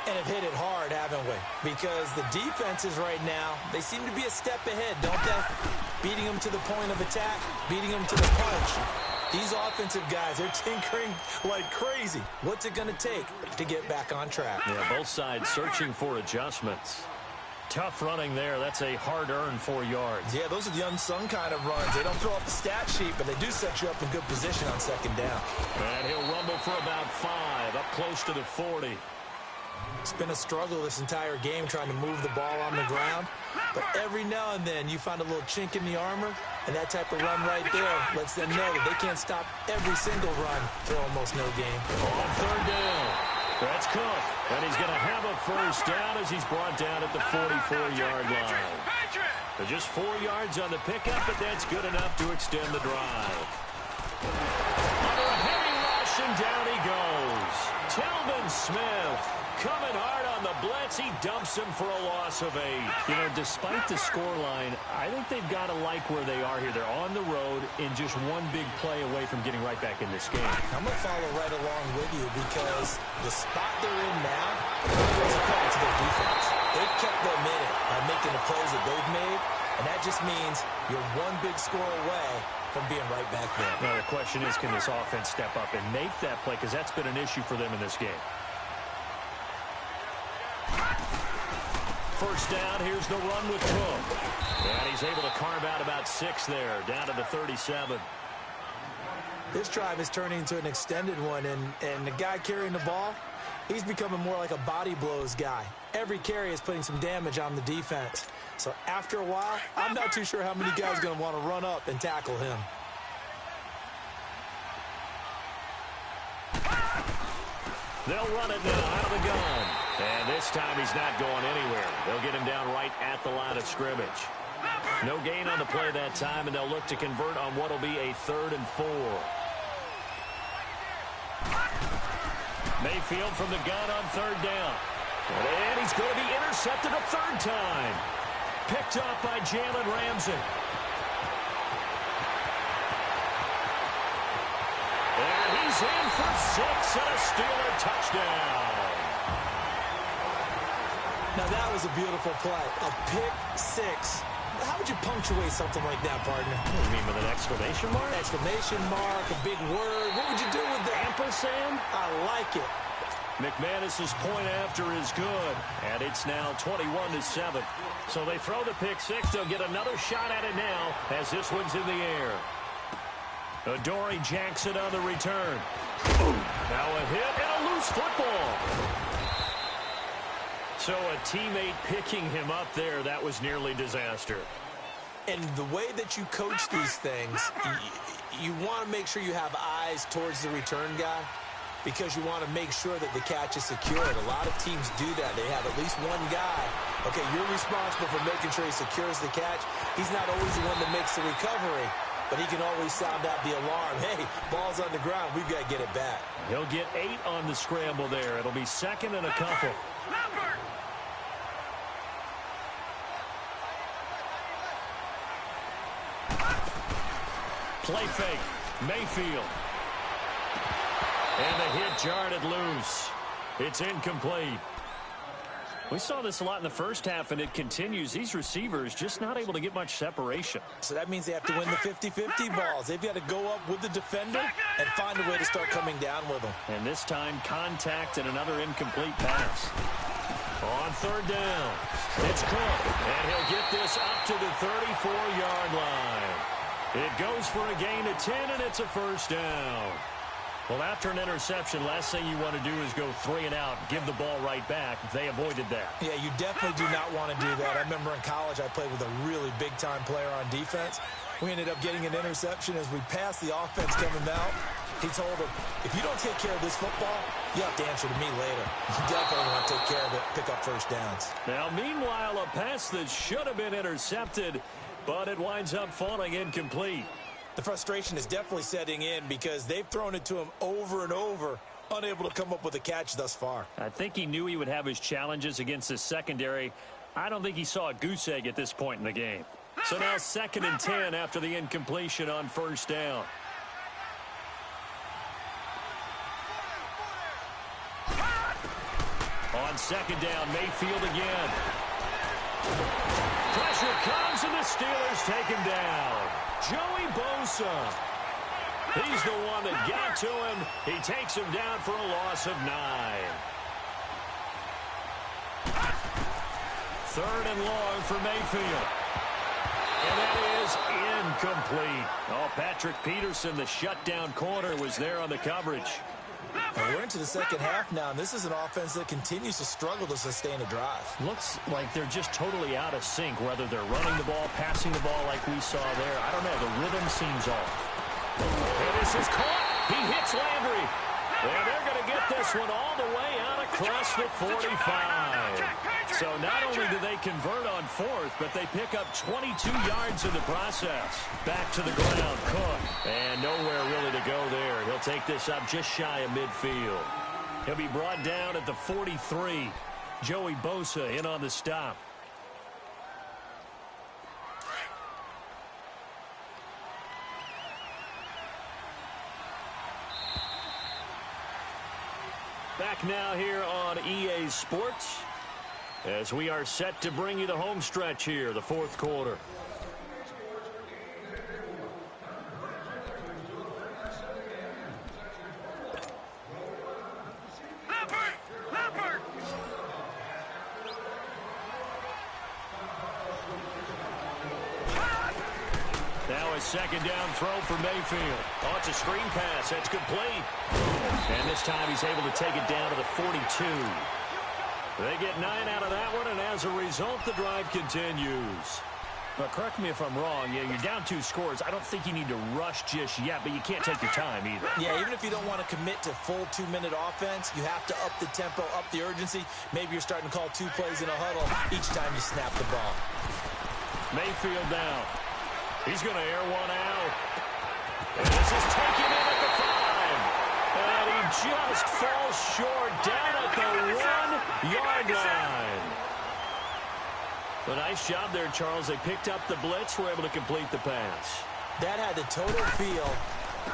And have hit it hard, haven't we? Because the defenses right now, they seem to be a step ahead, don't they? Beating them to the point of attack, beating them to the punch. These offensive guys, they're tinkering like crazy. What's it going to take to get back on track? Yeah, both sides searching for adjustments. Tough running there. That's a hard-earned 4 yards. Yeah, those are the unsung kind of runs. They don't throw off the stat sheet, but they do set you up in good position on second down. And he'll rumble for about 5, up close to the 40. It's been a struggle this entire game trying to move the ball on the ground. But every now and then you find a little chink in the armor, and that type of run right there lets them know that they can't stop every single run for almost no gain. On third down, that's Cook. And he's going to have a first down as he's brought down at the 44-yard line. Just 4 yards on the pickup, but that's good enough to extend the drive. Under a heavy rush, and down he goes. Telvin Smith coming hard on the blitz. He dumps him for a loss of 8. You know, despite the scoreline, I think they've got to like where they are here. They're on the road and just one big play away from getting right back in this game. I'm going to follow right along with you because the spot they're in now is a credit to their defense. They've kept them in it by making the plays that they've made, and that just means you're one big score away from being right back there. Now, the question is, can this offense step up and make that play? Because that's been an issue for them in this game. First down, here's the run with Cook. And he's able to carve out about 6 there, down to the 37. This drive is turning into an extended one, and the guy carrying the ball, he's becoming more like a body blows guy. Every carry is putting some damage on the defense. So after a while, I'm not too sure how many guys are going to want to run up and tackle him. They'll run it now out of the gun. And this time he's not going anywhere. They'll get him down right at the line of scrimmage. No gain on the play that time, and they'll look to convert on what will be a 3rd and 4. Mayfield from the gun on 3rd down. And he's going to be intercepted a 3rd time. Picked up by Jalen Ramsey. And he's in for 6 and a Steeler touchdown. Now, that was a beautiful play. A pick 6. How would you punctuate something like that, partner? What do you mean, with an exclamation mark? Exclamation mark, a big word. What would you do with that? Ampersand? I like it. McManus's point after is good, and it's now 21-7. So they throw the pick 6. They'll get another shot at it now as this one's in the air. Adoree Jackson on the return. Now a hit and a loose football. So a teammate picking him up there, that was nearly disaster. And the way that you coach these things, you want to make sure you have eyes towards the return guy because you want to make sure that the catch is secured. A lot of teams do that. They have at least one guy. Okay, you're responsible for making sure he secures the catch. He's not always the one that makes the recovery, but he can always sound out the alarm. Hey, ball's on the ground. We've got to get it back. He'll get 8 on the scramble there. It'll be 2nd and a couple. Play fake. Mayfield. And the hit jarred it loose. It's incomplete. We saw this a lot in the first half, and it continues. These receivers just not able to get much separation. So that means they have to win the 50-50 balls. They've got to go up with the defender and find a way to start coming down with them. And this time, contact and another incomplete pass. On 3rd down, it's Cook, and he'll get this up to the 34-yard line. It goes for a gain of 10, and it's a 1st down. Well, after an interception, last thing you want to do is go 3 and out, give the ball right back. They avoided that. Yeah, you definitely do not want to do that. I remember in college I played with a really big-time player on defense. We ended up getting an interception as we passed the offense coming out. He told him, if you don't take care of this football, you have to answer to me later. You definitely want to take care of it, pick up 1st downs. Now, meanwhile, a pass that should have been intercepted, but it winds up falling incomplete. The frustration is definitely setting in because they've thrown it to him over and over, unable to come up with a catch thus far. I think he knew he would have his challenges against his secondary. I don't think he saw a goose egg at this point in the game. So now 2nd and 10 after the incompletion on 1st down. On 2nd down, Mayfield again. Pressure comes, and the Steelers take him down. Joey Bosa. He's the one that got to him. He takes him down for a loss of 9. 3rd and long for Mayfield. And that is incomplete. Oh, Patrick Peterson, the shutdown corner, was there on the coverage. And we're into the second half now, and this is an offense that continues to struggle to sustain a drive. Looks like they're just totally out of sync, whether they're running the ball, passing the ball like we saw there. I don't know. The rhythm seems off. And this is caught. He hits Landry. And they're going to get this one all the way out across the 45. So not only do they convert on fourth, but they pick up 22 yards in the process. Back to the ground, Cook. And nowhere really to go there. He'll take this up just shy of midfield. He'll be brought down at the 43. Joey Bosa in on the stop. Back now here on EA Sports as we are set to bring you the home stretch here, the fourth quarter. Now a second down throw for Mayfield. Oh, it's a screen pass. That's complete. And this time he's able to take it down to the 42. They get 9 out of that one, and as a result, the drive continues. But correct me if I'm wrong. Yeah, you're down 2 scores. I don't think you need to rush just yet, but you can't take your time either. Yeah, even if you don't want to commit to full 2-minute offense, you have to up the tempo, up the urgency. Maybe you're starting to call 2 plays in a huddle each time you snap the ball. Mayfield down. He's going to air one out. And this is taken in at the 5. And he just falls short down at the 1-yard line. A nice job there, Charles. They picked up the blitz, were able to complete the pass. That had the total feel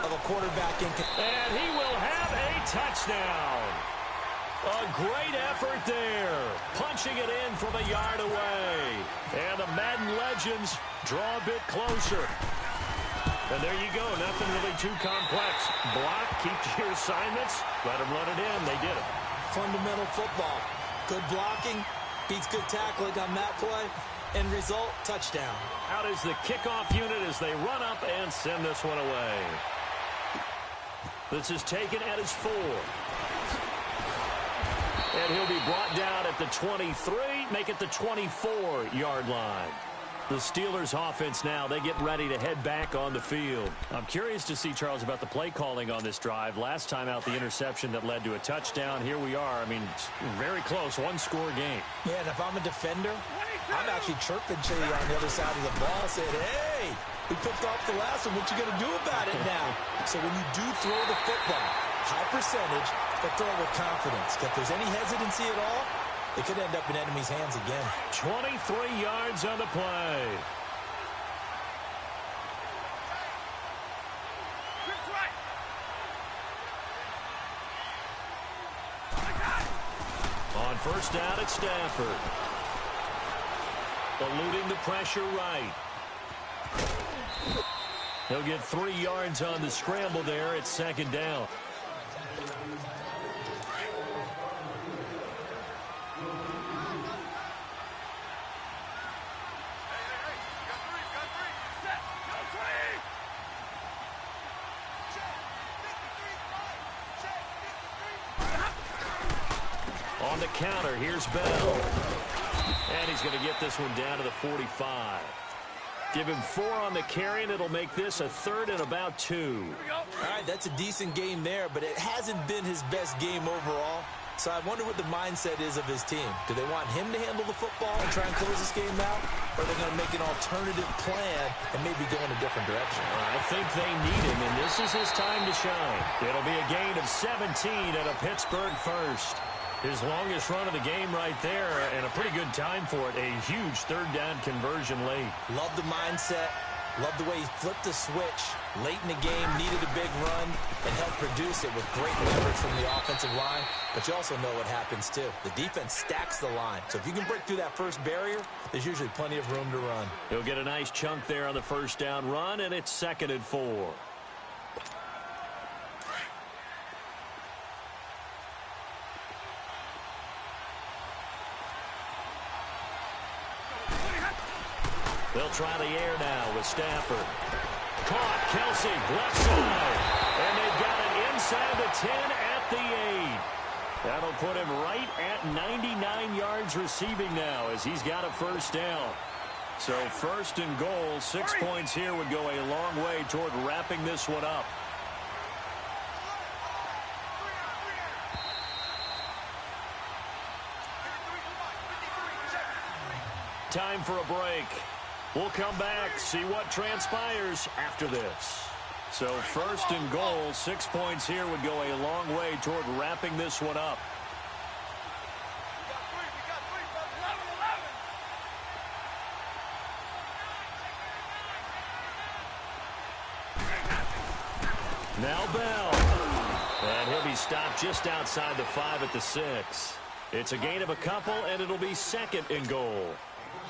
of a quarterback in. And he will have a touchdown. A great effort there. Punching it in from a yard away. And the Madden legends draw a bit closer. And there you go. Nothing really too complex. Block, keep to your assignments. Let them run it in. They did it. Fundamental football. Good blocking beats good tackling on that play. End result, touchdown. Out is the kickoff unit as they run up and send this one away. This is taken at his 4. And he'll be brought down at the 23, make it the 24-yard line. The Steelers offense now, they get ready to head back on the field. I'm curious to see, Charles, about the play calling on this drive. Last time out, the interception that led to a touchdown. Here we are. I mean, very close, 1-score game. Yeah, and if I'm a defender, I'm actually chirping to you on the other side of the ball, saying, hey, we picked off the last one. What you going to do about it now? So when you do throw the football, high percentage, but throw it with confidence. If there's any hesitancy at all, it could end up in enemy's hands again. 23 yards on the play. On first down, it's Stafford. Eluding the pressure right. He'll get 3 yards on the scramble there. It's second down. On the counter, here's Bell. And he's going to get this one down to the 45. Give him 4 on the carry, and it'll make this a 3rd and about 2. All right, that's a decent game there, but it hasn't been his best game overall. So I wonder what the mindset is of his team. Do they want him to handle the football and try and close this game out? Or are they going to make an alternative plan and maybe go in a different direction? I think they need him, and this is his time to shine. It'll be a gain of 17 and a Pittsburgh first. His longest run of the game right there, and a pretty good time for it. A huge 3rd down conversion late. Love the mindset. Love the way he flipped the switch late in the game, needed a big run, and helped produce it with great leverage from the offensive line. But you also know what happens, too. The defense stacks the line. So if you can break through that first barrier, there's usually plenty of room to run. He'll get a nice chunk there on the first down run, and it's 2nd and 4. They'll try the air now with Stafford. Caught, Kelsey, left side. And they've got it inside the 10 at the 8. That'll put him right at 99 yards receiving now as he's got a first down. So 1st and goal, 6 points here would go a long way toward wrapping this one up. Time for a break. We'll come back, see what transpires after this. So 1st and goal, 6 points here would go a long way toward wrapping this one up. Now Bell. And he'll be stopped just outside the 5 at the 6. It's a gain of a couple, and it'll be 2nd and goal.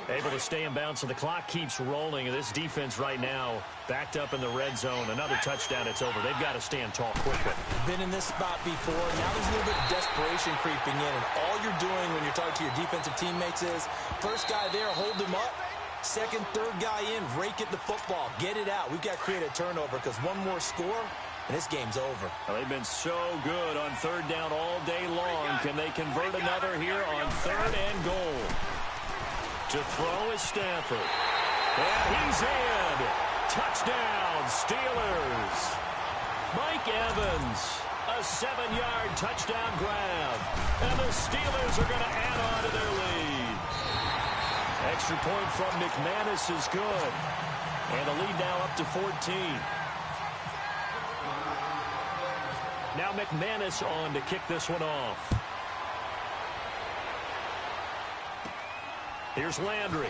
Able to stay in bounds, so the clock keeps rolling. And this defense right now backed up in the red zone. Another touchdown, it's over. They've got to stand tall quickly. Been in this spot before. Now there's a little bit of desperation creeping in. And all you're doing when you're talking to your defensive teammates is, first guy there, hold him up. Second, third guy in, rake at the football. Get it out. We've got to create a turnover because one more score, and this game's over. Well, they've been so good on 3rd down all day long. Can they convert another here on 3rd and goal? To throw is Stafford. And he's in. Touchdown, Steelers. Mike Evans, a 7-yard touchdown grab. And the Steelers are going to add on to their lead. Extra point from McManus is good. And the lead now up to 14. Now McManus on to kick this one off. Here's Landry.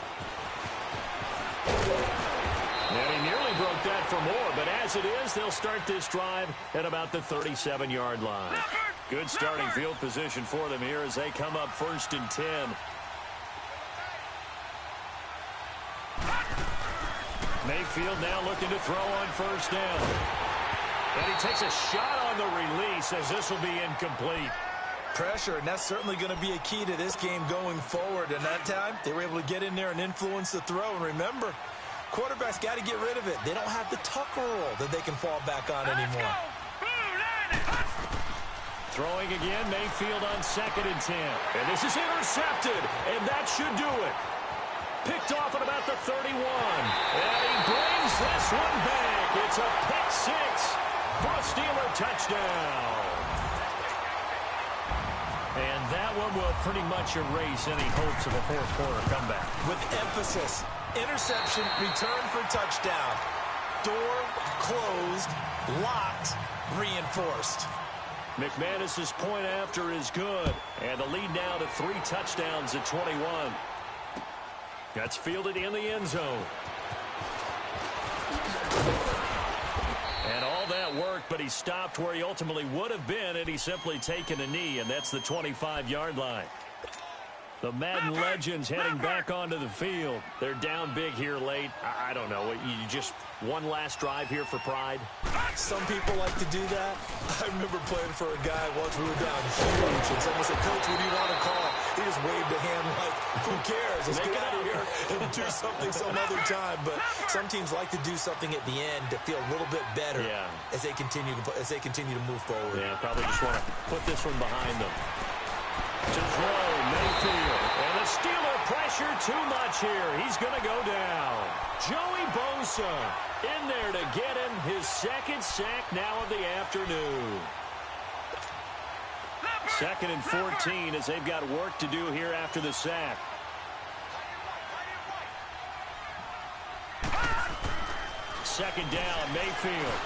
And he nearly broke that for more, but as it is, they'll start this drive at about the 37-yard line. Good starting field position for them here as they come up 1st and 10. Mayfield now looking to throw on 1st down. And he takes a shot on the release as this will be incomplete. Pressure, and that's certainly going to be a key to this game going forward. And that time, they were able to get in there and influence the throw. And remember, quarterbacks got to get rid of it. They don't have the Tucker roll that they can fall back on anymore. Throwing again, Mayfield on 2nd and 10. And this is intercepted, and that should do it. Picked off at about the 31. And he brings this one back. It's a pick 6 for a Steeler touchdown. And that one will pretty much erase any hopes of a 4th quarter comeback. With emphasis, interception, return for touchdown. Door closed, locked, reinforced. McManus's point after is good. And the lead now to 3 touchdowns at 21. That's fielded in the end zone. And all that worked, but he stopped where he ultimately would have been had he simply taken a knee, and that's the 25-yard line. The Madden legends heading back onto the field. They're down big here late. I don't know. You just one last drive here for pride? Some people like to do that. I remember playing for a guy once we were down huge, and someone said, "Coach, what do you want to call?" He just waved a hand like, who cares? Let's get out of here and do something some other time. But some teams like to do something at the end to feel a little bit better as they continue to move forward. Yeah, probably just want to put this one behind them. To throw, Mayfield. And the Steeler pressure too much here. He's going to go down. Joey Bosa in there to get him his 2nd sack now of the afternoon. 2nd and 14 as they've got work to do here after the sack. Second down, Mayfield.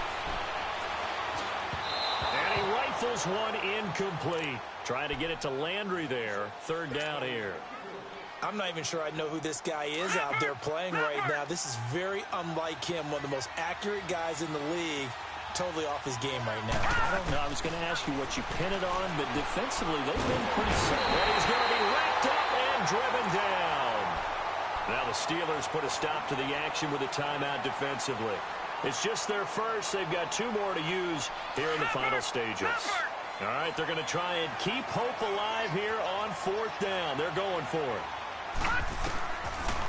And he rifles one incomplete. Trying to get it to Landry there. 3rd down here. I'm not even sure I know who this guy is out there playing right now. This is very unlike him, one of the most accurate guys in the league. Totally off his game right now. I don't know. I was going to ask you what you pin it on, but defensively they've been pretty solid. And he's going to be wrapped up and driven down. Now the Steelers put a stop to the action with a timeout defensively. It's just their first. They've got 2 more to use here in the final stages. All right, they're going to try and keep hope alive here on 4th down. They're going for it.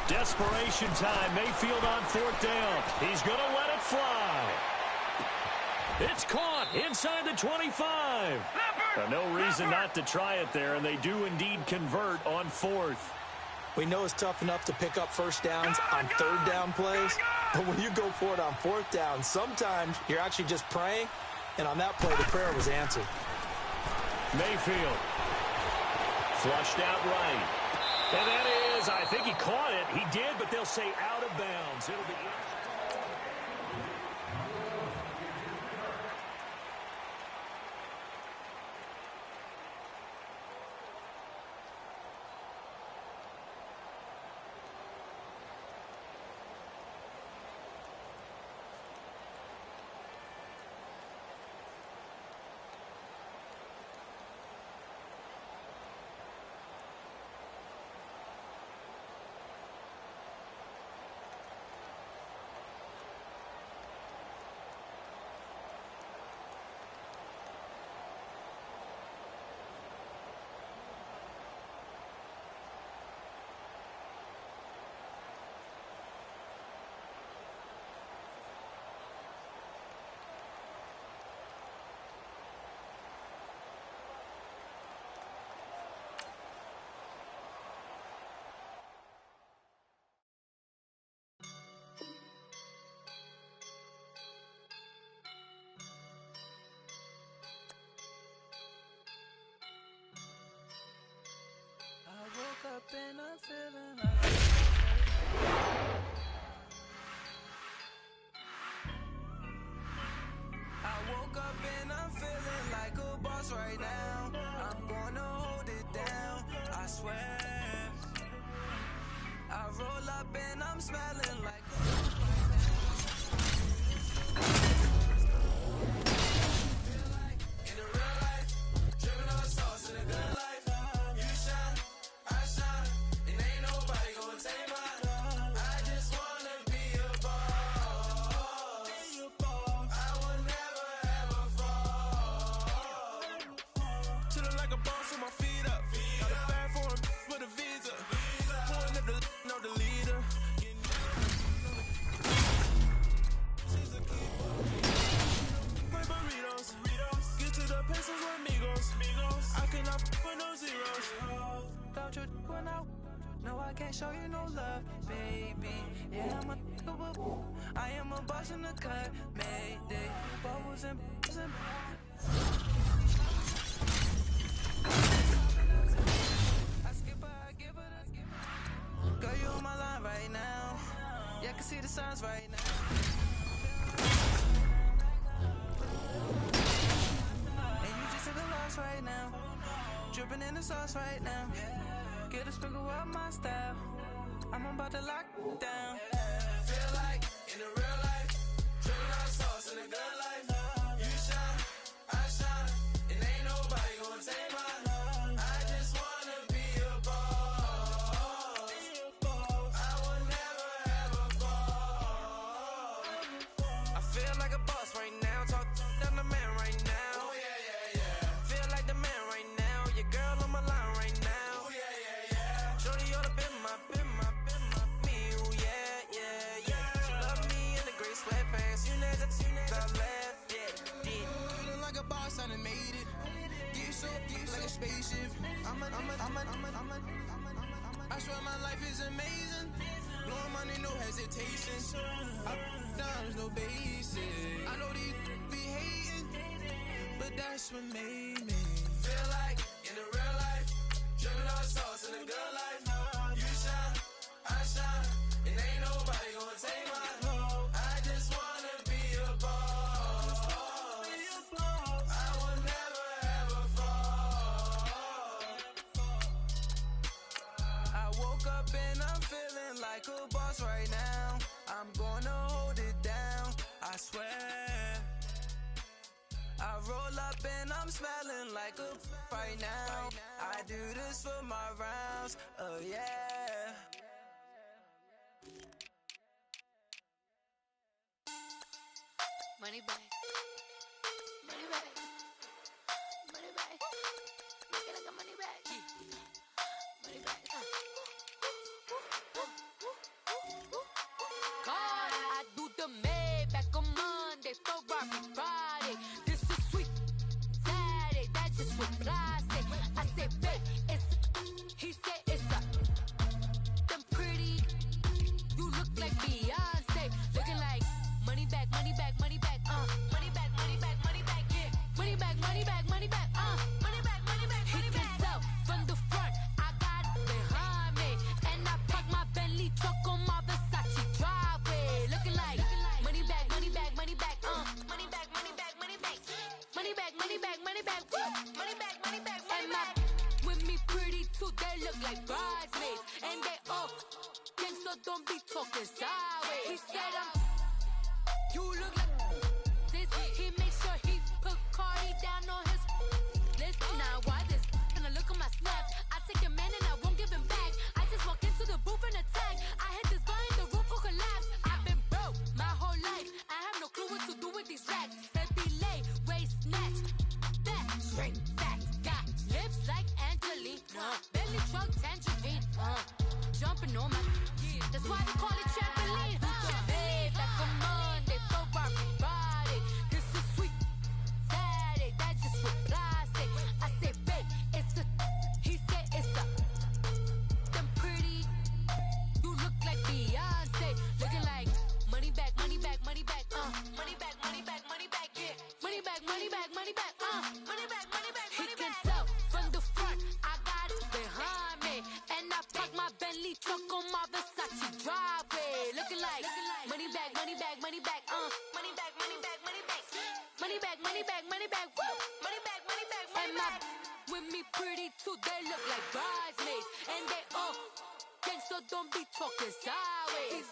Desperation time. Mayfield on 4th down. He's going to let it fly. It's caught inside the 25. No reason not to try it there, and they do indeed convert on 4th. We know it's tough enough to pick up first downs on 3rd down plays, but when you go for it on 4th down, sometimes you're actually just praying, and on that play, the prayer was answered. Mayfield flushed out right. And that is says, I think he caught it. He did, but they'll say out of bounds. It'll be... Up and I'm feeling like I woke up and I'm feeling like a boss right now. I'm gonna hold it down, I swear. I roll up and I'm smelling like in the real life, dripping on sauce in a good life. You shine, I shine, and ain't nobody gonna take mine. I just wanna be a boss. I will never ever fall. Chillin' like a boss with my feet up. Got a bag for him with a visa. Pulling up the know the leader. She's a keeper. My burritos. Get to the pesos with amigos. I cannot for no zeros. Don't you run out? No, I can't show you no love, baby. Yeah, I am a boss in the cut. Mayday. Bubbles and I skip her, I give her the girl, you on my line right now. Yeah, I can see the signs right now. And you just took a loss right now. Dripping in the sauce right now. Get a sprinkle of my style. I'm about to lock down. Feel like in the real life, dripping on sauce in a good life. You shine, I shine, and ain't nobody gonna take mine. I just wanna be a boss. I will never ever fall. I feel like a boss right now. Talk down the man right now. Oh yeah, yeah, yeah. Feel like the man right now. Your girl on my line right now. Oh yeah, yeah, yeah. Shorty oughta been my me. Oh yeah, yeah, yeah. She love me in the gray sweatpants. You never I left, yeah. Feeling like a boss, I done made it. Get so like a spaceship. I swear my life is amazing. Blowing money, no hesitation. Up, downs, no basic. I know these be hating, but that's what made me feel like in the real life, dripping on sauce in a good life. You shine, I shine, and ain't nobody gonna take mine. I just wanna be a boss. I will never ever fall. I woke up and I'm feeling like a boss right now. I'm gonna hold it down, I swear. I roll up and I'm smelling like a right now. I do this for my rounds, oh yeah. Money back. Money back. Money back. Make it like a money back. Money back. God, I do the Maybach on Monday, Ferrari Friday. This is sweet Saturday, that's just what I say. I say, babe, it's he said it's a them pretty. You look like Beyonce, looking like money back, money back, money back, money back, money back, money back, yeah. Money back, money back, money back, money back, money back, money back. He can tell from the front, I got it behind me, and I like bridesmaids. And they all gang, so don't be talking sideways. He said you look like this. He makes sure he put Cardi down on his list. Now why this? Gonna look at my snaps. I take a man and I won't give him back. I just walk into the booth and attack. I hit this button, the roof will collapse. I've been broke my whole life. I have no clue what to do with these racks. Heavy lay, waist snatch, back, straight facts. Got lips like Angelina, belly truck tangerine. Jumping on my, that's why they call it trampoline. Babe, like a Monday, throw Friday. This is sweet Saturday, that's just what I say. I say, babe, it's a, he said it's a, them pretty, you look like Beyonce, looking like money back, money back, money back, money back, money back, money back, yeah, money back, money back, money back, money back, money back. He can tell from the front, I got it behind me, and I park my Bentley truck on my Versace driveway, looking like money back, money back, money back, money back, money back, money back, money back, money back, money back, woo, money back, money back, money back. With me pretty too, they look like bridesmaids, and they all gang, so don't be talking sideways.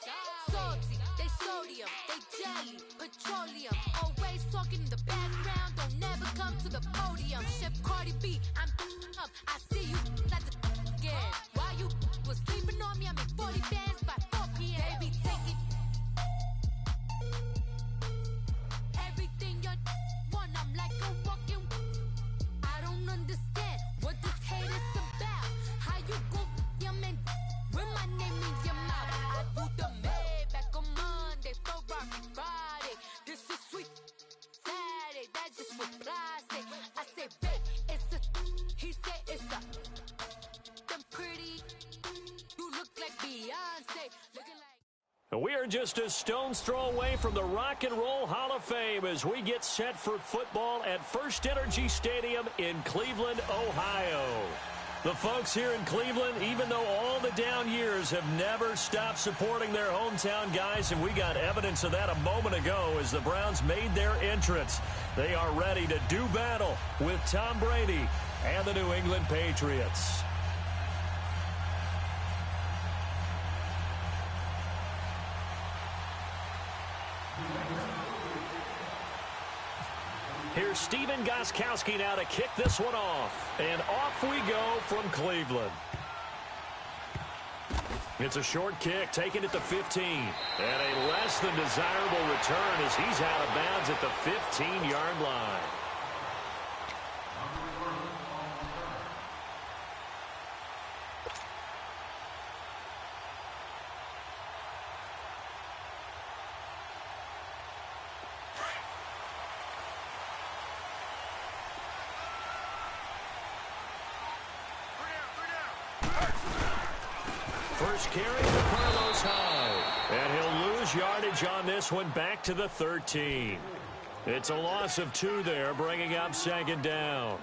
Salty, they sodium, they jelly, petroleum, always talking in the background, don't never come to the podium. Chef Cardi B, I'm up, I see you like the again. Why you was sleeping on me? I make 40 bands by 4 p.m. They be taking everything you want. I'm like a walking. I don't understand what this hate is about. How you go your man with my name in your mouth? I do the Maybach on Monday, Friday. This is sweet Saturday, that's just what I say. I say, babe, it's a, he said it's a, them pretty, you look like Beyonce, looking like. We are just a stone's throw away from the Rock and Roll Hall of Fame as we get set for football at First Energy Stadium in Cleveland, Ohio. The folks here in Cleveland, even though all the down years, have never stopped supporting their hometown guys, and we got evidence of that a moment ago as the Browns made their entrance. They are ready to do battle with Tom Brady and the New England Patriots. Here's Steven Gostkowski now to kick this one off. And off we go from Cleveland. It's a short kick, taken at the 15. And a less than desirable return as he's out of bounds at the 15-yard line. First carry for Carlos Hyde. And he'll lose yardage on this one back to the 13. It's a loss of 2 there, bringing up second down.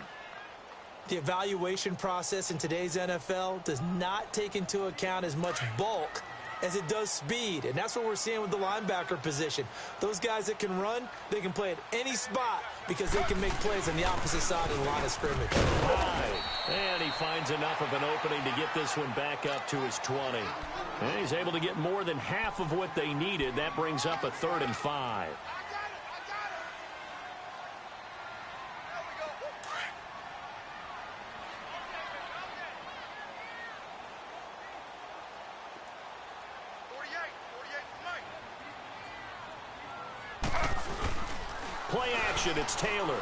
The evaluation process in today's NFL does not take into account as much bulk as it does speed, and that's what we're seeing with the linebacker position. Those guys that can run, they can play at any spot because they can make plays on the opposite side of the line of scrimmage. Right. And he finds enough of an opening to get this one back up to his 20. And he's able to get more than half of what they needed. That brings up a 3rd and 5. Play action, it's Taylor.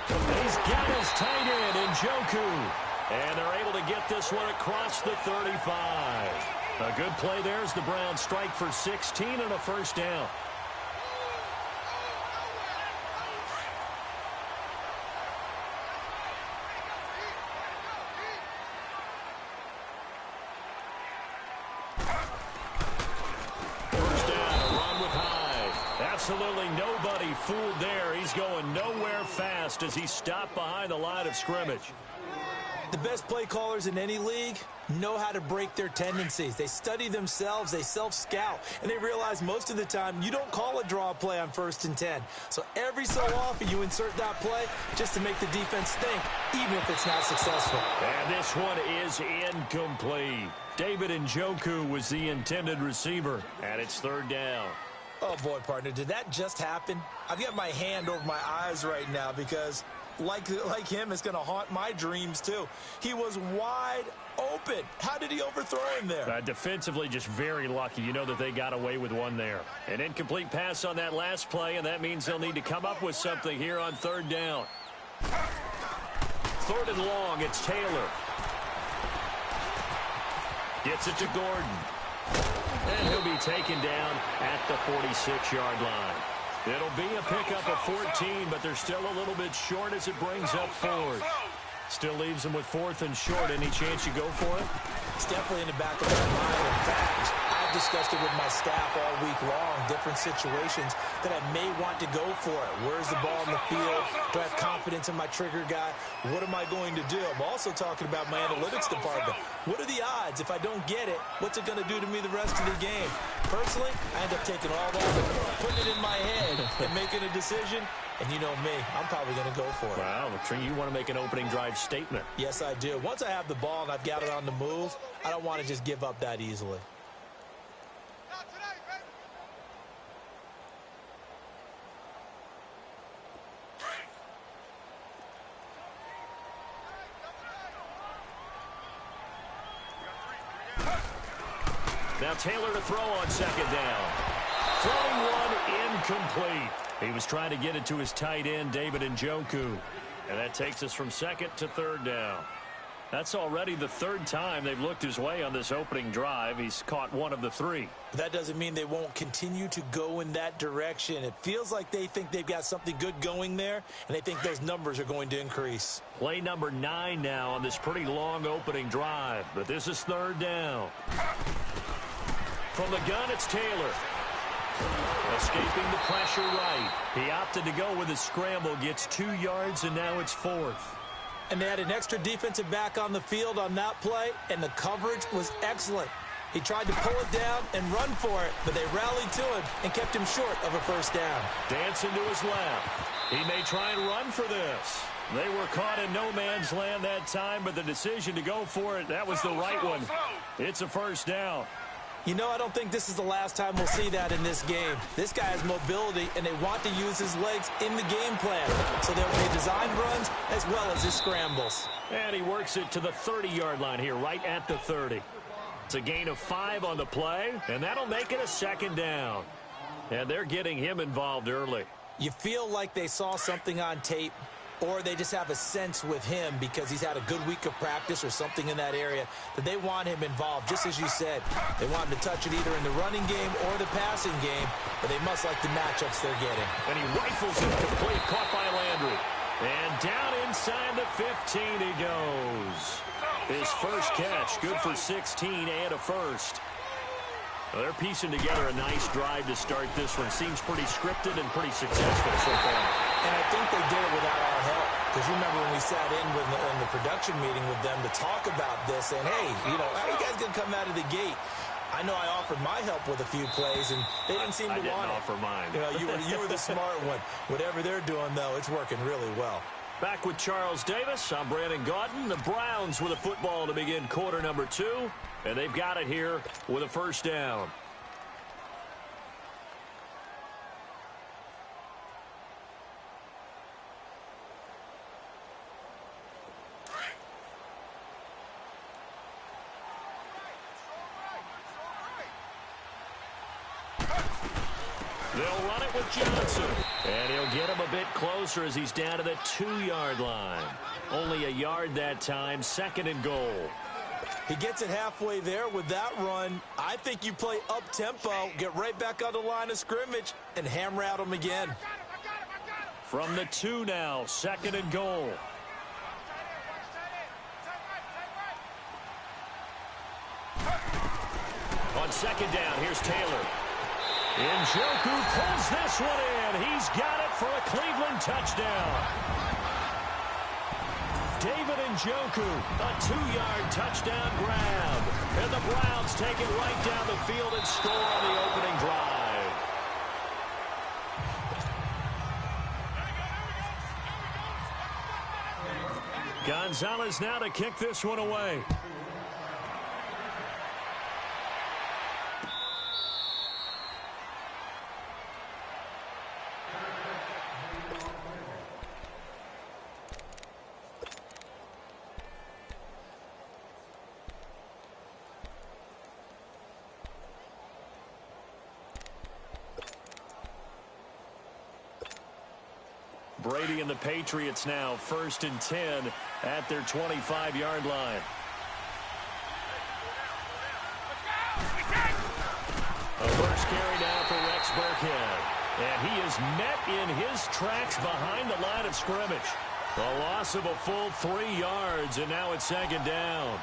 He's got his tight end, Njoku. And they're able to get this one across the 35. A good play there as the Browns strike for 16 and a first down. Absolutely nobody fooled there. He's going nowhere fast as he stopped behind the line of scrimmage. The best play callers in any league know how to break their tendencies. They study themselves, they self-scout, and they realize most of the time you don't call a draw play on 1st and 10. So every so often you insert that play just to make the defense think, even if it's not successful. And this one is incomplete. David Njoku was the intended receiver, and it's 3rd down. Oh, boy, partner, did that just happen? I've got my hand over my eyes right now because, like him, it's going to haunt my dreams, too. He was wide open. How did he overthrow him there? Defensively, just very lucky. You know that they got away with one there. An incomplete pass on that last play, and that means they'll need to come up with something here on 3rd down. 3rd and long, it's Taylor. Gets it to Gordon. And he'll be taken down at the 46-yard line. It'll be a pickup of 14, but they're still a little bit short as it brings up 4th. Still leaves them with 4th and short. Any chance you go for it? It's definitely in the back of my mind. In fact, I've discussed it with my staff all week long, different situations that I may want to go for it. Where's the ball in the field? Do I have confidence in my trigger guy? What am I going to do? I'm also talking about my analytics department. What are the odds? If I don't get it, what's it going to do to me the rest of the game? Personally, I end up taking all that, putting it in my head, and making a decision. And you know me, I'm probably going to go for it. Wow, you want to make an opening drive statement. Yes, I do. Once I have the ball and I've got it on the move, I don't want to just give up that easily. Now Taylor to throw on 2nd down. Throwing one incomplete. He was trying to get it to his tight end, David Njoku. And that takes us from 2nd to 3rd down. That's already the 3rd time they've looked his way on this opening drive. He's caught one of the 3. But that doesn't mean they won't continue to go in that direction. It feels like they think they've got something good going there, and they think those numbers are going to increase. Play number 9 now on this pretty long opening drive. But this is 3rd down. From the gun, it's Taylor. Escaping the pressure right. He opted to go with a scramble, gets 2 yards, and now it's 4th. And they had an extra defensive back on the field on that play, and the coverage was excellent. He tried to pull it down and run for it, but they rallied to him and kept him short of a 1st down. Dancing to his left. He may try and run for this. They were caught in no man's land that time, but the decision to go for it, that was the right one. It's a 1st down. You know, I don't think this is the last time we'll see that in this game. This guy has mobility, and they want to use his legs in the game plan. So they'll be designed runs as well as his scrambles. And he works it to the 30-yard line here, right at the 30. It's a gain of 5 on the play, and that'll make it a 2nd down. And they're getting him involved early. You feel like they saw something on tape, or they just have a sense with him because he's had a good week of practice or something in that area that they want him involved, just as you said. They want him to touch it either in the running game or the passing game, but they must like the matchups they're getting. And he rifles it complete, caught by Landry. And down inside the 15 he goes. His first catch, good for 16 and a 1st. Well, they're piecing together a nice drive to start this one. Seems pretty scripted and pretty successful so far. And I think they did it without our help. Because you remember when we sat in the production meeting with them to talk about this, and hey, you know, how are you guys going to come out of the gate? I know I offered my help with a few plays, and they didn't seem to want it. I didn't offer mine. You know, you were the smart one. Whatever they're doing, though, it's working really well. Back with Charles Davis, I'm Brandon Gaudin. The Browns with a football to begin quarter number 2, and they've got it here with a 1st down. They'll run it with Johnson. And he'll get him a bit closer as he's down to the 2-yard line. Only a yard that time, 2nd and goal. He gets it halfway there with that run. I think you play up-tempo, get right back on the line of scrimmage, and hammer out him again. From the 2 now, 2nd and goal. On 2nd down, here's Taylor. Njoku pulls this one in. He's got it for a Cleveland touchdown. David Njoku, a 2-yard touchdown grab. And the Browns take it right down the field and score on the opening drive. Gonzalez now to kick this one away. Brady and the Patriots now 1st and 10 at their 25-yard line. A first carry now for Rex Burkhead. And he is met in his tracks behind the line of scrimmage. A loss of a full 3 yards, and now it's 2nd down.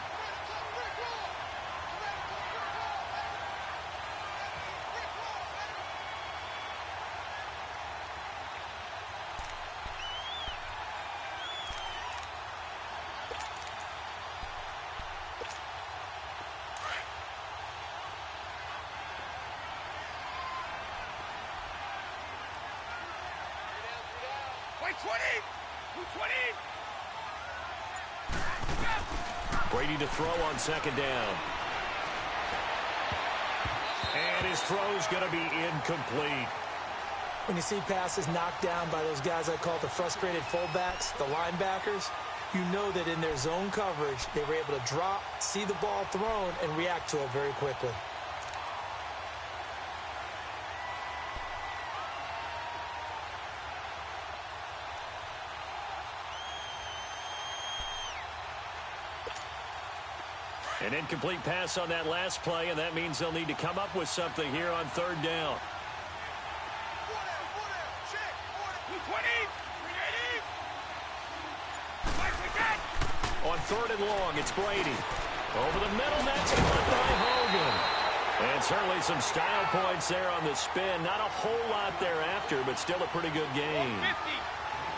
Brady to throw on 2nd down. And his throw's going to be incomplete. When you see passes knocked down by those guys I call the frustrated fullbacks, the linebackers, you know that in their zone coverage, they were able to drop, see the ball thrown, and react to it very quickly. An incomplete pass on that last play, and that means they'll need to come up with something here on 3rd down. On 3rd and long, it's Brady. Over the middle, that's caught by Hogan. And certainly some style points there on the spin. Not a whole lot thereafter, but still a pretty good game.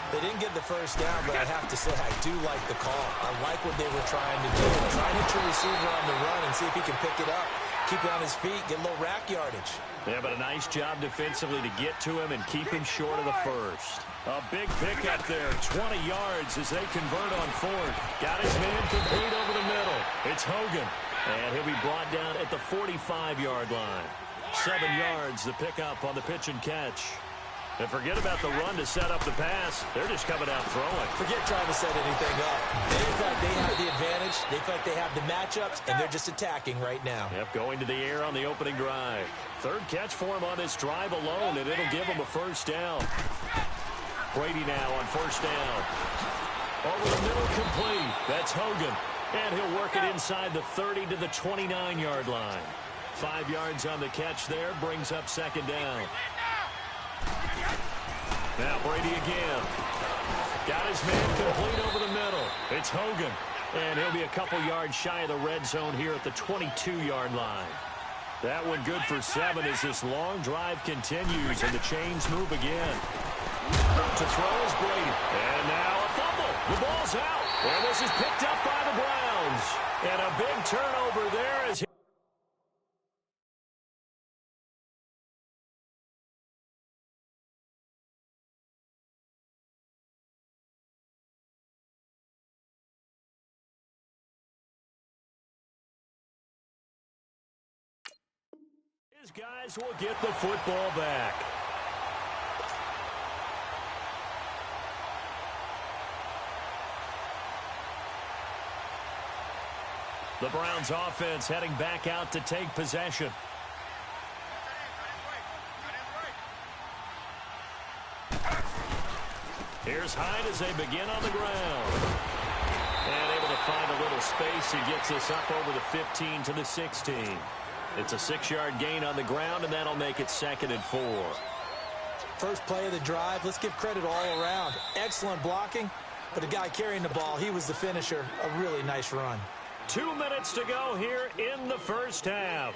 They didn't get the first down, but I have to say I do like the call. I like what they were trying to do. Try to hit your receiver on the run and see if he can pick it up. Keep it on his feet, get a little rack yardage. Yeah, but a nice job defensively to get to him and keep him short of the first. A big pickup there, 20 yards as they convert on 4th. Got his man complete over the middle. It's Hogan, and he'll be brought down at the 45-yard line. 7 yards, the pickup on the pitch and catch. And forget about the run to set up the pass. They're just coming out throwing. Forget trying to set anything up. They feel like they have the advantage. They feel like they have the matchups, and they're just attacking right now. Yep, going to the air on the opening drive. 3rd catch for him on this drive alone, and it'll give him a 1st down. Brady now on 1st down. Over the middle, complete. That's Hogan. And he'll work it inside the 30 to the 29-yard line. 5 yards on the catch there, brings up 2nd down. Now Brady again. Got his man complete over the middle. It's Hogan. And he'll be a couple yards shy of the red zone here at the 22-yard line. That one good for 7 as this long drive continues and the chains move again. To throw is Brady. And now a fumble. The ball's out. And this is picked up by the Browns. And a big turnover there as his guys will get the football back. The Browns offense heading back out to take possession. Here's Hyde as they begin on the ground. And able to find a little space. He gets us up over the 15 to the 16. It's a 6-yard gain on the ground, and that'll make it 2nd and 4. First play of the drive, let's give credit all around. Excellent blocking, but the guy carrying the ball, he was the finisher. A really nice run. 2 minutes to go here in the first half.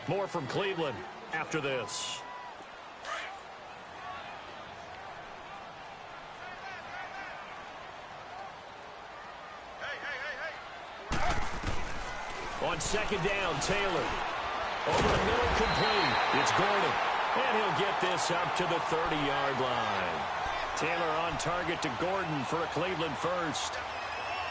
More from Cleveland after this. On second down, Taylor. Over the middle, complete. It's Gordon. And he'll get this up to the 30-yard line. Taylor on target to Gordon for a Cleveland first.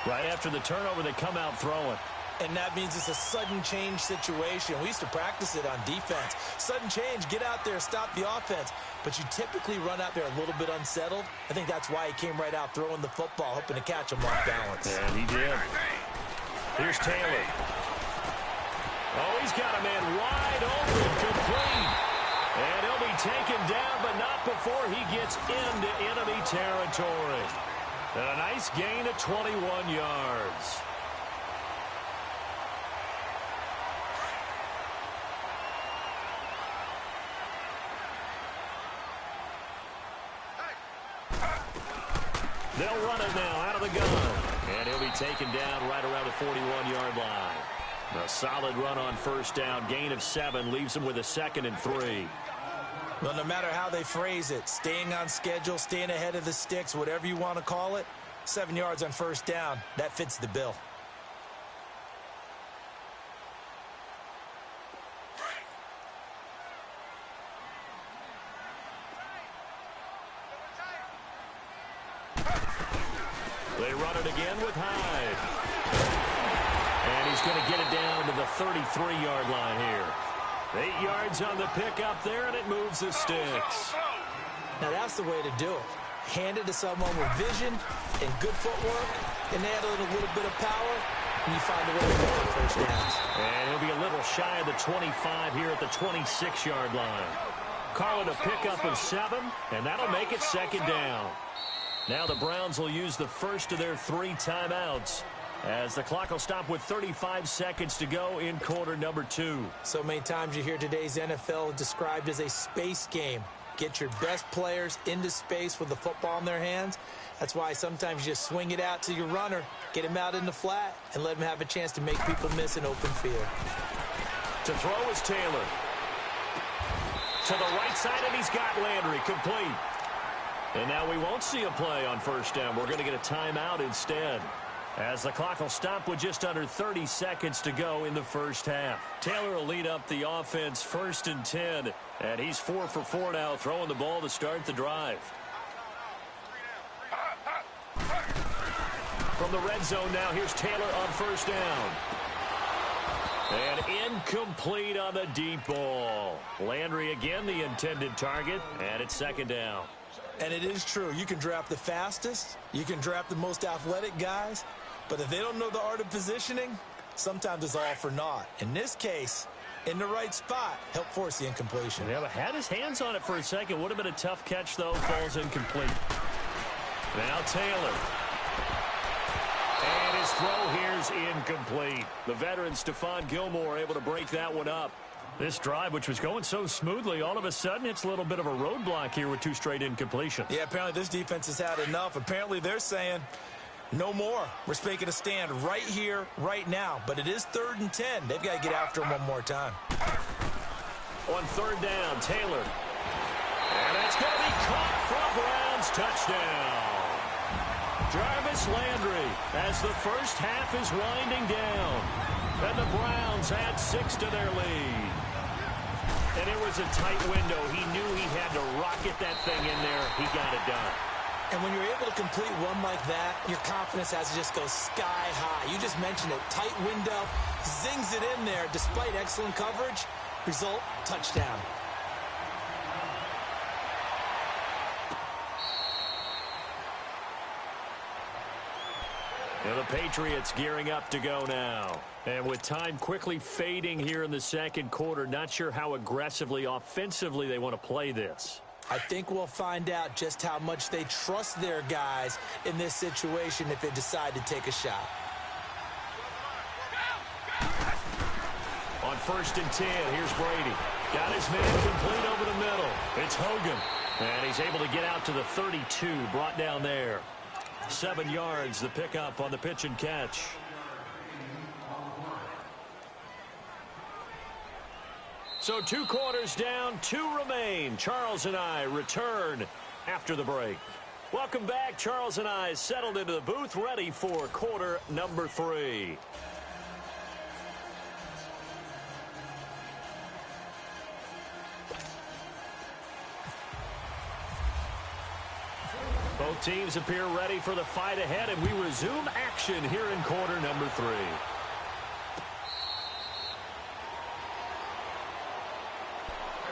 Right after the turnover, they come out throwing. And that means it's a sudden change situation. We used to practice it on defense. Sudden change, get out there, stop the offense. But you typically run out there a little bit unsettled. I think that's why he came right out throwing the football, hoping to catch him off balance. And he did. Here's Taylor. Oh, he's got a man wide open, complete. And he'll be taken down, but not before he gets into enemy territory. And a nice gain of 21 yards. They'll run it now out of the gun. And he'll be taken down right around the 41-yard line. A solid run on first down. Gain of 7 leaves them with a 2nd and 3. Well, no matter how they phrase it, staying on schedule, staying ahead of the sticks, whatever you want to call it, 7 yards on first down, that fits the bill. They run it again with Hyde. And he's going to get it down to the 33-yard line here. 8 yards on the pickup there, and it moves the sticks. Now, that's the way to do it. Hand it to someone with vision and good footwork, and add a little bit of power, and you find a way to get first downs. And he'll be a little shy of the 25 here at the 26-yard line. Call it a pickup of 7, and that'll make it 2nd down. Now the Browns will use the first of their 3 timeouts as the clock will stop with 35 seconds to go in quarter number 2. So many times you hear today's NFL described as a space game. Get your best players into space with the football in their hands. That's why sometimes you just swing it out to your runner, get him out in the flat, and let him have a chance to make people miss an open field. To throw is Taylor. To the right side, and he's got Landry complete. And now we won't see a play on first down. We're going to get a timeout instead, as the clock will stop with just under 30 seconds to go in the first half. Taylor will lead up the offense 1st and 10, and he's 4 for 4 now, throwing the ball to start the drive. From the red zone now, here's Taylor on first down. And incomplete on the deep ball. Landry again the intended target, and it's 2nd down. And it is true. You can draft the fastest. You can draft the most athletic guys. But if they don't know the art of positioning, sometimes it's all for naught. In this case, in the right spot, help force the incompletion. Yeah, but had his hands on it for a second. Would have been a tough catch, though. Falls incomplete. Now Taylor. And his throw here's incomplete. The veteran Stephon Gilmore able to break that one up. This drive, which was going so smoothly, all of a sudden it's a little bit of a roadblock here with 2 straight incompletions. Yeah, apparently this defense has had enough. Apparently they're saying, no more. We're making a stand right here, right now. But it is 3rd and 10. They've got to get after him one more time. On 3rd down, Taylor. And it's going to be caught for a Browns touchdown. Jarvis Landry as the first half is winding down. And the Browns add 6 to their lead. And it was a tight window. He knew he had to rocket that thing in there. He got it done. And when you're able to complete one like that, your confidence has to just go sky high. You just mentioned it. Tight window, zings it in there despite excellent coverage. Result, touchdown. And the Patriots gearing up to go now. And with time quickly fading here in the 2nd quarter, not sure how aggressively, offensively they want to play this. I think we'll find out just how much they trust their guys in this situation if they decide to take a shot. On 1st and 10, here's Brady. Got his man complete over the middle. It's Hogan. And he's able to get out to the 32, brought down there. 7 yards, the pickup on the pitch and catch. So 2 quarters down, 2 remain. Charles and I return after the break. Welcome back. Charles and I settled into the booth, ready for quarter number 3. Both teams appear ready for the fight ahead, and we resume action here in quarter number 3.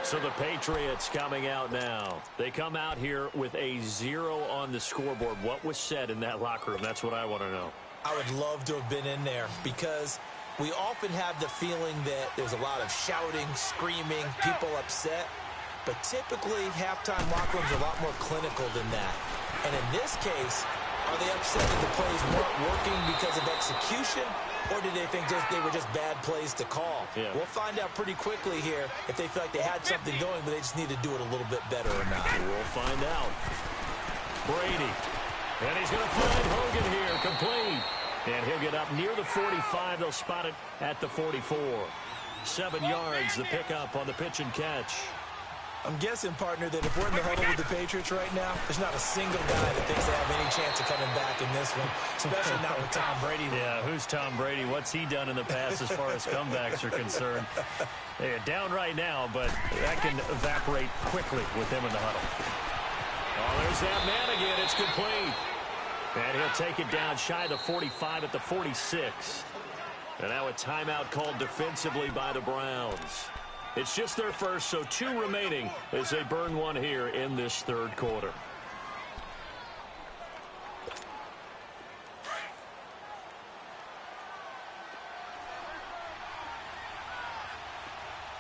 So the Patriots coming out now. They come out here with a 0 on the scoreboard. What was said in that locker room? That's what I want to know. I would love to have been in there because we often have the feeling that there's a lot of shouting, screaming, people upset. But typically, halftime locker rooms are a lot more clinical than that. And in this case, are they upset that the plays weren't working because of execution? Or did they think they were just bad plays to call? Yeah. We'll find out pretty quickly here if they feel like they had something going, but they just need to do it a little bit better or not. We'll find out. Brady. And he's going to find Hogan here, complete. And he'll get up near the 45. They'll spot it at the 44. 7 yards, the pickup on the pitch and catch. I'm guessing, partner, that if we're in the huddle with the Patriots right now, there's not a single guy that thinks they have any chance of coming back in this one, especially not with Tom Brady. Yeah, who's Tom Brady? What's he done in the past as far as comebacks are concerned? They're down right now, but that can evaporate quickly with him in the huddle. Oh, there's that man again. It's complete. And he'll take it down shy of the 45 at the 46. And now a timeout called defensively by the Browns. It's just their first, so 2 remaining as they burn one here in this third quarter.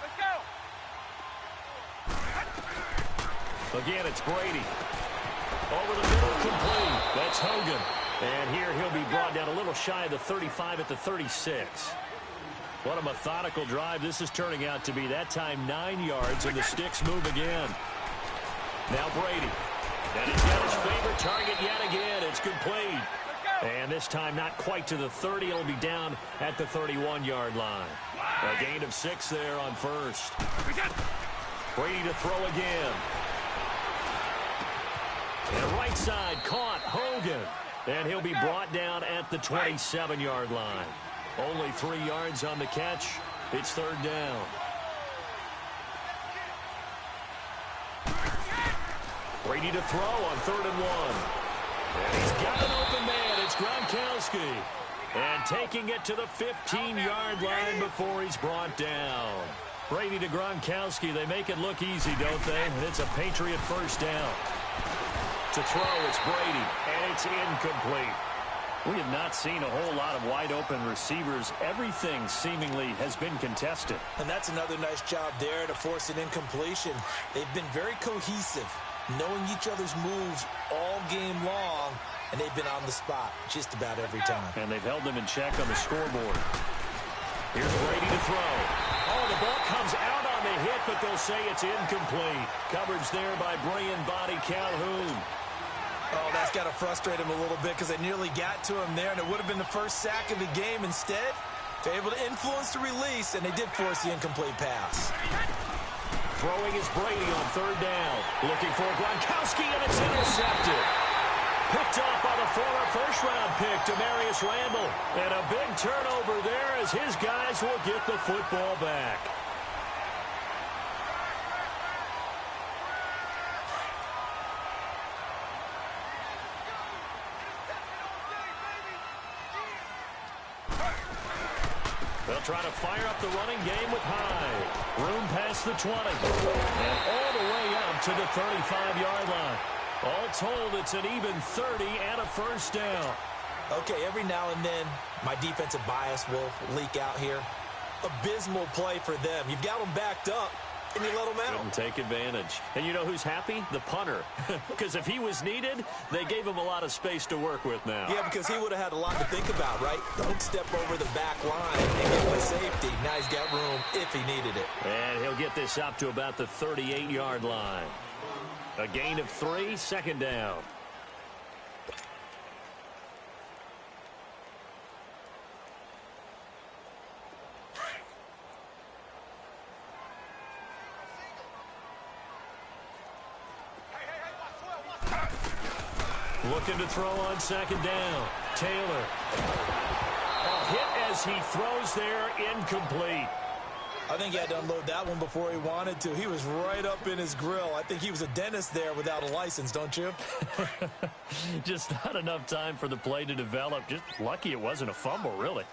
Let's go. Again, it's Brady. Over the middle, complete. That's Hogan. And here he'll be brought down a little shy of the 35 at the 36. What a methodical drive this is turning out to be. That time 9 yards, and the sticks move again. Now Brady. And he's got his favorite target yet again. It's complete. And this time not quite to the 30. It'll be down at the 31-yard line. A gain of 6 there on first. Brady to throw again. And right side caught Hogan. And he'll be brought down at the 27-yard line. Only 3 yards on the catch. It's third down. Brady to throw on 3rd and 1. And he's got an open man. It's Gronkowski. And taking it to the 15-yard line before he's brought down. Brady to Gronkowski. They make it look easy, don't they? And it's a Patriot first down. To throw, it's Brady. And it's incomplete. We have not seen a whole lot of wide-open receivers. Everything seemingly has been contested. And that's another nice job there to force an incompletion. They've been very cohesive, knowing each other's moves all game long, and they've been on the spot just about every time. And they've held them in check on the scoreboard. Here's Brady to throw. Oh, the ball comes out on the hit, but they'll say it's incomplete. Coverage there by brilliant body Calhoun. Oh, that's got to frustrate him a little bit because they nearly got to him there, and it would have been the first sack of the game. Instead, they're able to influence the release, and they did force the incomplete pass. Throwing is Brady on 3rd down. Looking for Gronkowski, and it's intercepted. Picked up by the former first-round pick, Demarius Randall. And a big turnover there as his guys will get the football back. They'll try to fire up the running game with Hyde. Room past the 20. And all the way up to the 35-yard line. All told, it's an even 30 and a first down. Okay, every now and then, my defensive bias will leak out here. Abysmal play for them. You've got them backed up, and you let them out. Couldn't take advantage. And you know who's happy? The punter. Because if he was needed, they gave him a lot of space to work with now. Yeah, because he would have had a lot to think about, right? Don't step over the back line and get my safety. Now he's got room if he needed it. And he'll get this up to about the 38-yard line. A gain of 3, 2nd down. Looking to throw on 2nd down. Taylor. A hit as he throws there, incomplete. I think he had to unload that one before he wanted to. He was right up in his grill. I think he was a dentist there without a license, don't you? Just not enough time for the play to develop. Just lucky it wasn't a fumble, really.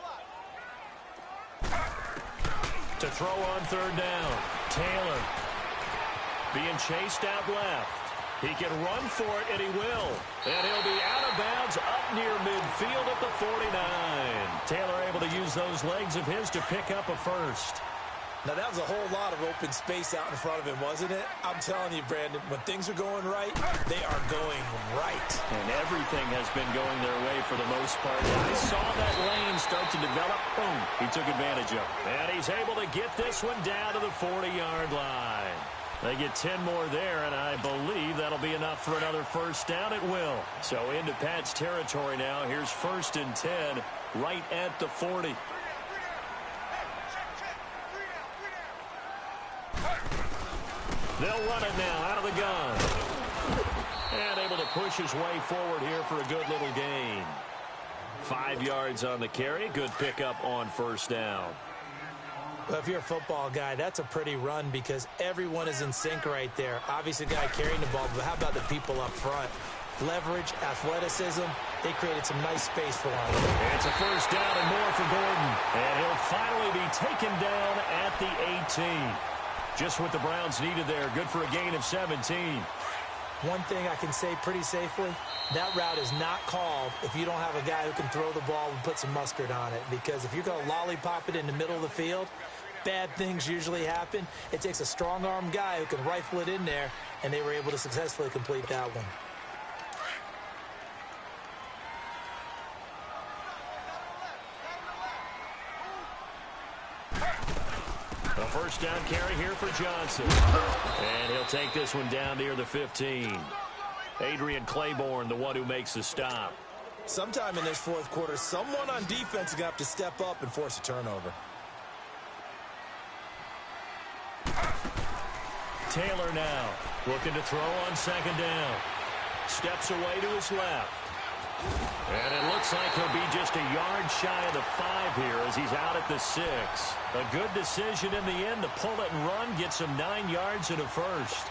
To throw on third down. Taylor being chased out left. He can run for it, and he will. And he'll be out of bounds up near midfield at the 49. Taylor able to use those legs of his to pick up a first. Now, that was a whole lot of open space out in front of him, wasn't it? I'm telling you, Brandon, when things are going right, they are going right. And everything has been going their way for the most part. I saw that lane start to develop. Boom. He took advantage of it. And he's able to get this one down to the 40-yard line. They get 10 more there, and I believe that'll be enough for another first down. It will. So into Pat's territory now. Here's 1st and 10 right at the 40. They'll run it now out of the gun. And able to push his way forward here for a good little gain. 5 yards on the carry. Good pickup on first down. Well, if you're a football guy, that's a pretty run because everyone is in sync right there. Obviously, the guy carrying the ball, but how about the people up front? Leverage, athleticism, they created some nice space for him. It's a first down and more for Gordon. And he'll finally be taken down at the 18. Just what the Browns needed there. Good for a gain of 17. One thing I can say pretty safely, that route is not called if you don't have a guy who can throw the ball and put some mustard on it. Because if you're going to lollipop it in the middle of the field, bad things usually happen. It takes a strong-armed guy who can rifle it in there, and they were able to successfully complete that one. A first down carry here for Johnson. And he'll take this one down near the 15. Adrian Claiborne, the one who makes the stop. Sometime in this fourth quarter, someone on defense is going to have to step up and force a turnover. Taylor now looking to throw on second down. Steps away to his left. And it looks like he'll be just a yard shy of the 5 here as he's out at the 6. A good decision in the end to pull it and run, gets him 9 yards and a first.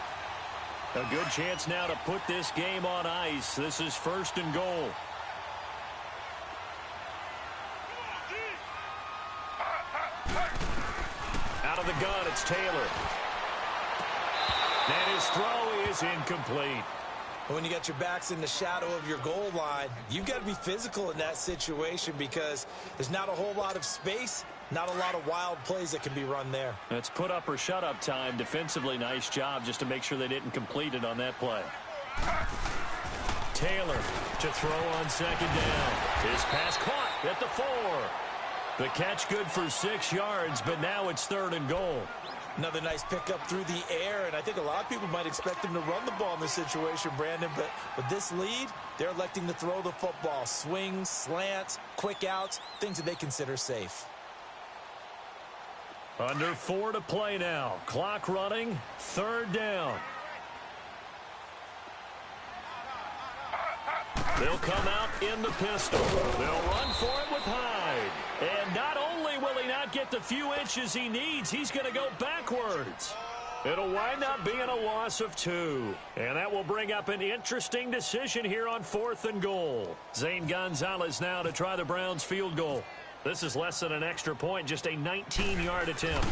A good chance now to put this game on ice. This is 1st and goal. Out of the gun, it's Taylor. And his throw is incomplete. When you got your backs in the shadow of your goal line, you've got to be physical in that situation because there's not a whole lot of space, not a lot of wild plays that can be run there. It's put up or shut up time. Defensively, nice job just to make sure they didn't complete it on that play. Taylor to throw on second down. His pass caught at the 4. The catch good for 6 yards, but now it's 3rd and goal. Another nice pickup through the air, and I think a lot of people might expect him to run the ball in this situation, Brandon, but with this lead, they're electing to throw the football. Swings, slants, quick outs, things that they consider safe. Under 4 to play now. Clock running, 3rd down. They'll come out in the pistol. They'll run for it with Hyde. And not only will he not get the few inches he needs, he's going to go backwards. It'll wind up being a loss of 2. And that will bring up an interesting decision here on 4th and goal. Zane Gonzalez now to try the Browns field goal. This is less than an extra point, just a 19-yard attempt.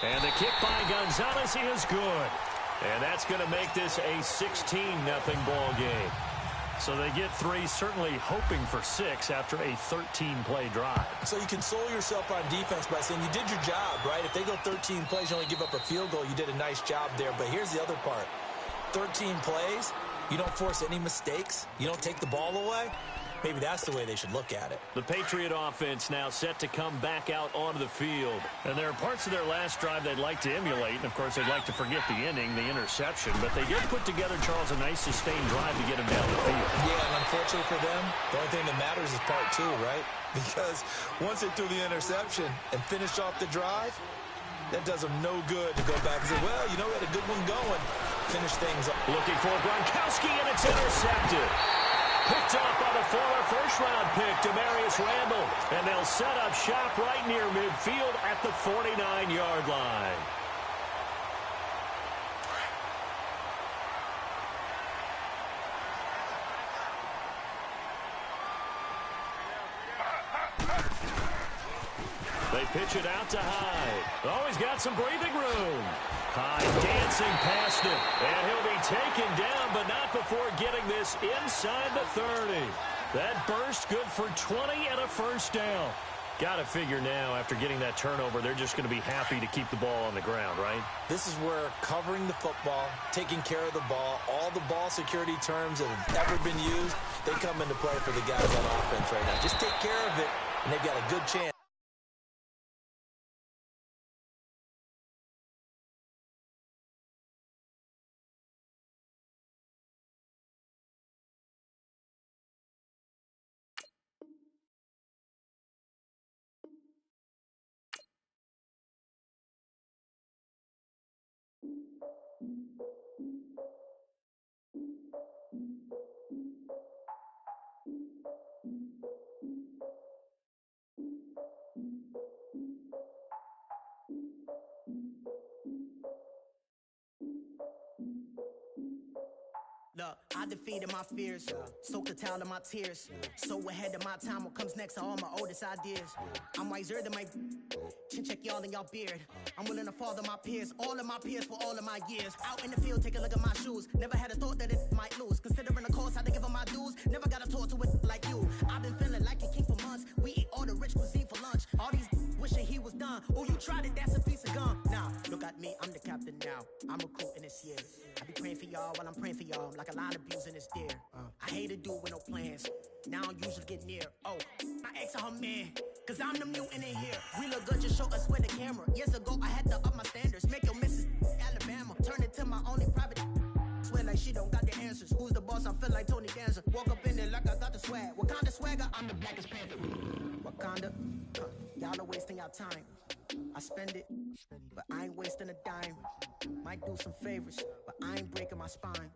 And the kick by Gonzalez is good. And that's going to make this a 16-0 ball game. So they get 3, certainly hoping for 6 after a 13-play drive. So you console yourself on defense by saying you did your job, right? If they go 13 plays, you only give up a field goal, you did a nice job there. But here's the other part. 13 plays, you don't force any mistakes, you don't take the ball away. Maybe that's the way they should look at it. The Patriot offense now set to come back out onto the field. And there are parts of their last drive they'd like to emulate. And, of course, they'd like to forget the inning, the interception. But they did put together, Charles, a nice sustained drive to get him down the field. Yeah, and unfortunately for them, the only thing that matters is part 2, right? Because once they threw the interception and finished off the drive, that does them no good to go back and say, well, you know, we had a good one going. Finish things up. Looking for Gronkowski, and it's intercepted. Picked up by the former first-round pick, Demarius Randall. And they'll set up shop right near midfield at the 49-yard line. They pitch it out to Hyde. Oh, he's got some breathing room. Hyde dancing past it. And he'll be taken down, but not before getting this inside the 30. That burst good for 20 and a first down. Got to figure now, after getting that turnover, they're just going to be happy to keep the ball on the ground, right? This is where covering the football, taking care of the ball, all the ball security terms that have ever been used, they come into play for the guys on offense right now. Just take care of it, and they've got a good chance. Look, I defeated my fears, soaked the towel of my tears. So ahead of my time, what comes next are all my oldest ideas. I'm wiser than my chin check y'all in y'all beard. I'm willing to father my peers, all of my peers for all of my years. Out in the field, take a look at my shoes. Never had a thought that it might lose. Considering the cost, I had to give them my dues. Never got a talk to it like you. I've been feeling like a king for months. We eat all the rich cuisine for lunch. All these wishing he was done. Oh, you tried it, that's a piece of gum. Now, look at me, I'm the captain now. I'm recruiting this year. I be praying for y'all while I'm praying for y'all. Like a line of abusing this deer. I hate to do it with no plans. Now I usually get near. Oh, my ex her man. Cause I'm the mutant in here. We look good, just show us where the camera. Years ago, I had to up my standards. Make your missus Alabama. Turn it to my only private. Swear like she don't got the answers. Who's the boss? I feel like Tony Danza. Walk up in there like I got the swag. What kind of swagger? I'm the blackest panther. Wakanda. Y'all are wasting your time. I spend it, but I ain't wasting a dime. Might do some favors, but I ain't breaking my spine.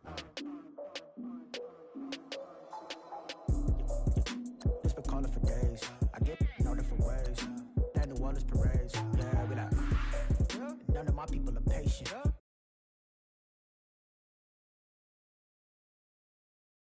It's been calling for days. I get in different ways. That New Orleans parades. Yeah, we like. None of my people are patient.